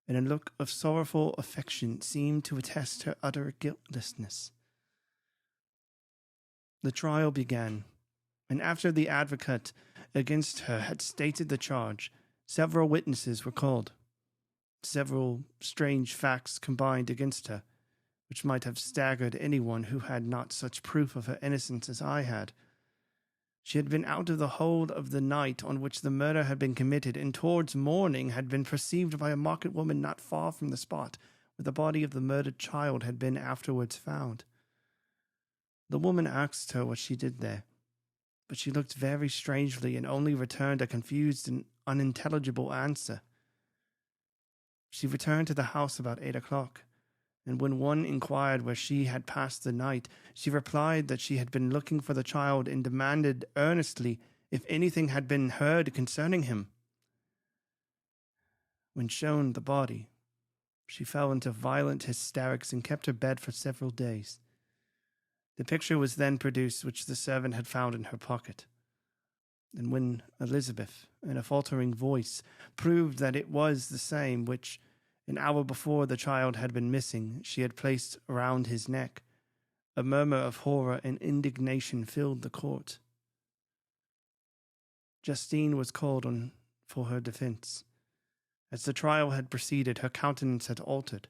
and a look of sorrowful affection seemed to attest her utter guiltlessness. The trial began, and after the advocate against her had stated the charge, several witnesses were called. Several strange facts combined against her, which might have staggered anyone who had not such proof of her innocence as I had. She had been out of the whole of the night on which the murder had been committed, and towards morning had been perceived by a market woman not far from the spot where the body of the murdered child had been afterwards found. The woman asked her what she did there, but she looked very strangely and only returned a confused and unintelligible answer. She returned to the house about 8 o'clock, and when one inquired where she had passed the night, she replied that she had been looking for the child and demanded earnestly if anything had been heard concerning him. When shown the body, she fell into violent hysterics and kept her bed for several days. The picture was then produced which the servant had found in her pocket, and when Elizabeth, in a faltering voice, proved that it was the same which, an hour before the child had been missing, she had placed around his neck, a murmur of horror and indignation filled the court. Justine was called on for her defense. As the trial had proceeded, her countenance had altered.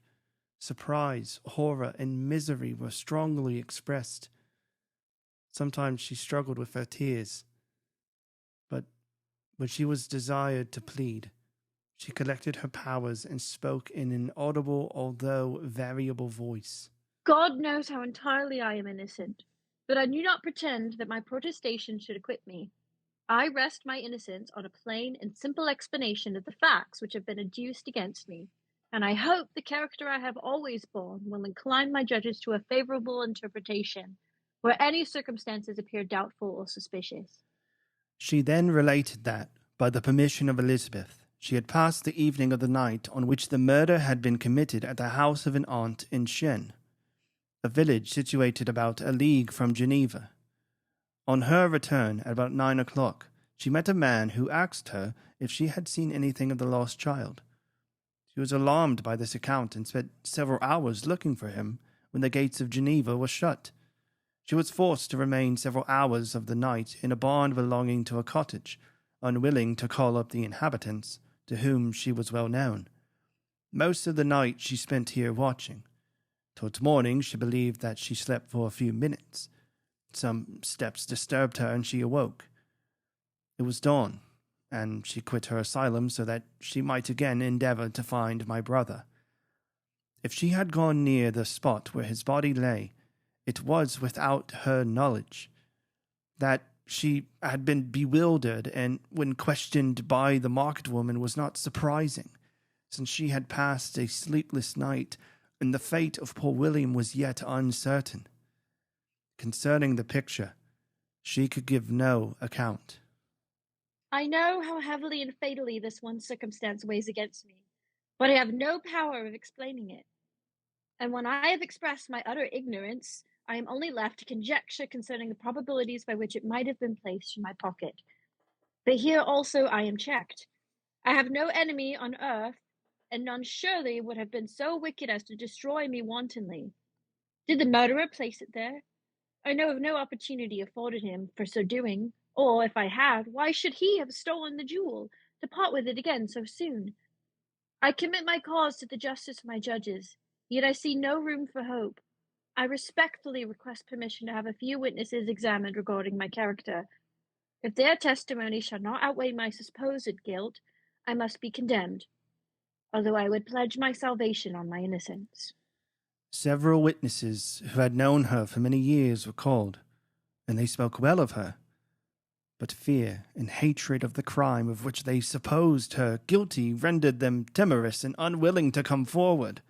Surprise, horror, and misery were strongly expressed. Sometimes she struggled with her tears, but when she was desired to plead, she collected her powers and spoke in an audible, although variable voice. God knows how entirely I am innocent, but I do not pretend that my protestation should acquit me. I rest my innocence on a plain and simple explanation of the facts which have been adduced against me, and I hope the character I have always borne will incline my judges to a favourable interpretation, where any circumstances appear doubtful or suspicious. She then related that, by the permission of Elizabeth, she had passed the evening of the night on which the murder had been committed at the house of an aunt in Shen, a village situated about a league from Geneva. On her return, at about 9 o'clock, she met a man who asked her if she had seen anything of the lost child. She was alarmed by this account and spent several hours looking for him when the gates of Geneva were shut. She was forced to remain several hours of the night in a barn belonging to a cottage, unwilling to call up the inhabitants, to whom she was well known. Most of the night she spent here watching. Towards morning she believed that she slept for a few minutes. Some steps disturbed her and she awoke. It was dawn, and she quit her asylum so that she might again endeavor to find my brother. If she had gone near the spot where his body lay, it was without her knowledge. That she had been bewildered and, when questioned by the market woman, was not surprising, since she had passed a sleepless night, and the fate of poor William was yet uncertain. Concerning the picture, she could give no account. I know how heavily and fatally this one circumstance weighs against me, but I have no power of explaining it. And when I have expressed my utter ignorance, I am only left to conjecture concerning the probabilities by which it might have been placed in my pocket. But here also I am checked. I have no enemy on earth, and none surely would have been so wicked as to destroy me wantonly. Did the murderer place it there? I know of no opportunity afforded him for so doing, or if I had, why should he have stolen the jewel, to part with it again so soon? I commit my cause to the justice of my judges, yet I see no room for hope. I respectfully request permission to have a few witnesses examined regarding my character. If their testimony shall not outweigh my supposed guilt, I must be condemned, although I would pledge my salvation on my innocence. Several witnesses who had known her for many years were called, and they spoke well of her. But fear and hatred of the crime of which they supposed her guilty rendered them timorous and unwilling to come forward.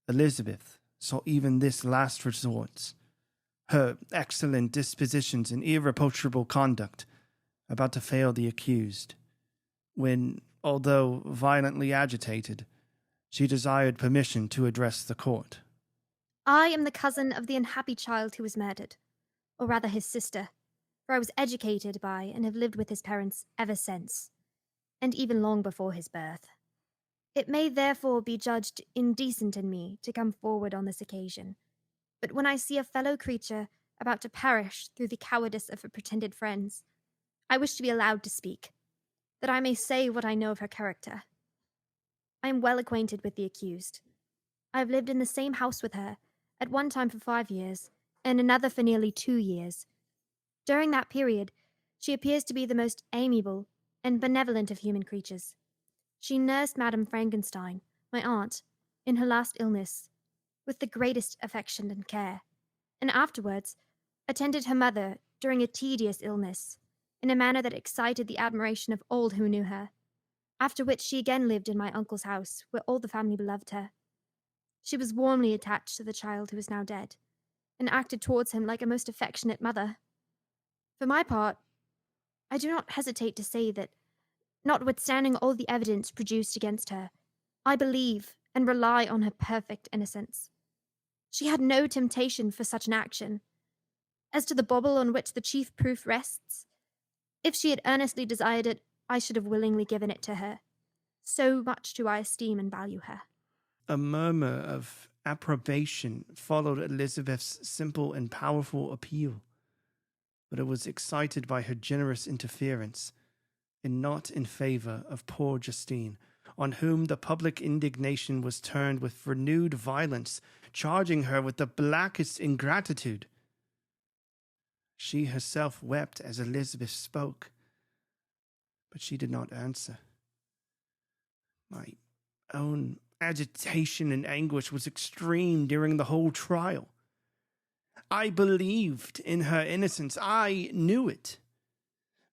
Elizabeth saw even this last resort, her excellent dispositions and irreproachable conduct, about to fail the accused, when, although violently agitated, she desired permission to address the court. I am the cousin of the unhappy child who was murdered, or rather his sister, for I was educated by and have lived with his parents ever since, and even long before his birth. It may therefore be judged indecent in me to come forward on this occasion, but when I see a fellow creature about to perish through the cowardice of her pretended friends, I wish to be allowed to speak, that I may say what I know of her character. I am well acquainted with the accused. I have lived in the same house with her, at one time for 5 years, and another for nearly 2 years. During that period, she appears to be the most amiable and benevolent of human creatures. She nursed Madame Frankenstein, my aunt, in her last illness, with the greatest affection and care, and afterwards attended her mother during a tedious illness, in a manner that excited the admiration of all who knew her, after which she again lived in my uncle's house, where all the family beloved her. She was warmly attached to the child who is now dead, and acted towards him like a most affectionate mother. For my part, I do not hesitate to say that, notwithstanding all the evidence produced against her, I believe and rely on her perfect innocence. She had no temptation for such an action. As to the bauble on which the chief proof rests, if she had earnestly desired it, I should have willingly given it to her. So much do I esteem and value her. A murmur of approbation followed Elizabeth's simple and powerful appeal, but it was excited by her generous interference, and not in favor of poor Justine, on whom the public indignation was turned with renewed violence, charging her with the blackest ingratitude. She herself wept as Elizabeth spoke, but she did not answer. My own agitation and anguish was extreme during the whole trial. I believed in her innocence. I knew it.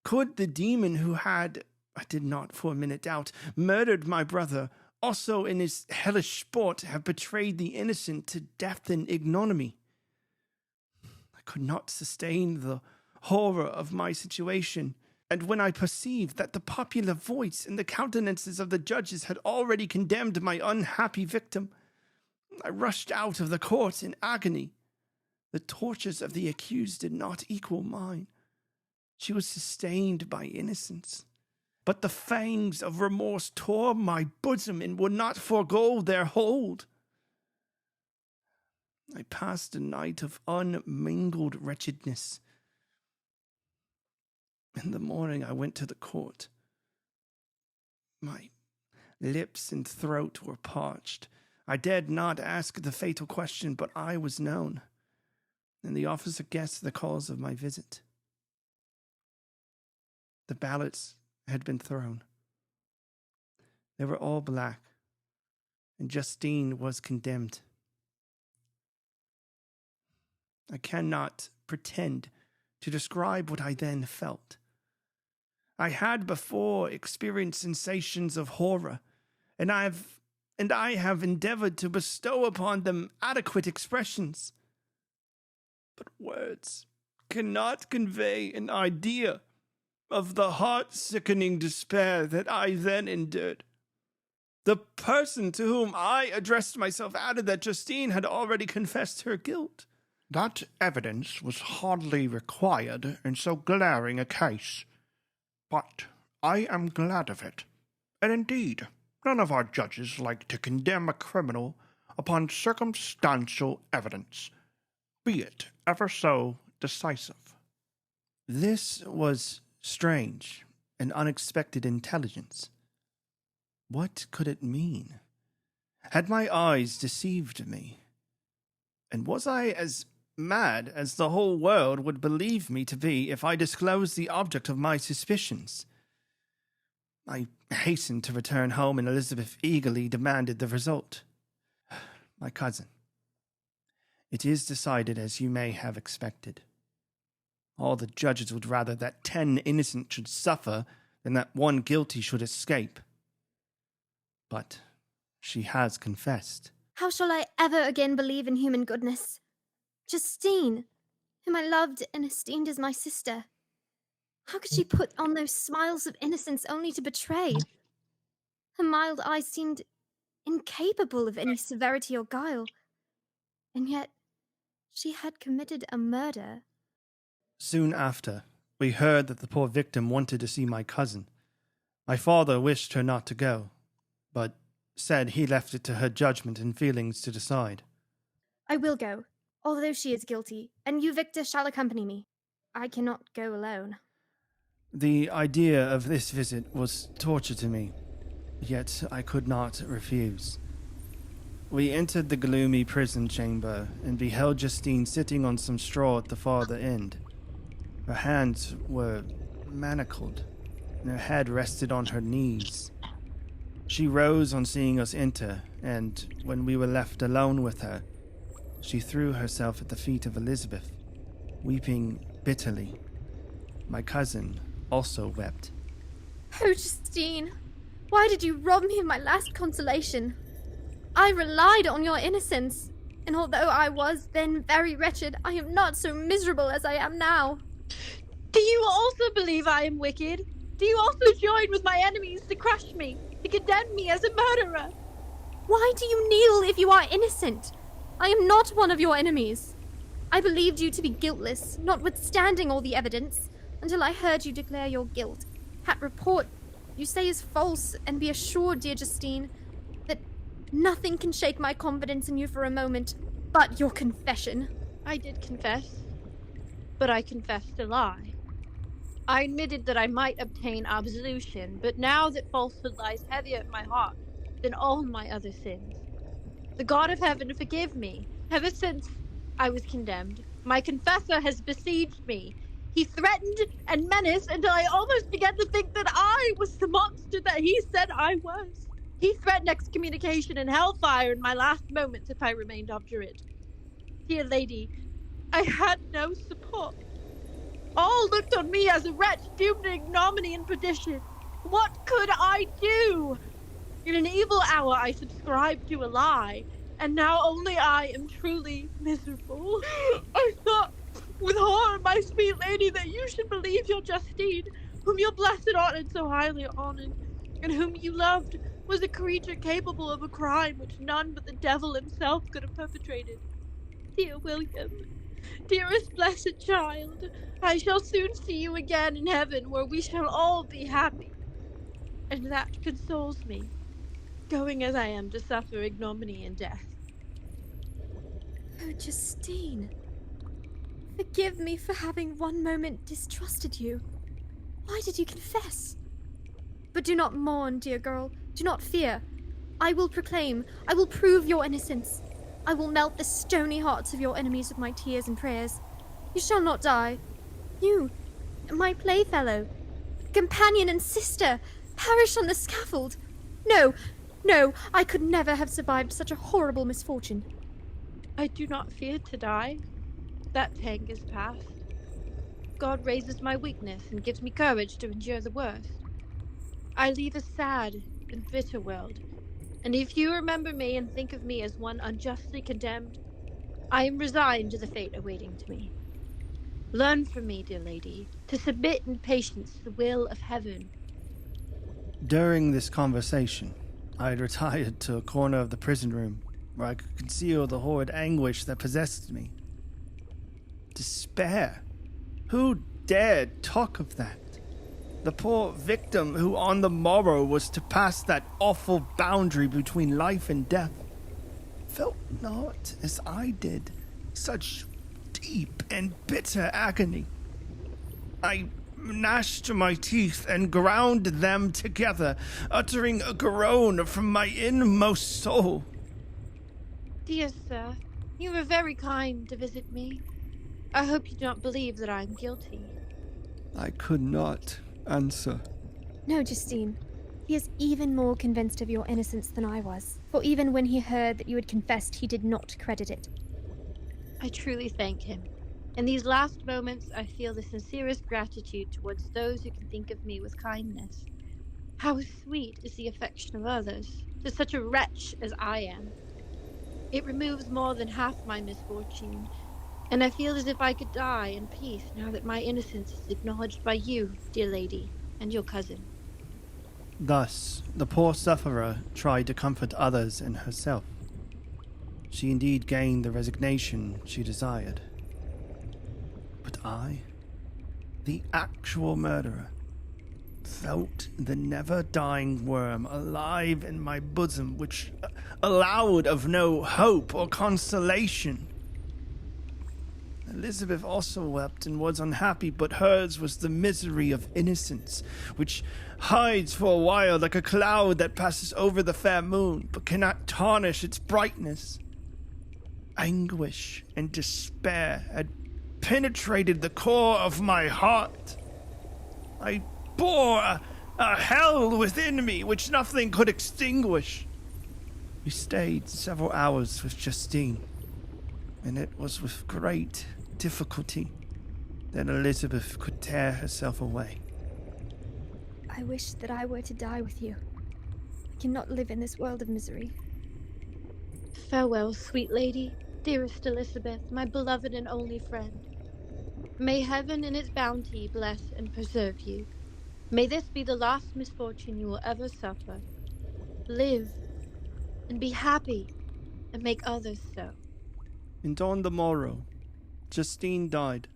Could the demon who had, I did not for a minute doubt, murdered my brother, also in his hellish sport have betrayed the innocent to death and ignominy? I could not sustain the horror of my situation, and when I perceived that the popular voice and the countenances of the judges had already condemned my unhappy victim, I rushed out of the court in agony. The tortures of the accused did not equal mine. She was sustained by innocence, but the fangs of remorse tore my bosom and would not forego their hold. I passed a night of unmingled wretchedness. In the morning I went to the court. My lips and throat were parched. I dared not ask the fatal question, but I was known, and the officer guessed the cause of my visit. The ballots had been thrown. They were all black, and Justine was condemned. I cannot pretend to describe what I then felt. I had before experienced sensations of horror, and I have endeavored to bestow upon them adequate expressions. But words cannot convey an idea of the heart-sickening despair that I then endured. The person to whom I addressed myself added that Justine had already confessed her guilt. That evidence was hardly required in so glaring a case, but I am glad of it. And indeed, none of our judges like to condemn a criminal upon circumstantial evidence, be it ever so decisive. This was strange and unexpected intelligence. What could it mean? Had my eyes deceived me? And was I as mad as the whole world would believe me to be if I disclosed the object of my suspicions? I hastened to return home, and Elizabeth eagerly demanded the result. My cousin, it is decided as you may have expected. All the judges would rather that 10 innocent should suffer than that one guilty should escape. But she has confessed. How shall I ever again believe in human goodness? Justine, whom I loved and esteemed as my sister. How could she put on those smiles of innocence only to betray? Her mild eyes seemed incapable of any severity or guile. And yet, she had committed a murder. Soon after, we heard that the poor victim wanted to see my cousin. My father wished her not to go, but said he left it to her judgment and feelings to decide. I will go, although she is guilty, and you, Victor, shall accompany me. I cannot go alone. The idea of this visit was torture to me, yet I could not refuse. We entered the gloomy prison chamber and beheld Justine sitting on some straw at the farther end. Her hands were manacled, and her head rested on her knees. She rose on seeing us enter, and when we were left alone with her, she threw herself at the feet of Elizabeth, weeping bitterly. My cousin also wept. Oh, Justine, why did you rob me of my last consolation? I relied on your innocence, and although I was then very wretched, I am not so miserable as I am now. Do you also believe I am wicked? Do you also join with my enemies to crush me, to condemn me as a murderer? Why do you kneel if you are innocent? I am not one of your enemies. I believed you to be guiltless, notwithstanding all the evidence, until I heard you declare your guilt. That report you say is false, and be assured, dear Justine, that nothing can shake my confidence in you for a moment but your confession. I did confess, but I confessed a lie. I admitted that I might obtain absolution, but now that falsehood lies heavier at my heart than all my other sins, the God of heaven forgive me. Ever since I was condemned, my confessor has besieged me. He threatened and menaced until I almost began to think that I was the monster that he said I was. He threatened excommunication and hellfire in my last moments if I remained obdurate. Dear lady, I had no support. All looked on me as a wretch doomed to ignominy and perdition. What could I do? In an evil hour I subscribed to a lie, and now only I am truly miserable. I thought with horror, my sweet lady, that you should believe your Justine, whom your blessed honored so highly honored, and whom you loved, was a creature capable of a crime which none but the devil himself could have perpetrated. Dear William, dearest blessed child, I shall soon see you again in heaven, where we shall all be happy. and that consoles me, going as I am to suffer ignominy and death. Oh, Justine. Forgive me for having one moment distrusted you. Why did you confess? But do not mourn, dear girl. Do not fear. I will proclaim, I will prove your innocence. I will melt the stony hearts of your enemies with my tears and prayers. You shall not die. You, my playfellow, companion and sister, perish on the scaffold. No, no, I could never have survived such a horrible misfortune. I do not fear to die. That pang is past. God raises my weakness and gives me courage to endure the worst. I leave a sad and bitter world, and if you remember me and think of me as one unjustly condemned, I am resigned to the fate awaiting to me. Learn from me, dear lady, to submit in patience to the will of heaven. During this conversation, I had retired to a corner of the prison room where I could conceal the horrid anguish that possessed me. Despair? Who dared talk of that? The poor victim who on the morrow was to pass that awful boundary between life and death felt not, as I did, such deep and bitter agony. I gnashed my teeth and ground them together, uttering a groan from my inmost soul. Dear sir, you were very kind to visit me. I hope you do not believe that I am guilty. I could not answer. No, Justine. He is even more convinced of your innocence than I was, for even when he heard that you had confessed, he did not credit it. I truly thank him. In these last moments, I feel the sincerest gratitude towards those who can think of me with kindness. How sweet is the affection of others to such a wretch as I am. It removes more than half my misfortune, and I feel as if I could die in peace now that my innocence is acknowledged by you, dear lady, and your cousin. Thus, the poor sufferer tried to comfort others and herself. She indeed gained the resignation she desired. But I, the actual murderer, felt the never-dying worm alive in my bosom, which allowed of no hope or consolation. Elizabeth also wept and was unhappy, but hers was the misery of innocence, which hides for a while like a cloud that passes over the fair moon, but cannot tarnish its brightness. Anguish and despair had penetrated the core of my heart. I bore a hell within me which nothing could extinguish. We stayed several hours with Justine, and it was with great difficulty that Elizabeth could tear herself away. I wish that I were to die with you. I cannot live in this world of misery. Farewell, sweet lady, dearest Elizabeth, my beloved and only friend. May heaven in its bounty bless and preserve you. May this be the last misfortune you will ever suffer. Live and be happy and make others so. And on the morrow, Justine died.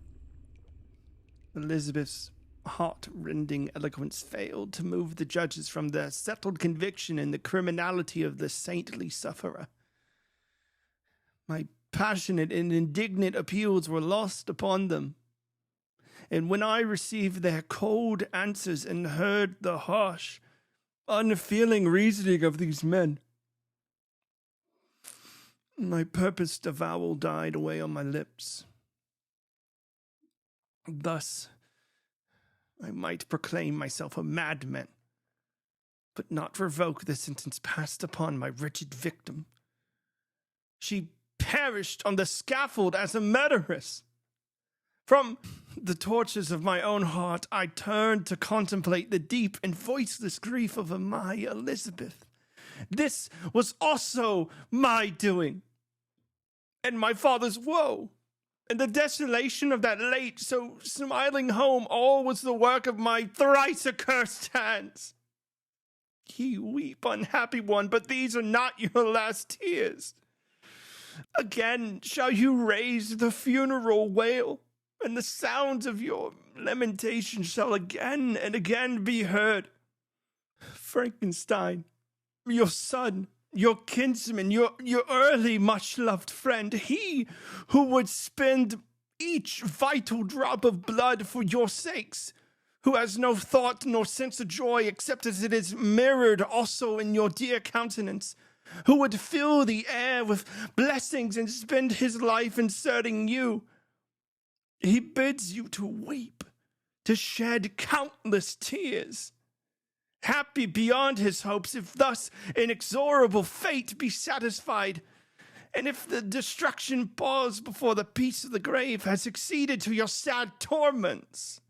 Elizabeth's heart-rending eloquence failed to move the judges from their settled conviction in the criminality of the saintly sufferer. My passionate and indignant appeals were lost upon them, and when I received their cold answers and heard the harsh, unfeeling reasoning of these men, my purposed avowal died away on my lips. Thus, I might proclaim myself a madman, but not revoke the sentence passed upon my wretched victim. She perished on the scaffold as a murderess. From the tortures of my own heart, I turned to contemplate the deep and voiceless grief of my Elizabeth. This was also my doing, and my father's woe, and the desolation of that late so smiling home, all was the work of my thrice accursed hands. Ye weep, unhappy one, but these are not your last tears. Again shall you raise the funeral wail, and the sounds of your lamentation shall again and again be heard. Frankenstein, your son, your kinsman, your early much-loved friend, he who would spend each vital drop of blood for your sakes, who has no thought nor sense of joy except as it is mirrored also in your dear countenance, who would fill the air with blessings and spend his life in serving you. He bids you to weep, to shed countless tears, happy beyond his hopes, if thus inexorable fate be satisfied, and if the destruction pause before the peace of the grave has succeeded to your sad torments.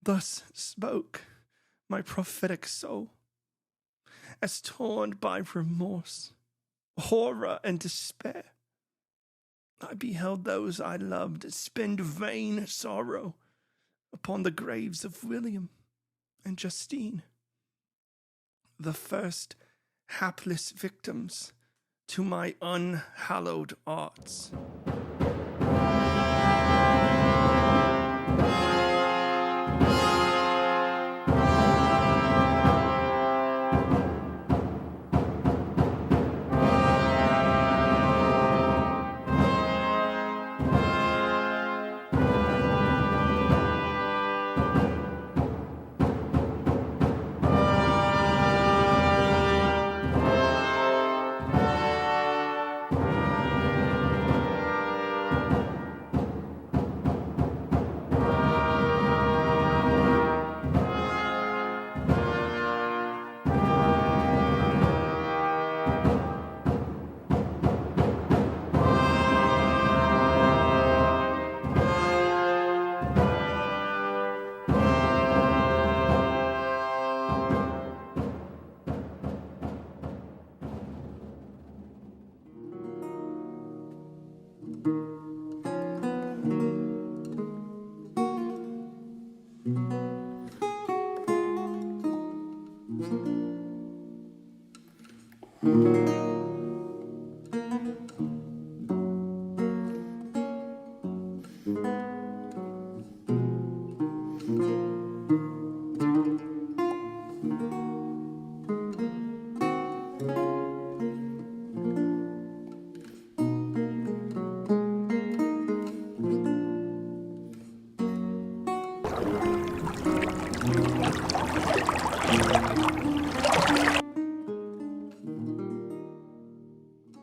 Thus spoke my prophetic soul, as torn by remorse, horror, and despair. I beheld those I loved spend vain sorrow upon the graves of William and Justine, the first hapless victims to my unhallowed arts.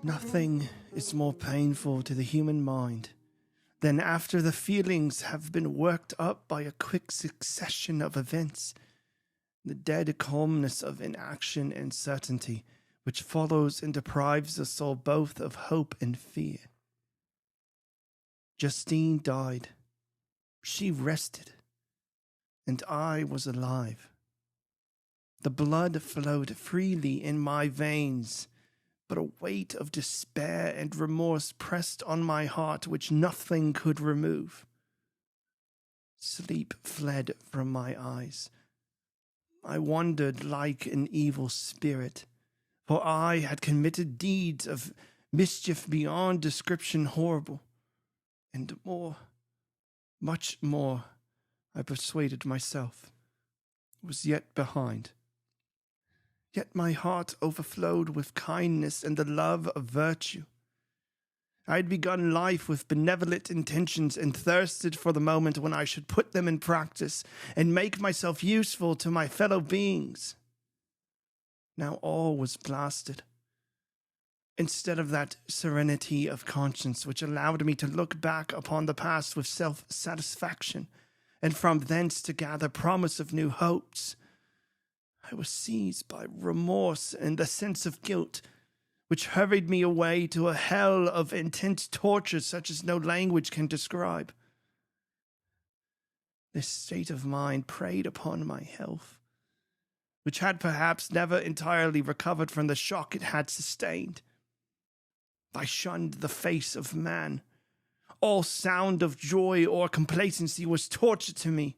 Nothing is more painful to the human mind than after the feelings have been worked up by a quick succession of events, the dead calmness of inaction and certainty which follows and deprives the soul both of hope and fear. Justine died. She rested, and I was alive. The blood flowed freely in my veins, but a weight of despair and remorse pressed on my heart which nothing could remove. Sleep fled from my eyes. I wandered like an evil spirit, for I had committed deeds of mischief beyond description horrible, and more, much more, I persuaded myself, was yet behind. Yet my heart overflowed with kindness and the love of virtue. I had begun life with benevolent intentions and thirsted for the moment when I should put them in practice and make myself useful to my fellow beings. Now all was blasted. Instead of that serenity of conscience which allowed me to look back upon the past with self-satisfaction, and from thence to gather promise of new hopes, I was seized by remorse and the sense of guilt, which hurried me away to a hell of intense torture such as no language can describe. This state of mind preyed upon my health, which had perhaps never entirely recovered from the shock it had sustained. I shunned the face of man. All sound of joy or complacency was torture to me.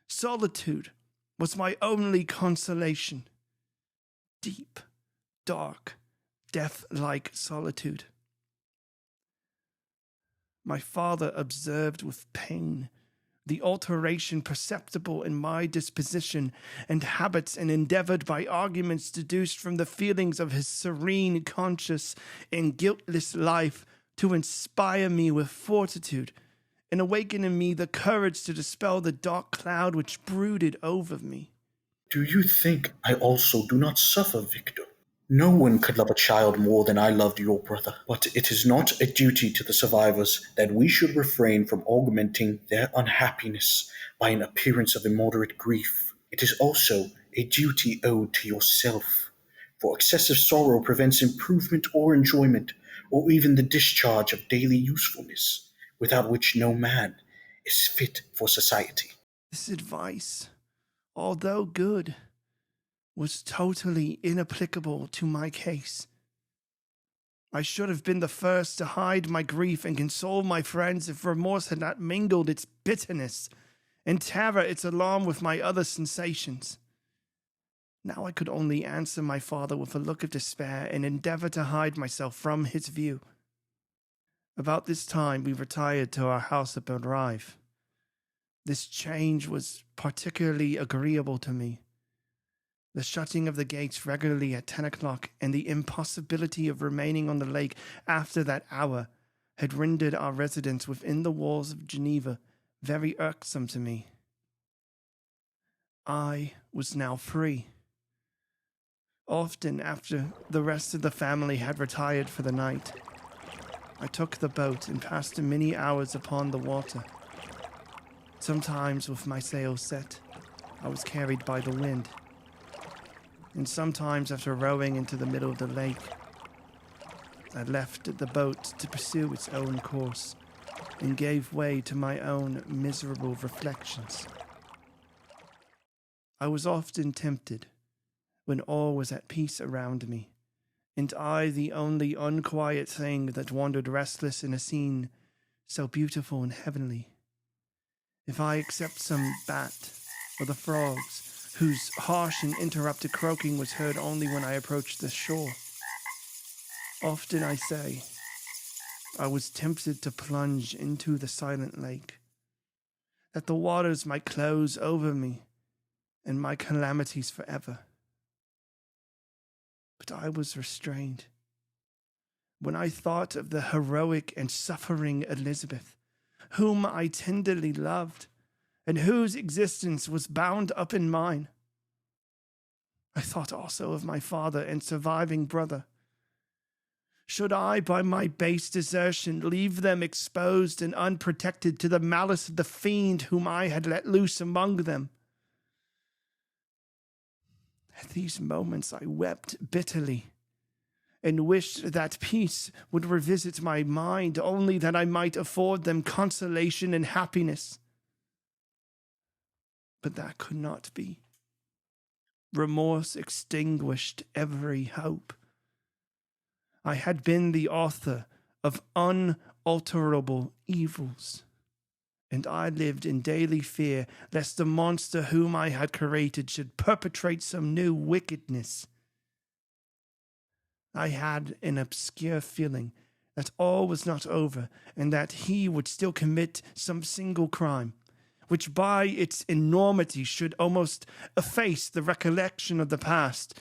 Solitude was my only consolation. Deep, dark, death-like solitude. My father observed with pain the alteration perceptible in my disposition and habits and endeavored by arguments deduced from the feelings of his serene, conscious, and guiltless life to inspire me with fortitude and awaken in me the courage to dispel the dark cloud which brooded over me. Do you think I also do not suffer, Victor? No one could love a child more than I loved your brother, but it is not a duty to the survivors that we should refrain from augmenting their unhappiness by an appearance of immoderate grief. It is also a duty owed to yourself, for excessive sorrow prevents improvement or enjoyment, or even the discharge of daily usefulness, without which no man is fit for society. This advice, although good, was totally inapplicable to my case. I should have been the first to hide my grief and console my friends if remorse had not mingled its bitterness and terror its alarm with my other sensations. Now I could only answer my father with a look of despair and endeavor to hide myself from his view. About this time we retired to our house at Rive. This change was particularly agreeable to me. The shutting of the gates regularly at 10 o'clock and the impossibility of remaining on the lake after that hour had rendered our residence within the walls of Geneva very irksome to me. I was now free. Often after the rest of the family had retired for the night, I took the boat and passed many hours upon the water. Sometimes with my sails set, I was carried by the wind. And sometimes after rowing into the middle of the lake, I left the boat to pursue its own course and gave way to my own miserable reflections. I was often tempted, when all was at peace around me, and I the only unquiet thing that wandered restless in a scene so beautiful and heavenly. If I except some bat or the frogs, whose harsh and interrupted croaking was heard only when I approached the shore. Often, I say, I was tempted to plunge into the silent lake, that the waters might close over me and my calamities forever. But I was restrained. When I thought of the heroic and suffering Elizabeth, whom I tenderly loved, and whose existence was bound up in mine, I thought also of my father and surviving brother. Should I, by my base desertion, leave them exposed and unprotected to the malice of the fiend whom I had let loose among them? At these moments I wept bitterly, and wished that peace would revisit my mind, only that I might afford them consolation and happiness. But that could not be. Remorse extinguished every hope. I had been the author of unalterable evils, and I lived in daily fear lest the monster whom I had created should perpetrate some new wickedness. I had an obscure feeling that all was not over, and that he would still commit some single crime, which by its enormity should almost efface the recollection of the past.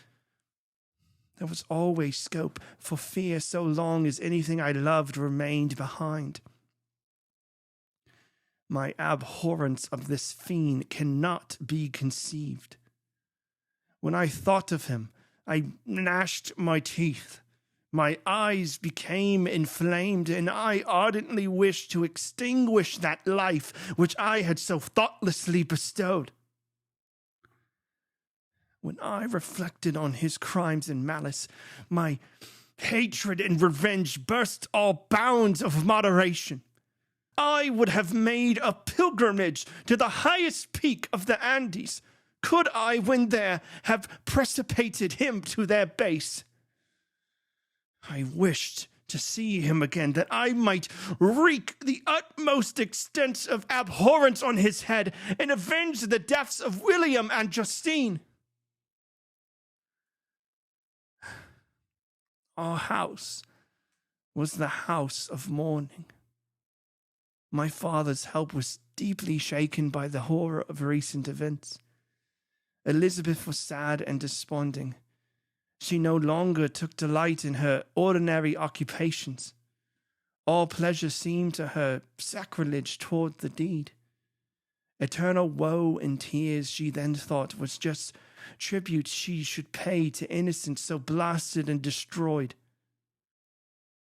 There was always scope for fear so long as anything I loved remained behind. My abhorrence of this fiend cannot be conceived. When I thought of him, I gnashed my teeth. My eyes became inflamed, and I ardently wished to extinguish that life which I had so thoughtlessly bestowed. When I reflected on his crimes and malice, my hatred and revenge burst all bounds of moderation. I would have made a pilgrimage to the highest peak of the Andes, could I, when there, have precipitated him to their base. I wished to see him again, that I might wreak the utmost extent of abhorrence on his head and avenge the deaths of William and Justine. Our house was the house of mourning. My father's help was deeply shaken by the horror of recent events. Elizabeth was sad and desponding. She no longer took delight in her ordinary occupations. All pleasure seemed to her sacrilege toward the deed. Eternal woe and tears, she then thought, was just tribute she should pay to innocence so blasted and destroyed.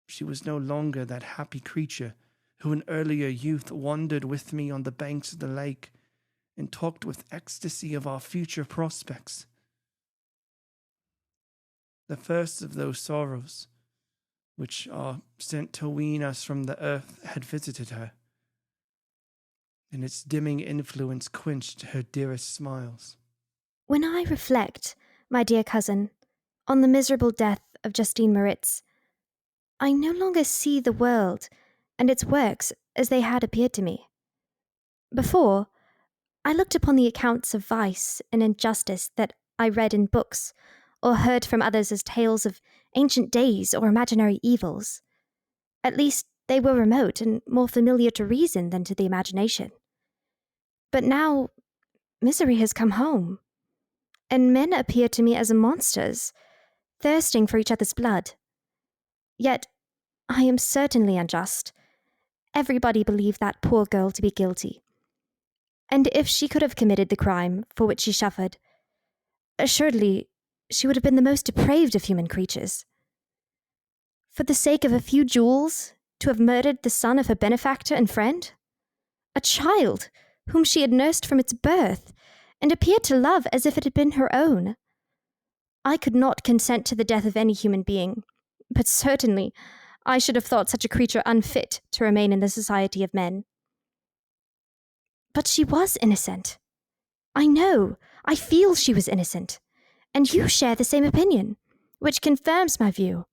She was no longer that happy creature who in earlier youth wandered with me on the banks of the lake and talked with ecstasy of our future prospects. The first of those sorrows, which are sent to wean us from the earth, had visited her, and its dimming influence quenched her dearest smiles. When I reflect, my dear cousin, on the miserable death of Justine Moritz, I no longer see the world and its works as they had appeared to me. Before, I looked upon the accounts of vice and injustice that I read in books or heard from others as tales of ancient days or imaginary evils. At least they were remote and more familiar to reason than to the imagination. But now, misery has come home, and men appear to me as monsters, thirsting for each other's blood. Yet, I am certainly unjust. Everybody believed that poor girl to be guilty. And if she could have committed the crime for which she suffered, assuredly she would have been the most depraved of human creatures. For the sake of a few jewels, to have murdered the son of her benefactor and friend? A child whom she had nursed from its birth, and appeared to love as if it had been her own. I could not consent to the death of any human being, but certainly I should have thought such a creature unfit to remain in the society of men. But she was innocent. I know, I feel she was innocent, and you share the same opinion, which confirms my view.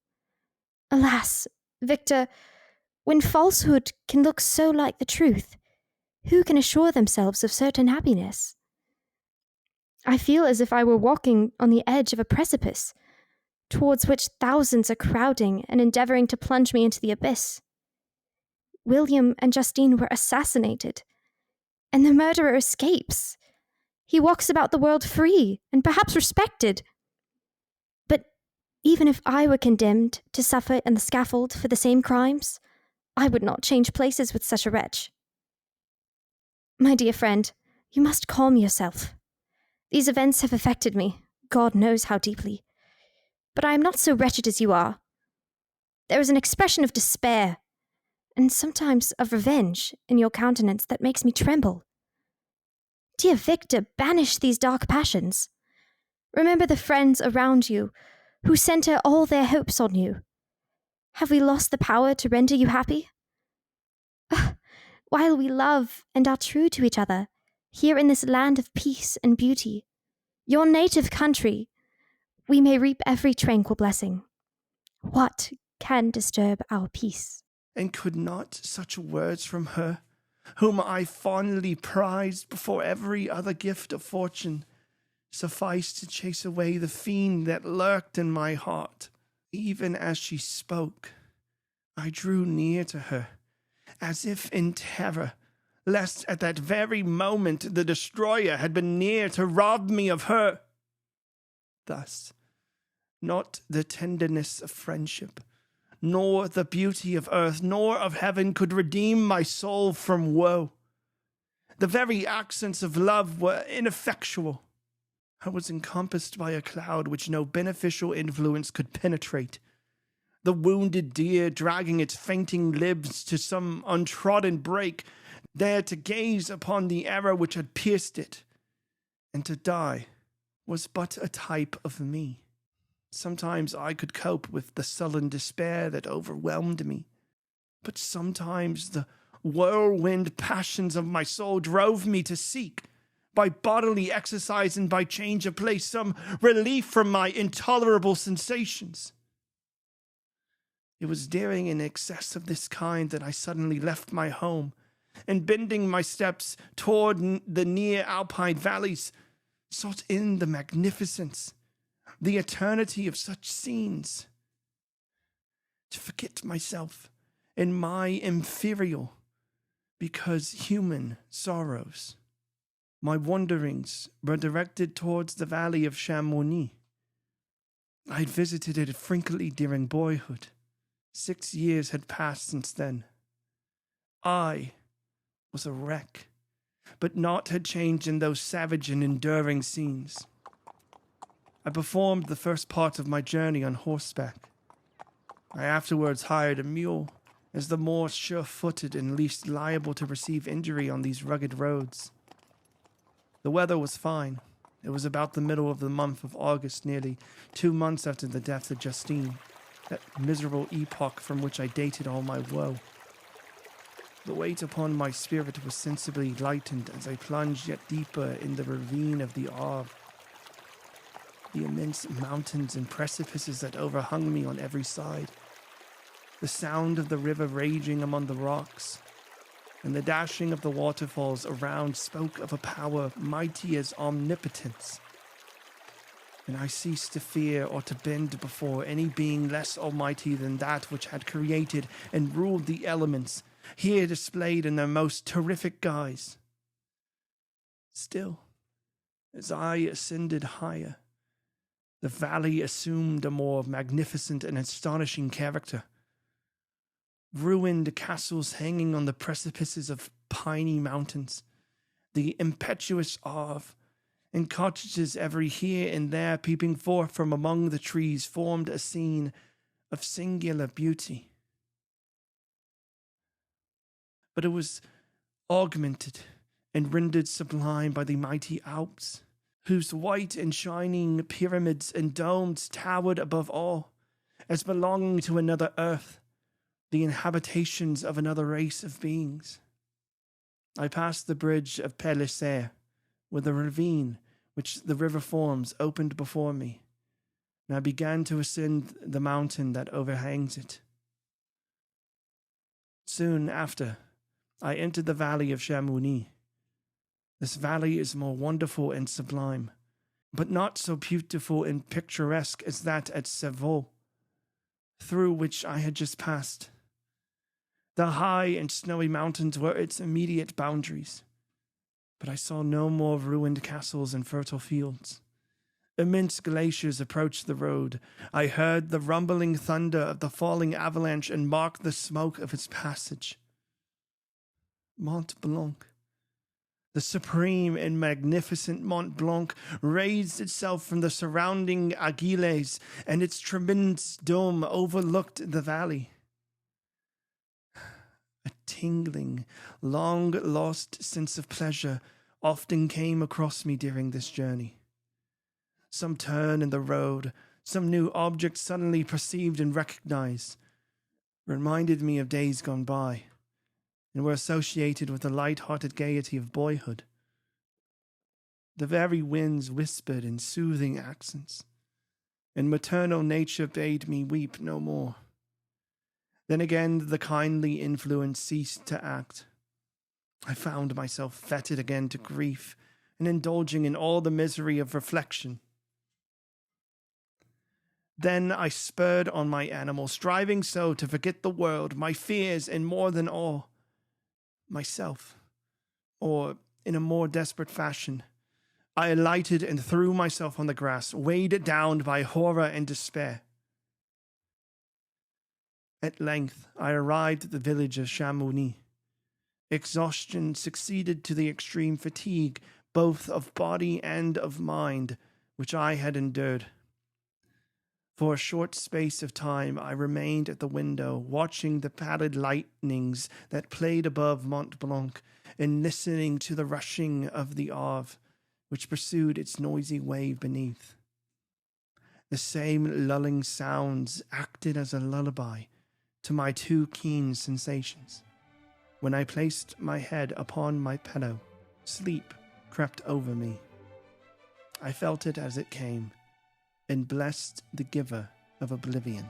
Alas, Victor, when falsehood can look so like the truth, who can assure themselves of certain happiness? I feel as if I were walking on the edge of a precipice, towards which thousands are crowding and endeavoring to plunge me into the abyss. William and Justine were assassinated, and the murderer escapes. He walks about the world free and perhaps respected. But even if I were condemned to suffer in the scaffold for the same crimes, I would not change places with such a wretch. My dear friend, you must calm yourself. These events have affected me, God knows how deeply. But I am not so wretched as you are. There is an expression of despair, and sometimes of revenge, in your countenance that makes me tremble. Dear Victor, banish these dark passions. Remember the friends around you, who centre all their hopes on you. Have we lost the power to render you happy? While we love and are true to each other, here in this land of peace and beauty, your native country, we may reap every tranquil blessing. What can disturb our peace? And could not such words from her, whom I fondly prized before every other gift of fortune, suffice to chase away the fiend that lurked in my heart? Even as she spoke, I drew near to her, as if in terror, lest at that very moment the destroyer had been near to rob me of her. Thus, not the tenderness of friendship, nor the beauty of earth, nor of heaven could redeem my soul from woe. The very accents of love were ineffectual. I was encompassed by a cloud which no beneficial influence could penetrate. The wounded deer, dragging its fainting limbs to some untrodden brake, dared to gaze upon the arrow which had pierced it, and to die was but a type of me. Sometimes I could cope with the sullen despair that overwhelmed me, but sometimes the whirlwind passions of my soul drove me to seek, by bodily exercise and by change of place, some relief from my intolerable sensations. It was during an excess of this kind that I suddenly left my home, and bending my steps toward the near alpine valleys, sought in the magnificence, the eternity of such scenes, to forget myself and my inferior, because human sorrows. My wanderings were directed towards the valley of Chamonix. I had visited it frequently during boyhood. 6 years had passed since then. I was a wreck, but naught had changed in those savage and enduring scenes. I performed the first part of my journey on horseback. I afterwards hired a mule, as the more sure-footed and least liable to receive injury on these rugged roads. The weather was fine. It was about the middle of the month of August, nearly 2 months after the death of Justine, that miserable epoch from which I dated all my woe. The weight upon my spirit was sensibly lightened as I plunged yet deeper in the ravine of the Arve. The immense mountains and precipices that overhung me on every side, the sound of the river raging among the rocks, and the dashing of the waterfalls around spoke of a power mighty as omnipotence. And I ceased to fear or to bend before any being less almighty than that which had created and ruled the elements, here displayed in their most terrific guise. Still, as I ascended higher, the valley assumed a more magnificent and astonishing character. Ruined castles hanging on the precipices of piny mountains, the impetuous Arve, and cottages every here and there peeping forth from among the trees formed a scene of singular beauty. But it was augmented and rendered sublime by the mighty Alps, whose white and shining pyramids and domes towered above all, as belonging to another earth, the inhabitations of another race of beings. I passed the bridge of Pélisser, with a ravine which the river forms opened before me, and I began to ascend the mountain that overhangs it. Soon after, I entered the valley of Chamonix. This valley is more wonderful and sublime, but not so beautiful and picturesque as that at Sevaux, through which I had just passed. The high and snowy mountains were its immediate boundaries, but I saw no more ruined castles and fertile fields. Immense glaciers approached the road. I heard the rumbling thunder of the falling avalanche and marked the smoke of its passage. Mont Blanc, the supreme and magnificent Mont Blanc, raised itself from the surrounding aiguilles, and its tremendous dome overlooked the valley. A tingling, long-lost sense of pleasure often came across me during this journey. Some turn in the road, some new object suddenly perceived and recognized, reminded me of days gone by, and were associated with the light-hearted gaiety of boyhood. The very winds whispered in soothing accents, and maternal nature bade me weep no more. Then again the kindly influence ceased to act. I found myself fettered again to grief, and indulging in all the misery of reflection. Then I spurred on my animal, striving so to forget the world, my fears, and more than all, myself. Or, in a more desperate fashion, I alighted and threw myself on the grass, weighed down by horror and despair. At length, I arrived at the village of Chamonix. Exhaustion succeeded to the extreme fatigue, both of body and of mind, which I had endured. For a short space of time I remained at the window, watching the pallid lightnings that played above Mont Blanc, and listening to the rushing of the Arve, which pursued its noisy wave beneath. The same lulling sounds acted as a lullaby to my too keen sensations. When I placed my head upon my pillow, sleep crept over me. I felt it as it came, and blessed the giver of oblivion.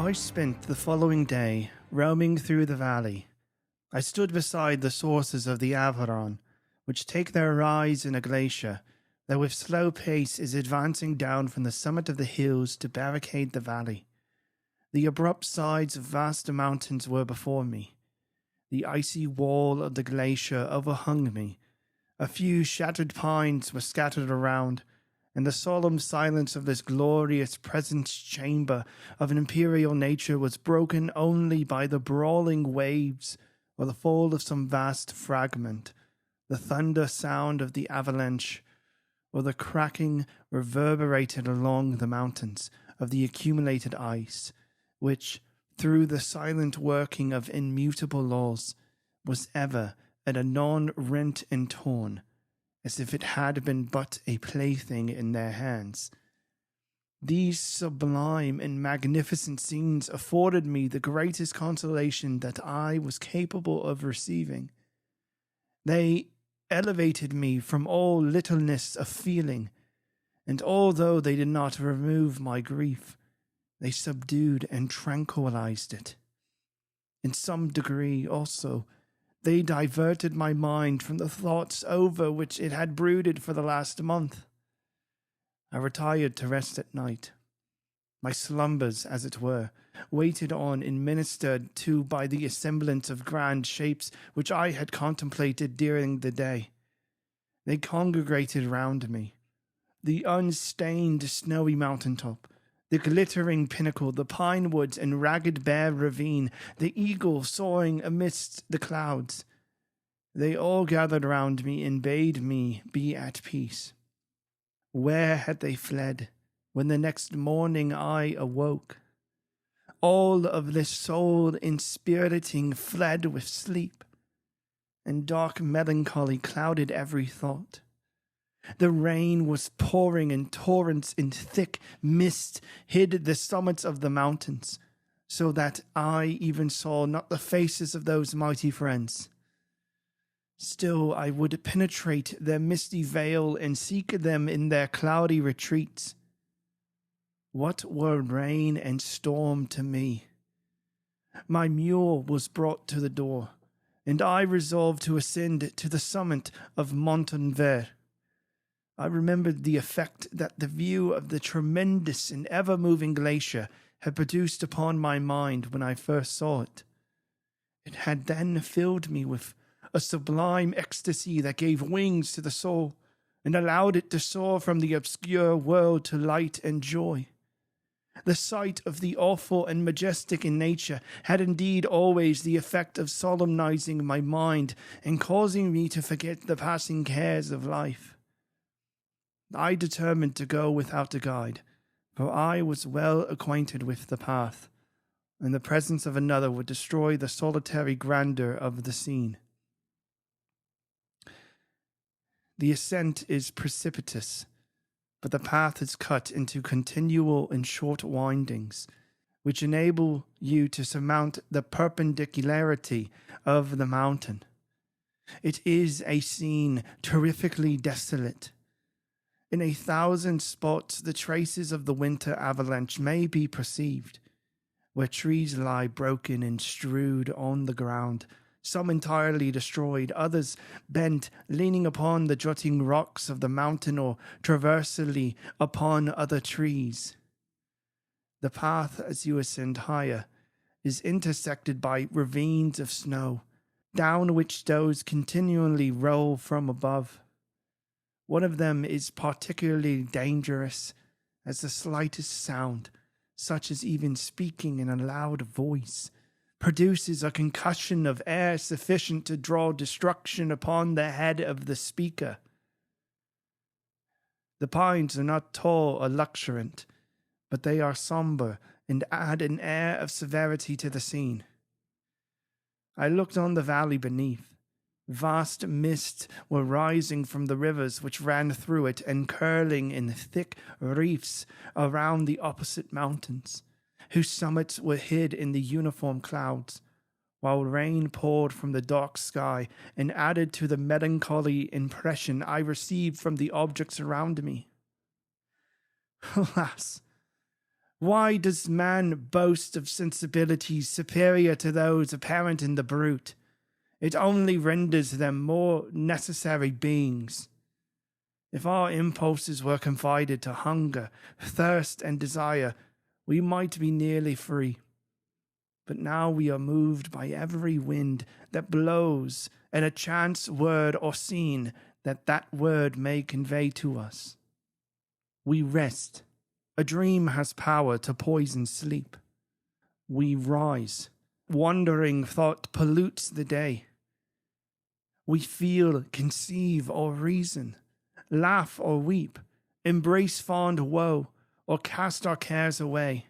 I spent the following day roaming through the valley. I stood beside the sources of the Aveyron, which take their rise in a glacier that with slow pace is advancing down from the summit of the hills to barricade the valley. The abrupt sides of vast mountains were before me. The icy wall of the glacier overhung me. A few shattered pines were scattered around, and the solemn silence of this glorious presence chamber of an imperial nature was broken only by the brawling waves or the fall of some vast fragment, the thunder sound of the avalanche, or the cracking reverberated along the mountains of the accumulated ice, which, through the silent working of immutable laws, was ever and anon rent and torn, as if it had been but a plaything in their hands. These sublime and magnificent scenes afforded me the greatest consolation that I was capable of receiving. They elevated me from all littleness of feeling, and although they did not remove my grief, they subdued and tranquilized it. In some degree, also, they diverted my mind from the thoughts over which it had brooded for the last month. I retired to rest at night. My slumbers, as it were, waited on and ministered to by the assemblance of grand shapes which I had contemplated during the day. They congregated round me. The unstained snowy mountaintop, the glittering pinnacle, the pine woods and ragged bare ravine, the eagle soaring amidst the clouds. They all gathered round me and bade me be at peace. Where had they fled when the next morning I awoke? All of this soul-inspiriting fled with sleep, and dark melancholy clouded every thought. The rain was pouring in torrents, and thick mist hid the summits of the mountains, so that I even saw not the faces of those mighty friends. Still I would penetrate their misty veil and seek them in their cloudy retreats. What were rain and storm to me? My mule was brought to the door, and I resolved to ascend to the summit of Montanvert. I remembered the effect that the view of the tremendous and ever-moving glacier had produced upon my mind when I first saw it. It had then filled me with a sublime ecstasy that gave wings to the soul and allowed it to soar from the obscure world to light and joy. The sight of the awful and majestic in nature had indeed always the effect of solemnizing my mind and causing me to forget the passing cares of life. I determined to go without a guide, for I was well acquainted with the path, and the presence of another would destroy the solitary grandeur of the scene. The ascent is precipitous, but the path is cut into continual and short windings, which enable you to surmount the perpendicularity of the mountain. It is a scene terrifically desolate. In 1,000 spots the traces of the winter avalanche may be perceived, where trees lie broken and strewed on the ground, some entirely destroyed, others bent, leaning upon the jutting rocks of the mountain or traversally upon other trees. The path, as you ascend higher, is intersected by ravines of snow, down which stones continually roll from above. One of them is particularly dangerous, as the slightest sound, such as even speaking in a loud voice, produces a concussion of air sufficient to draw destruction upon the head of the speaker. The pines are not tall or luxuriant, but they are sombre and add an air of severity to the scene. I looked on the valley beneath. Vast mists were rising from the rivers which ran through it and curling in thick reefs around the opposite mountains, whose summits were hid in the uniform clouds, while rain poured from the dark sky and added to the melancholy impression I received from the objects around me. Alas, Why does man boast of sensibilities superior to those apparent in the brute? It only renders them more necessary beings. If our impulses were confided to hunger, thirst, and desire, we might be nearly free. But now we are moved by every wind that blows and a chance word or scene that word may convey to us. We rest. A dream has power to poison sleep. We rise. Wandering thought pollutes the day. We feel, conceive, or reason, laugh or weep, embrace fond woe, or cast our cares away.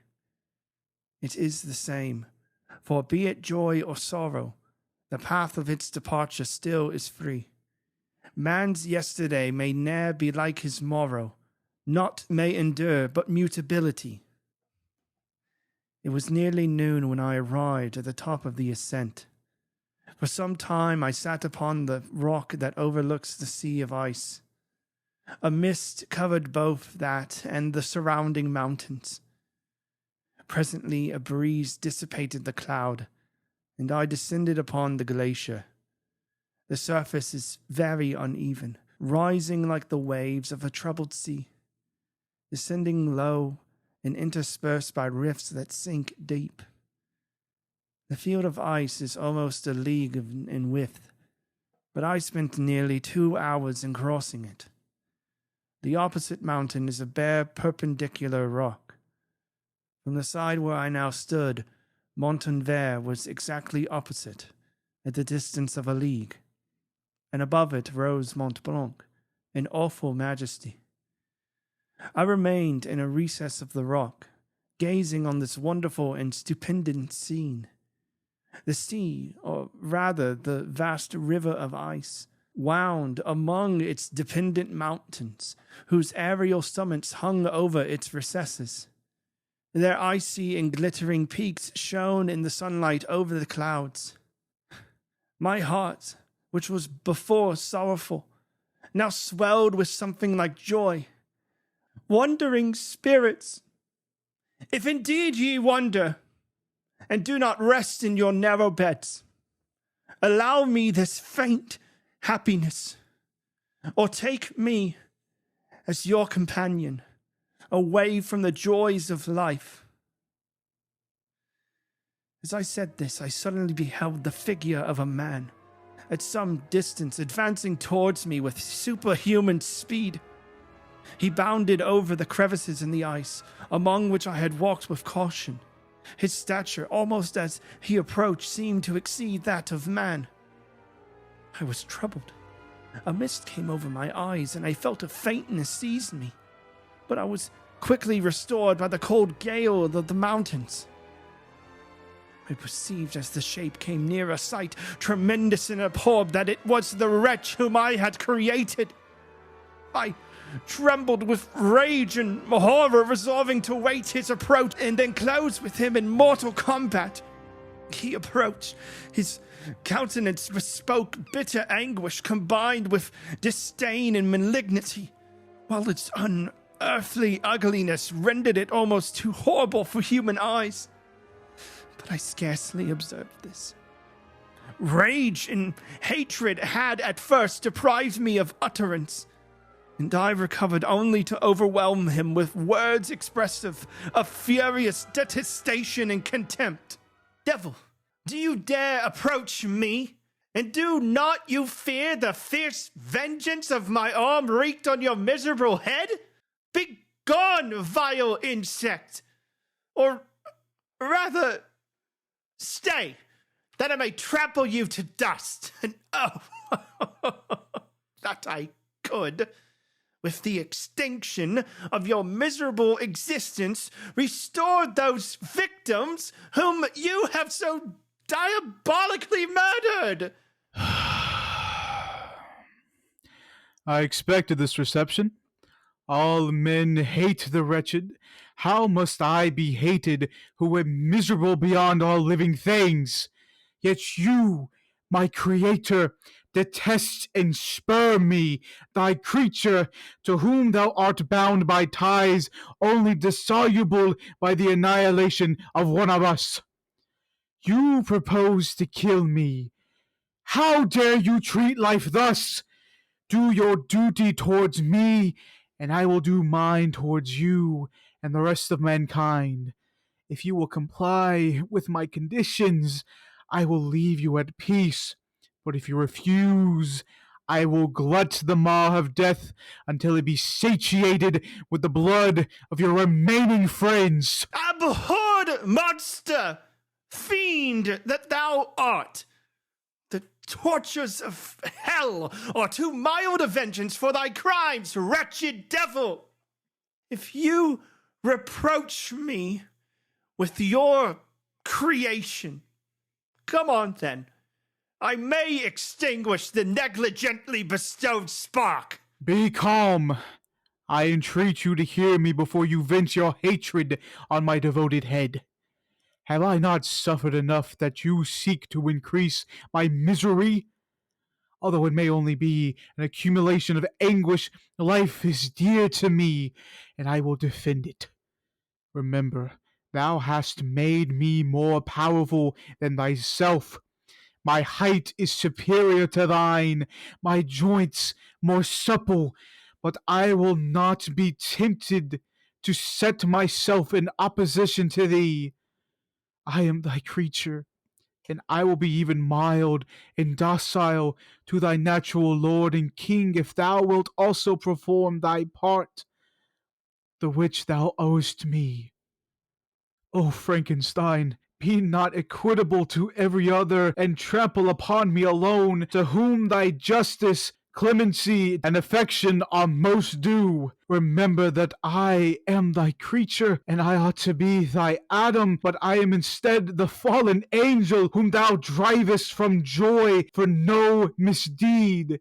It is the same, for be it joy or sorrow, the path of its departure still is free. Man's yesterday may ne'er be like his morrow, naught may endure but mutability. It was nearly noon when I arrived at the top of the ascent. For some time I sat upon the rock that overlooks the sea of ice. A mist covered both that and the surrounding mountains. Presently a breeze dissipated the cloud, and I descended upon the glacier. The surface is very uneven, rising like the waves of a troubled sea, descending low and interspersed by rifts that sink deep. The field of ice is almost a league in width, but I spent nearly 2 hours in crossing it. The opposite mountain is a bare perpendicular rock. From the side where I now stood, Montanvert was exactly opposite, at the distance of a league, and above it rose Mont Blanc, in awful majesty. I remained in a recess of the rock, gazing on this wonderful and stupendous scene. The sea, or rather the vast river of ice, wound among its dependent mountains, whose aerial summits hung over its recesses. Their icy and glittering peaks shone in the sunlight over the clouds. My heart, which was before sorrowful, now swelled with something like joy. Wandering spirits, if indeed ye wander, and do not rest in your narrow beds, allow me this faint happiness, or take me as your companion, away from the joys of life. As I said this, I suddenly beheld the figure of a man, at some distance, advancing towards me with superhuman speed. He bounded over the crevices in the ice, among which I had walked with caution. His stature, almost as he approached, seemed to exceed that of man. I was troubled. A mist came over my eyes, and I felt a faintness seize me. But I was quickly restored by the cold gale of the mountains. I perceived as the shape came nearer sight, tremendous and abhorred, that it was the wretch whom I had created. I trembled with rage and horror, resolving to wait his approach and then close with him in mortal combat. He approached. His countenance bespoke bitter anguish combined with disdain and malignity, while its unearthly ugliness rendered it almost too horrible for human eyes. But I scarcely observed this. Rage and hatred had at first deprived me of utterance, and I recovered only to overwhelm him with words expressive of furious detestation and contempt. Devil, do you dare approach me? And do not you fear the fierce vengeance of my arm wreaked on your miserable head? Begone, vile insect! Or rather, stay, that I may trample you to dust. And oh, that I could, with the extinction of your miserable existence, restore those victims whom you have so diabolically murdered. I expected this reception. All men hate the wretched. How must I be hated who am miserable beyond all living things? Yet you, my creator, detest and spurn me, thy creature, to whom thou art bound by ties only dissoluble by the annihilation of one of us. You propose to kill me. How dare you treat life thus? Do your duty towards me, and I will do mine towards you and the rest of mankind. If you will comply with my conditions, I will leave you at peace. But if you refuse, I will glut the maw of death until it be satiated with the blood of your remaining friends. Abhorred monster! Fiend that thou art! The tortures of hell are too mild a vengeance for thy crimes, wretched devil! If you reproach me with your creation, come on then. I may extinguish the negligently bestowed spark. Be calm. I entreat you to hear me before you vent your hatred on my devoted head. Have I not suffered enough that you seek to increase my misery? Although it may only be an accumulation of anguish, life is dear to me, and I will defend it. Remember, thou hast made me more powerful than thyself. My height is superior to thine, my joints more supple, but I will not be tempted to set myself in opposition to thee. I am thy creature, and I will be even mild and docile to thy natural lord and king if thou wilt also perform thy part, the which thou owest me. O Frankenstein, be not equitable to every other, and trample upon me alone, to whom thy justice, clemency, and affection are most due. Remember that I am thy creature, and I ought to be thy Adam, but I am instead the fallen angel whom thou drivest from joy for no misdeed.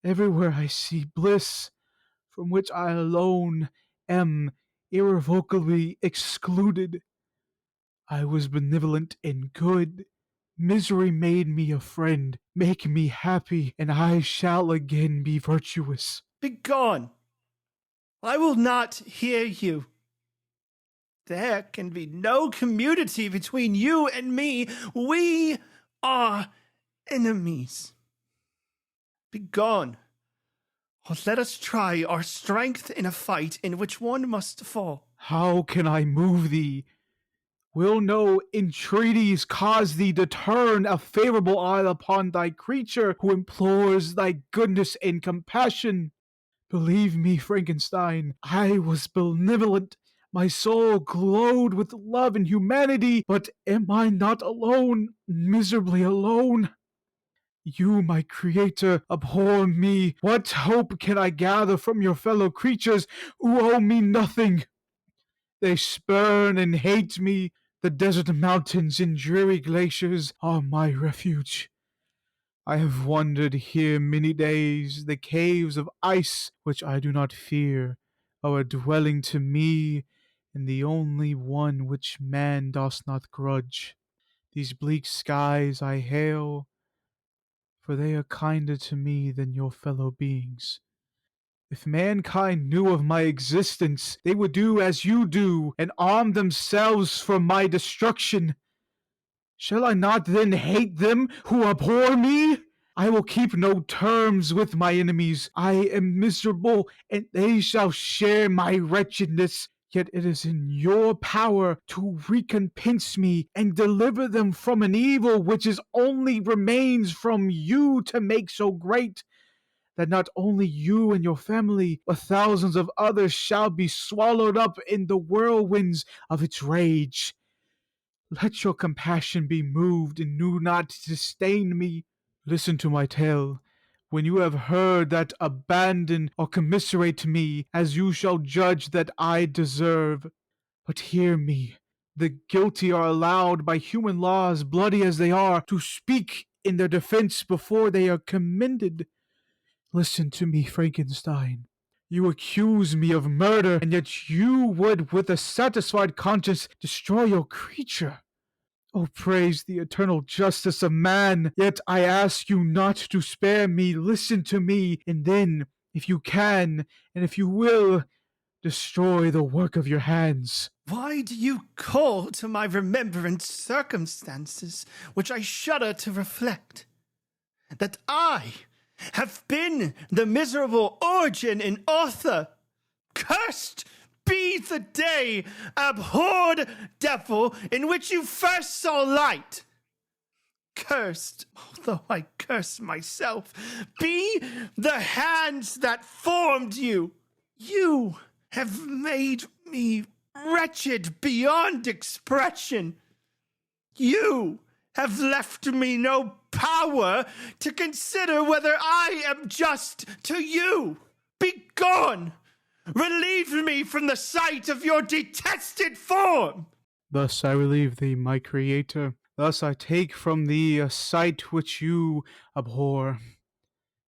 Everywhere I see bliss, from which I alone am irrevocably excluded. I was benevolent and good. Misery made me a friend. Make me happy, and I shall again be virtuous. Begone! I will not hear you. There can be no community between you and me. We are enemies. Begone, or let us try our strength in a fight in which one must fall. How can I move thee? Will no entreaties cause thee to turn a favorable eye upon thy creature who implores thy goodness and compassion? Believe me, Frankenstein, I was benevolent. My soul glowed with love and humanity, but am I not alone, miserably alone? You, my creator, abhor me. What hope can I gather from your fellow creatures who owe me nothing? They spurn and hate me. The desert mountains and dreary glaciers are my refuge. I have wandered here many days. The caves of ice, which I do not fear, are a dwelling to me, and the only one which man does not grudge. These bleak skies I hail, for they are kinder to me than your fellow beings. If mankind knew of my existence, they would do as you do, and arm themselves for my destruction. Shall I not then hate them who abhor me? I will keep no terms with my enemies. I am miserable, and they shall share my wretchedness. Yet it is in your power to recompense me and deliver them from an evil which is only remains from you to make so great, that not only you and your family, but thousands of others shall be swallowed up in the whirlwinds of its rage. Let your compassion be moved, and do not disdain me. Listen to my tale. When you have heard that, abandon or commiserate me, as you shall judge that I deserve. But hear me. The guilty are allowed by human laws, bloody as they are, to speak in their defense before they are commended. Listen to me, Frankenstein. You accuse me of murder, and yet you would, with a satisfied conscience, destroy your creature. Oh, praise the eternal justice of man! Yet I ask you not to spare me. Listen to me, and then, if you can, and if you will, destroy the work of your hands. Why do you call to my remembrance circumstances which I shudder to reflect? That I have been the miserable origin and author. Cursed be the day, abhorred devil, in which you first saw light. Cursed, although I curse myself, be the hands that formed you. You have made me wretched beyond expression. You have left me no power to consider whether I am just to you. Begone! Relieve me from the sight of your detested form! Thus I relieve thee, my Creator. Thus I take from thee a sight which you abhor.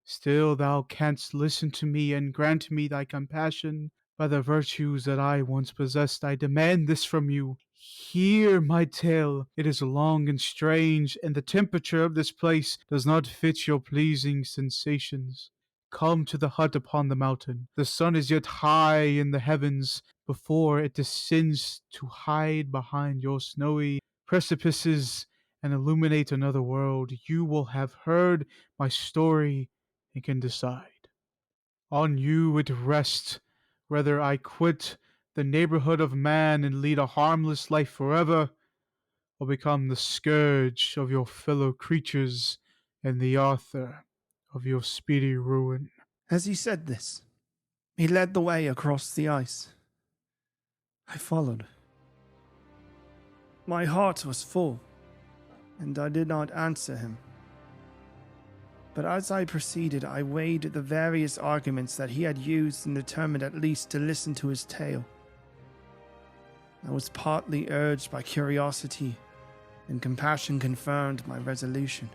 Still thou canst listen to me and grant me thy compassion. By the virtues that I once possessed, I demand this from you. Hear my tale. It is long and strange, and the temperature of this place does not fit your pleasing sensations. Come to the hut upon the mountain. The sun is yet high in the heavens before it descends to hide behind your snowy precipices and illuminate another world. You will have heard my story and can decide. On you it rests whether I quit the neighborhood of man and lead a harmless life forever, or become the scourge of your fellow creatures and the author of your speedy ruin. As he said this, he led the way across the ice. I followed. My heart was full, and I did not answer him. But as I proceeded, I weighed the various arguments that he had used and determined at least to listen to his tale. I was partly urged by curiosity, and compassion confirmed my resolution.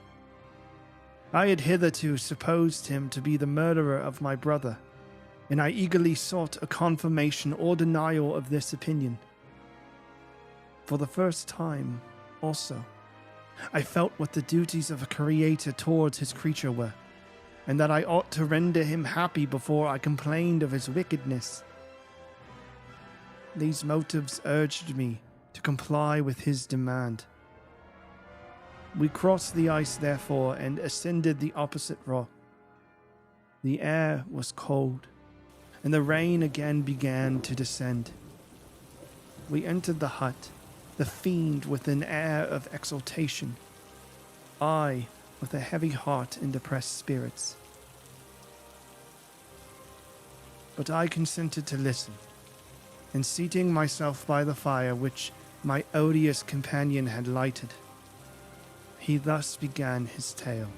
I had hitherto supposed him to be the murderer of my brother, and I eagerly sought a confirmation or denial of this opinion. For the first time, also, I felt what the duties of a creator towards his creature were, and that I ought to render him happy before I complained of his wickedness. These motives urged me to comply with his demand. We crossed the ice, therefore, and ascended the opposite rock. The air was cold, and the rain again began to descend. We entered the hut, the fiend with an air of exultation, I with a heavy heart and depressed spirits. But I consented to listen, and seating myself by the fire which my odious companion had lighted, he thus began his tale.